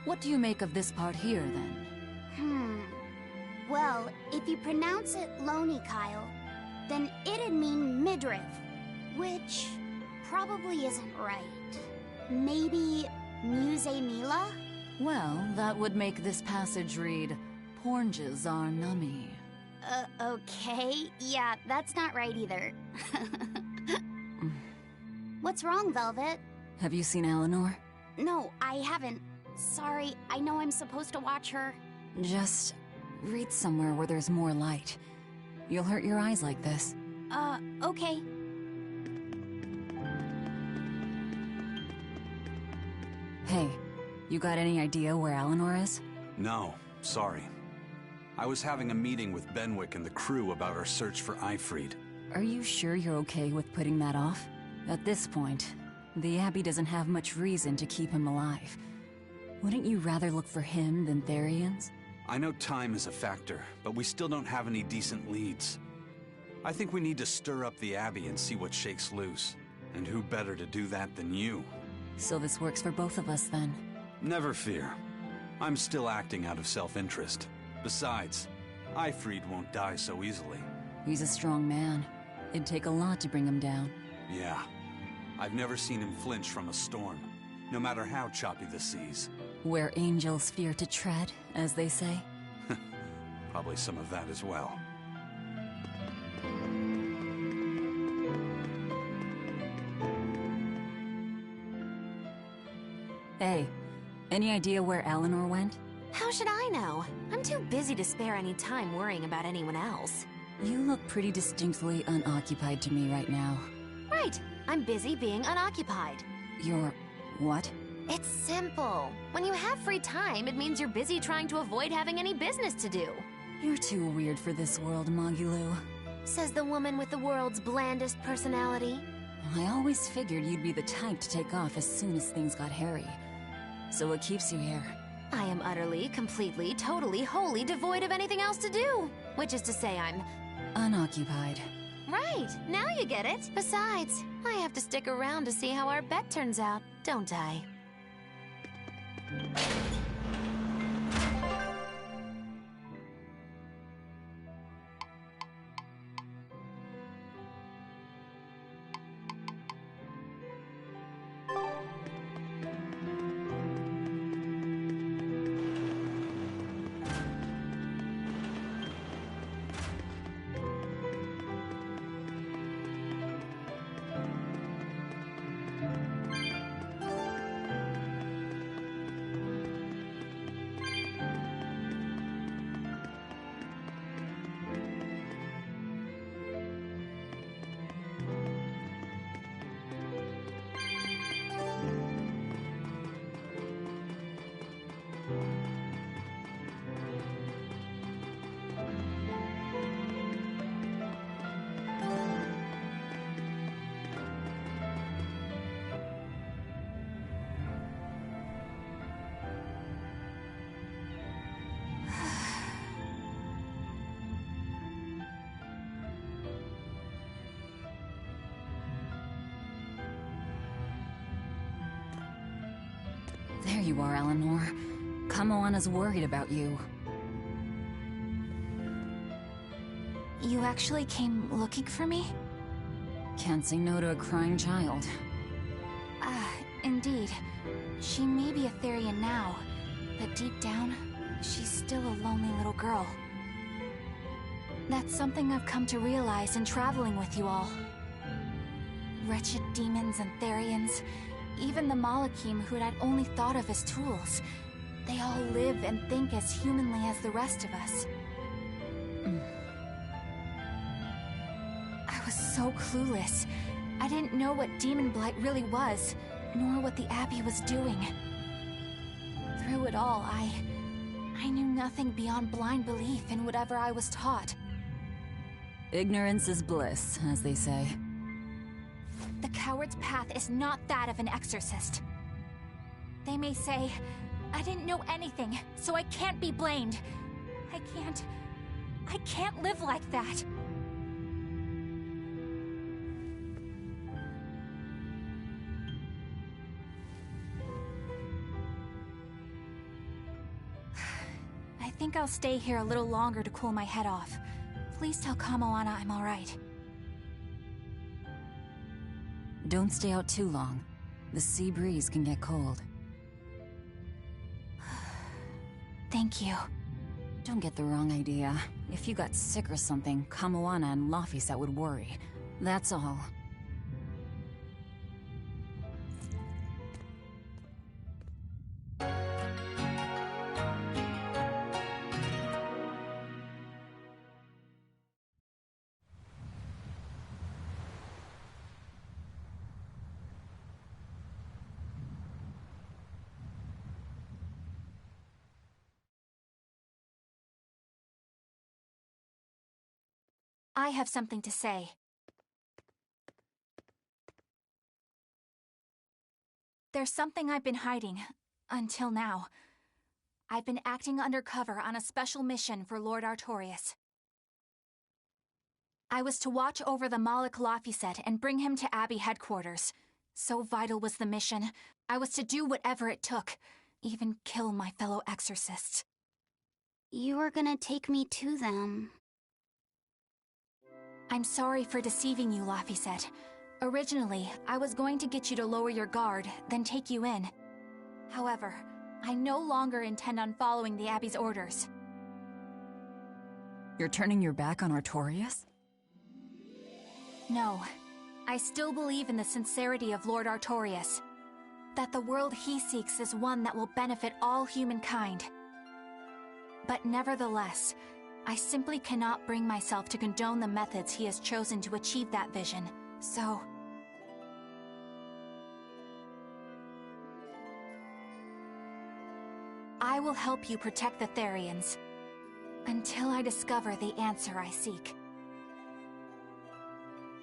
What do you make of this part here, then? Well, if you pronounce it Loney Kyle, then it'd mean midriff, which probably isn't right. Maybe Muse Mila? Well, that would make this passage read, Pornges are nummy. Okay. Yeah, that's not right either. What's wrong, Velvet? Have you seen Eleanor? No, I haven't. Sorry, I know I'm supposed to watch her. Just read somewhere where there's more light. You'll hurt your eyes like this. Okay. Hey, you got any idea where Eleanor is? No, sorry. I was having a meeting with Benwick and the crew about our search for Ifried. Are you sure you're okay with putting that off? At this point, the Abbey doesn't have much reason to keep him alive. Wouldn't you rather look for him than Therians? I know time is a factor, but we still don't have any decent leads. I think we need to stir up the Abbey and see what shakes loose. And who better to do that than you? So this works for both of us then? Never fear. I'm still acting out of self-interest. Besides, Ifried won't die so easily. He's a strong man. It'd take a lot to bring him down. Yeah. I've never seen him flinch from a storm, no matter how choppy the seas. Where angels fear to tread, as they say. Probably some of that as well. Hey, any idea where Eleanor went? How should I know? I'm too busy to spare any time worrying about anyone else. You look pretty distinctly unoccupied to me right now. Right. I'm busy being unoccupied. You're... what? It's simple. When you have free time, it means you're busy trying to avoid having any business to do. You're too weird for this world, Magilu. Says the woman with the world's blandest personality. I always figured you'd be the type to take off as soon as things got hairy. So what keeps you here? I am utterly, completely, totally, wholly devoid of anything else to do. Which is to say I'm... unoccupied. Right, now you get it. Besides, I have to stick around to see how our bet turns out, don't I? There you are, Eleanor. Kamoana's worried about you. You actually came looking for me? Can't say no to a crying child. Indeed. She may be a Therian now, but deep down, she's still a lonely little girl. That's something I've come to realize in traveling with you all. Wretched demons and Therians, even the Malakim who I'd only thought of as tools, they all live and think as humanly as the rest of us. I was so clueless. I didn't know what Demon Blight really was, nor what the Abbey was doing. Through it all, I knew nothing beyond blind belief in whatever I was taught. Ignorance is bliss, as they say. The coward's path is not that of an exorcist. They may say, I didn't know anything, so I can't be blamed. I can't live like that. I think I'll stay here a little longer to cool my head off. Please tell Kamoana I'm alright. Don't stay out too long. The sea breeze can get cold. Thank you. Don't get the wrong idea. If you got sick or something, Kamoana and Laphicet would worry. That's all. I have something to say. There's something I've been hiding, until now. I've been acting undercover on a special mission for Lord Artorias. I was to watch over the Malik Laphicet and bring him to Abbey headquarters. So vital was the mission, I was to do whatever it took, even kill my fellow exorcists. You were gonna take me to them. I'm sorry for deceiving you, Laphicet. Originally, I was going to get you to lower your guard, then take you in. However, I no longer intend on following the Abbey's orders. You're turning your back on Artorias? No. I still believe in the sincerity of Lord Artorias. That the world he seeks is one that will benefit all humankind. But nevertheless, I simply cannot bring myself to condone the methods he has chosen to achieve that vision, so... I will help you protect the Therians, until I discover the answer I seek.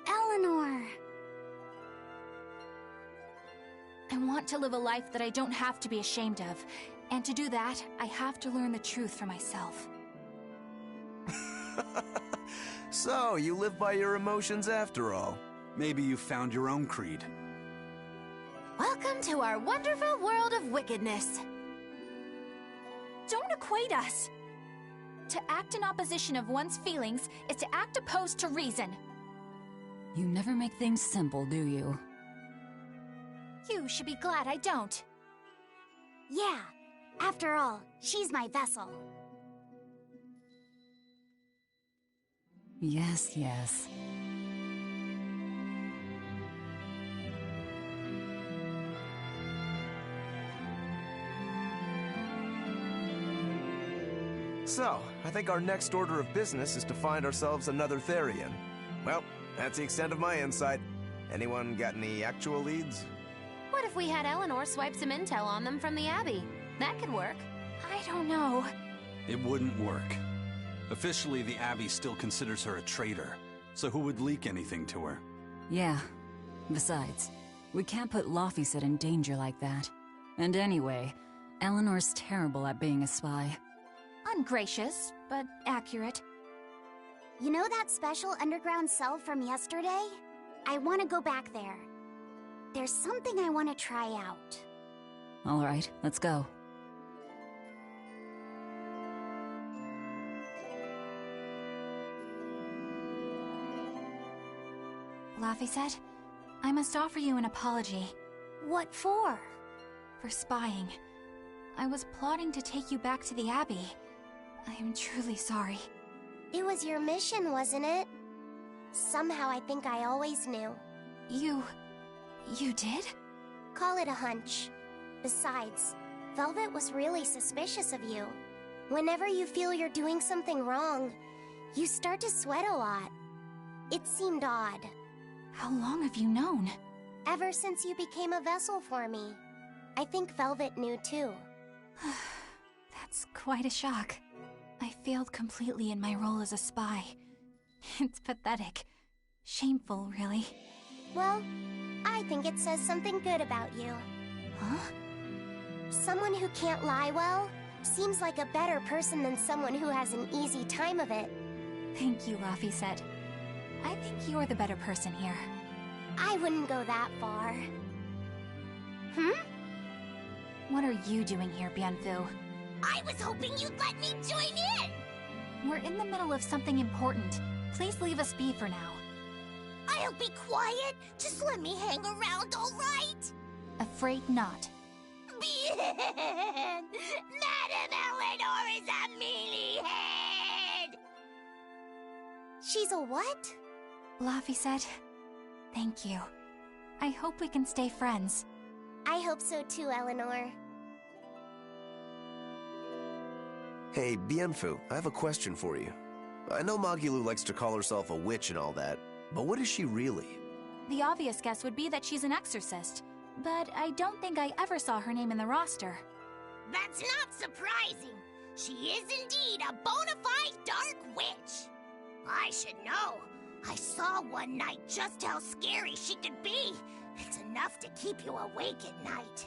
Eleanor! I want to live a life that I don't have to be ashamed of, and to do that, I have to learn the truth for myself. So, you live by your emotions after all. Maybe you found your own creed. Welcome to our wonderful world of wickedness. Don't equate us! To act in opposition of one's feelings is to act opposed to reason. You never make things simple, do you? You should be glad I don't. Yeah. After all, she's my vessel. Yes, yes. So, I think our next order of business is to find ourselves another Therian. Well, that's the extent of my insight. Anyone got any actual leads? What if we had Eleanor swipe some intel on them from the Abbey? That could work. I don't know. It wouldn't work. Officially, the Abbey still considers her a traitor, so who would leak anything to her? Yeah. Besides, we can't put Laphicet in danger like that. And anyway, Eleanor's terrible at being a spy. Ungracious, but accurate. You know that special underground cell from yesterday? I want to go back there. There's something I want to try out. All right, let's go. Laphicet, I must offer you an apology. What for? For spying. I was plotting to take you back to the Abbey. I am truly sorry. It was your mission, wasn't it? Somehow I think I always knew. You did? Call it a hunch. Besides, Velvet was really suspicious of you. Whenever you feel you're doing something wrong, you start to sweat a lot. It seemed odd. How long have you known? Ever since you became a vessel for me. I think Velvet knew too. That's quite a shock. I failed completely in my role as a spy. It's pathetic. Shameful, really. Well, I think it says something good about you. Huh? Someone who can't lie well seems like a better person than someone who has an easy time of it. Thank you, Laphicet. I think you're the better person here. I wouldn't go that far. What are you doing here, Bienfu? I was hoping you'd let me join in! We're in the middle of something important. Please leave us be for now. I'll be quiet. Just let me hang around, all right? Afraid not. Bien! Madame Eleanor is a mealyhead! She's a what? Laphicet, thank you. I hope we can stay friends. I hope so too, Eleanor. Hey, Bienfu, I have a question for you. I know Magilou likes to call herself a witch and all that, but what is she really? The obvious guess would be that she's an exorcist, but I don't think I ever saw her name in the roster. That's not surprising. She is indeed a bona fide dark witch. I should know. I saw one night just how scary she could be. It's enough to keep you awake at night.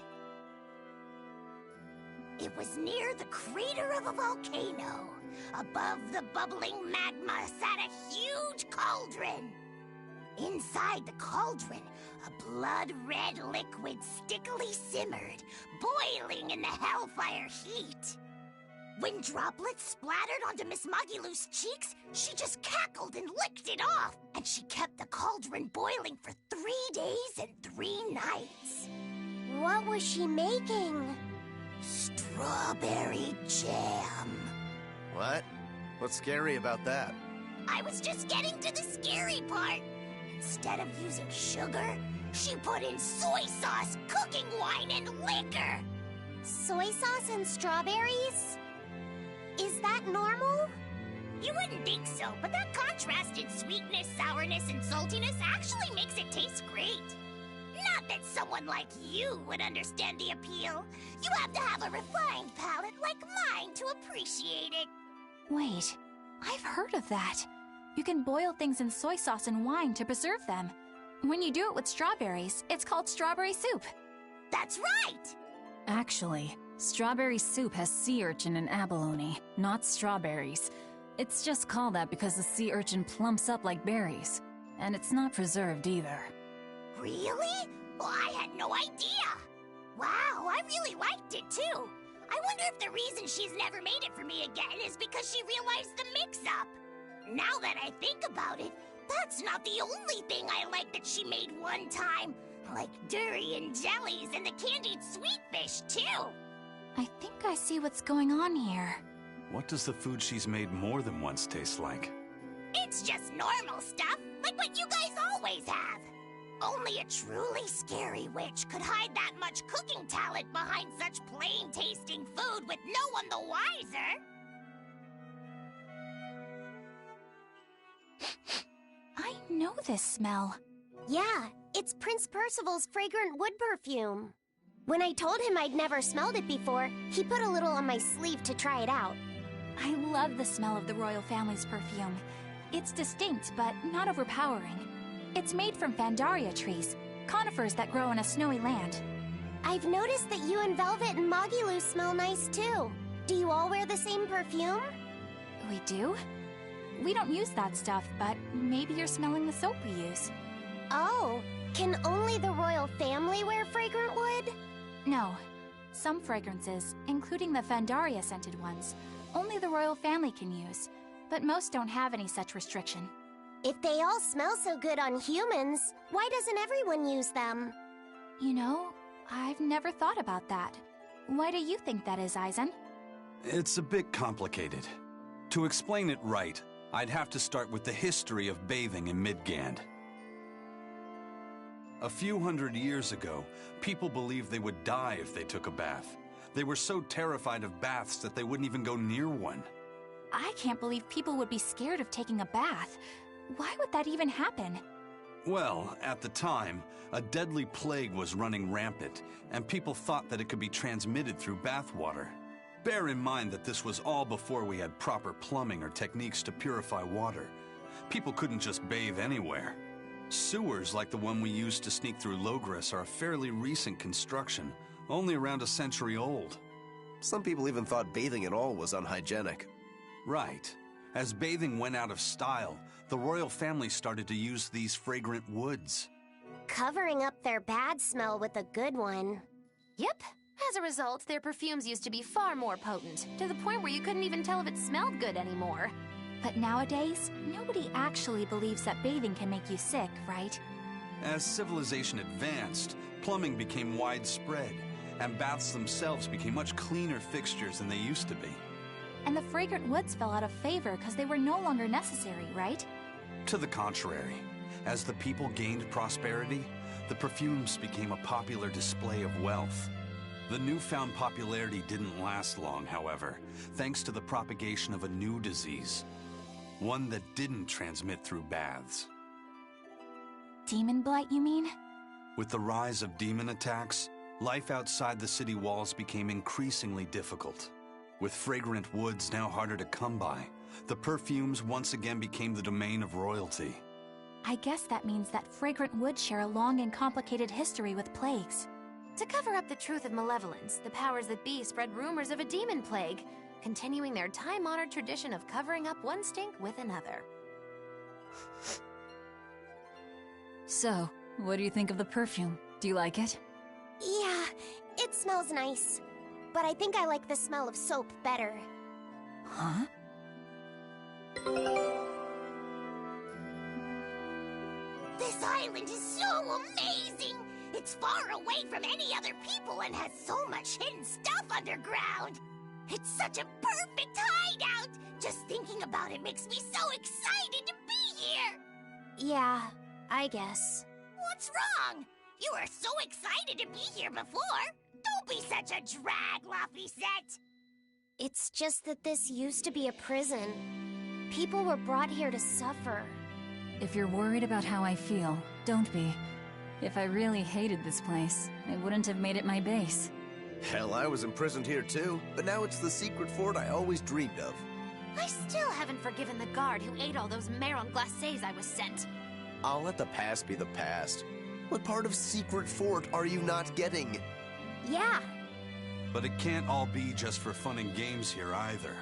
It was near the crater of a volcano. Above the bubbling magma sat a huge cauldron. Inside the cauldron, a blood-red liquid stickily simmered, boiling in the hellfire heat. When droplets splattered onto Miss Magilou's cheeks, she just cackled and licked it off, and she kept the cauldron boiling for 3 days and 3 nights. What was she making? Strawberry jam. What? What's scary about that? I was just getting to the scary part. Instead of using sugar, she put in soy sauce, cooking wine, and liquor. Soy sauce and strawberries? Is that normal? You wouldn't think so, but that contrast in sweetness, sourness, and saltiness actually makes it taste great. Not that someone like you would understand the appeal. You have to have a refined palate like mine to appreciate it. Wait, I've heard of that. You can boil things in soy sauce and wine to preserve them. When you do it with strawberries, it's called strawberry soup. That's right! Actually, strawberry soup has sea urchin and abalone, not strawberries. It's just called that because the sea urchin plumps up like berries. And it's not preserved either. Really? Well, I had no idea. Wow, I really liked it too. I wonder if the reason she's never made it for me again is because she realized the mix-up. Now that I think about it, that's not the only thing I like that she made one time. Like durian jellies and the candied sweet fish, too. I think I see what's going on here. What does the food she's made more than once taste like? It's just normal stuff, like what you guys always have. Only a truly scary witch could hide that much cooking talent behind such plain-tasting food with no one the wiser. I know this smell. Yeah, it's Prince Percival's fragrant wood perfume. When I told him I'd never smelled it before, he put a little on my sleeve to try it out. I love the smell of the royal family's perfume. It's distinct, but not overpowering. It's made from Pandaria trees, conifers that grow in a snowy land. I've noticed that you and Velvet and Magilou smell nice too. Do you all wear the same perfume? We do? We don't use that stuff, but maybe you're smelling the soap we use. Oh, can only the royal family wear fragrant wood? No. Some fragrances, including the Pandaria scented ones, only the royal family can use, but most don't have any such restriction. If they all smell so good on humans, why doesn't everyone use them? You know, I've never thought about that. Why do you think that is, Eisen? It's a bit complicated. To explain it right, I'd have to start with the history of bathing in Midgand. A few hundred years ago, people believed they would die if they took a bath. They were so terrified of baths that they wouldn't even go near one. I can't believe people would be scared of taking a bath. Why would that even happen? Well, at the time, a deadly plague was running rampant, and people thought that it could be transmitted through bathwater. Bear in mind that this was all before we had proper plumbing or techniques to purify water. People couldn't just bathe anywhere. Sewers like the one we used to sneak through Logres are a fairly recent construction, only around a century old. Some people even thought bathing at all was unhygienic. Right. As bathing went out of style, the royal family started to use these fragrant woods. Covering up their bad smell with a good one. Yep. As a result, their perfumes used to be far more potent, to the point where you couldn't even tell if it smelled good anymore. But nowadays, nobody actually believes that bathing can make you sick, right? As civilization advanced, plumbing became widespread, and baths themselves became much cleaner fixtures than they used to be. And the fragrant woods fell out of favor because they were no longer necessary, right? To the contrary, as the people gained prosperity, the perfumes became a popular display of wealth. The newfound popularity didn't last long, however, thanks to the propagation of a new disease. One that didn't transmit through baths. Demon blight, you mean? With the rise of demon attacks, life outside the city walls became increasingly difficult. With fragrant woods now harder to come by, The perfumes once again became the domain of royalty. I guess that means that fragrant wood share a long and complicated history with plagues. To cover up the truth of malevolence, the powers that be spread rumors of a demon plague, continuing their time-honored tradition of covering up one stink with another. So, what do you think of the perfume? Do you like it? Yeah, it smells nice. But I think I like the smell of soap better. Huh? This island is so amazing! It's far away from any other people and has so much hidden stuff underground! It's such a perfect hideout! Just thinking about it makes me so excited to be here! Yeah, I guess. What's wrong? You were so excited to be here before! Don't be such a drag, Laphicet! It's just that this used to be a prison. People were brought here to suffer. If you're worried about how I feel, don't be. If I really hated this place, I wouldn't have made it my base. Hell, I was imprisoned here too, but now it's the secret fort I always dreamed of. I still haven't forgiven the guard who ate all those marron glacés I was sent. I'll let the past be the past. What part of secret fort are you not getting? Yeah. But it can't all be just for fun and games here either.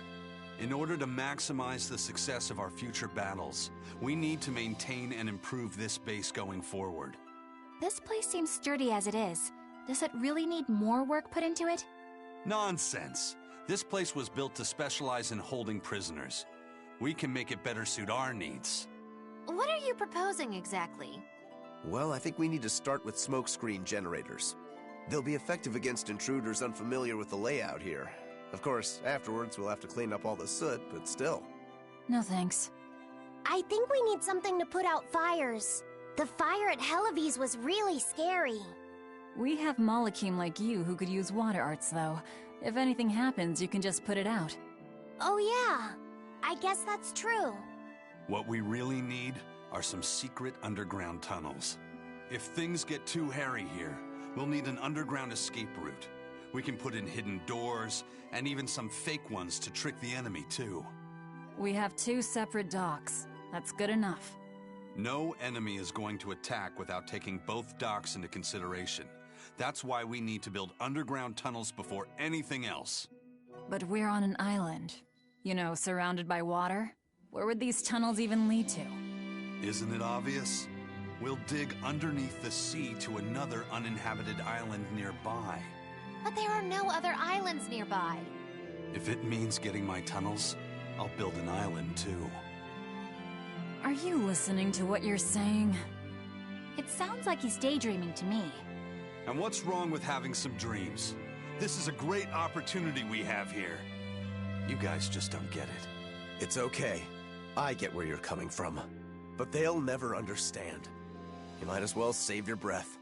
In order to maximize the success of our future battles, we need to maintain and improve this base going forward. This place seems sturdy as it is. Does it really need more work put into it? Nonsense! This place was built to specialize in holding prisoners. We can make it better suit our needs. What are you proposing exactly? Well, I think we need to start with smokescreen generators. They'll be effective against intruders unfamiliar with the layout here. Of course, afterwards we'll have to clean up all the soot, but still. No thanks. I think we need something to put out fires. The fire at Helavi's was really scary. We have Malakim like you who could use water arts, though. If anything happens, you can just put it out. Oh yeah, I guess that's true. What we really need are some secret underground tunnels. If things get too hairy here, we'll need an underground escape route. We can put in hidden doors, and even some fake ones to trick the enemy, too. We have 2 separate docks. That's good enough. No enemy is going to attack without taking both docks into consideration. That's why we need to build underground tunnels before anything else. But we're on an island. You know, surrounded by water. Where would these tunnels even lead to? Isn't it obvious? We'll dig underneath the sea to another uninhabited island nearby. But there are no other islands nearby. If it means getting my tunnels, I'll build an island too. Are you listening to what you're saying? It sounds like he's daydreaming to me. And what's wrong with having some dreams? This is a great opportunity we have here. You guys just don't get it. It's okay. I get where you're coming from. But they'll never understand. You might as well save your breath.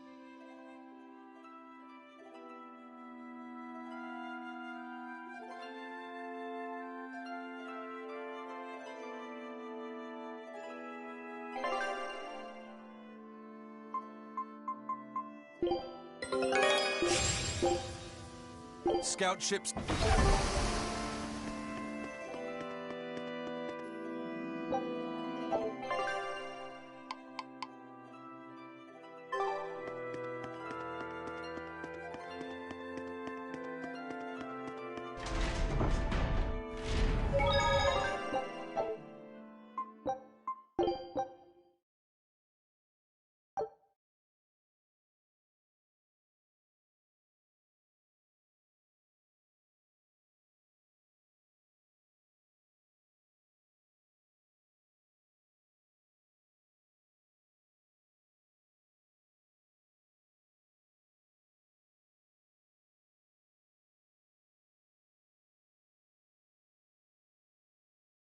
Scout ships.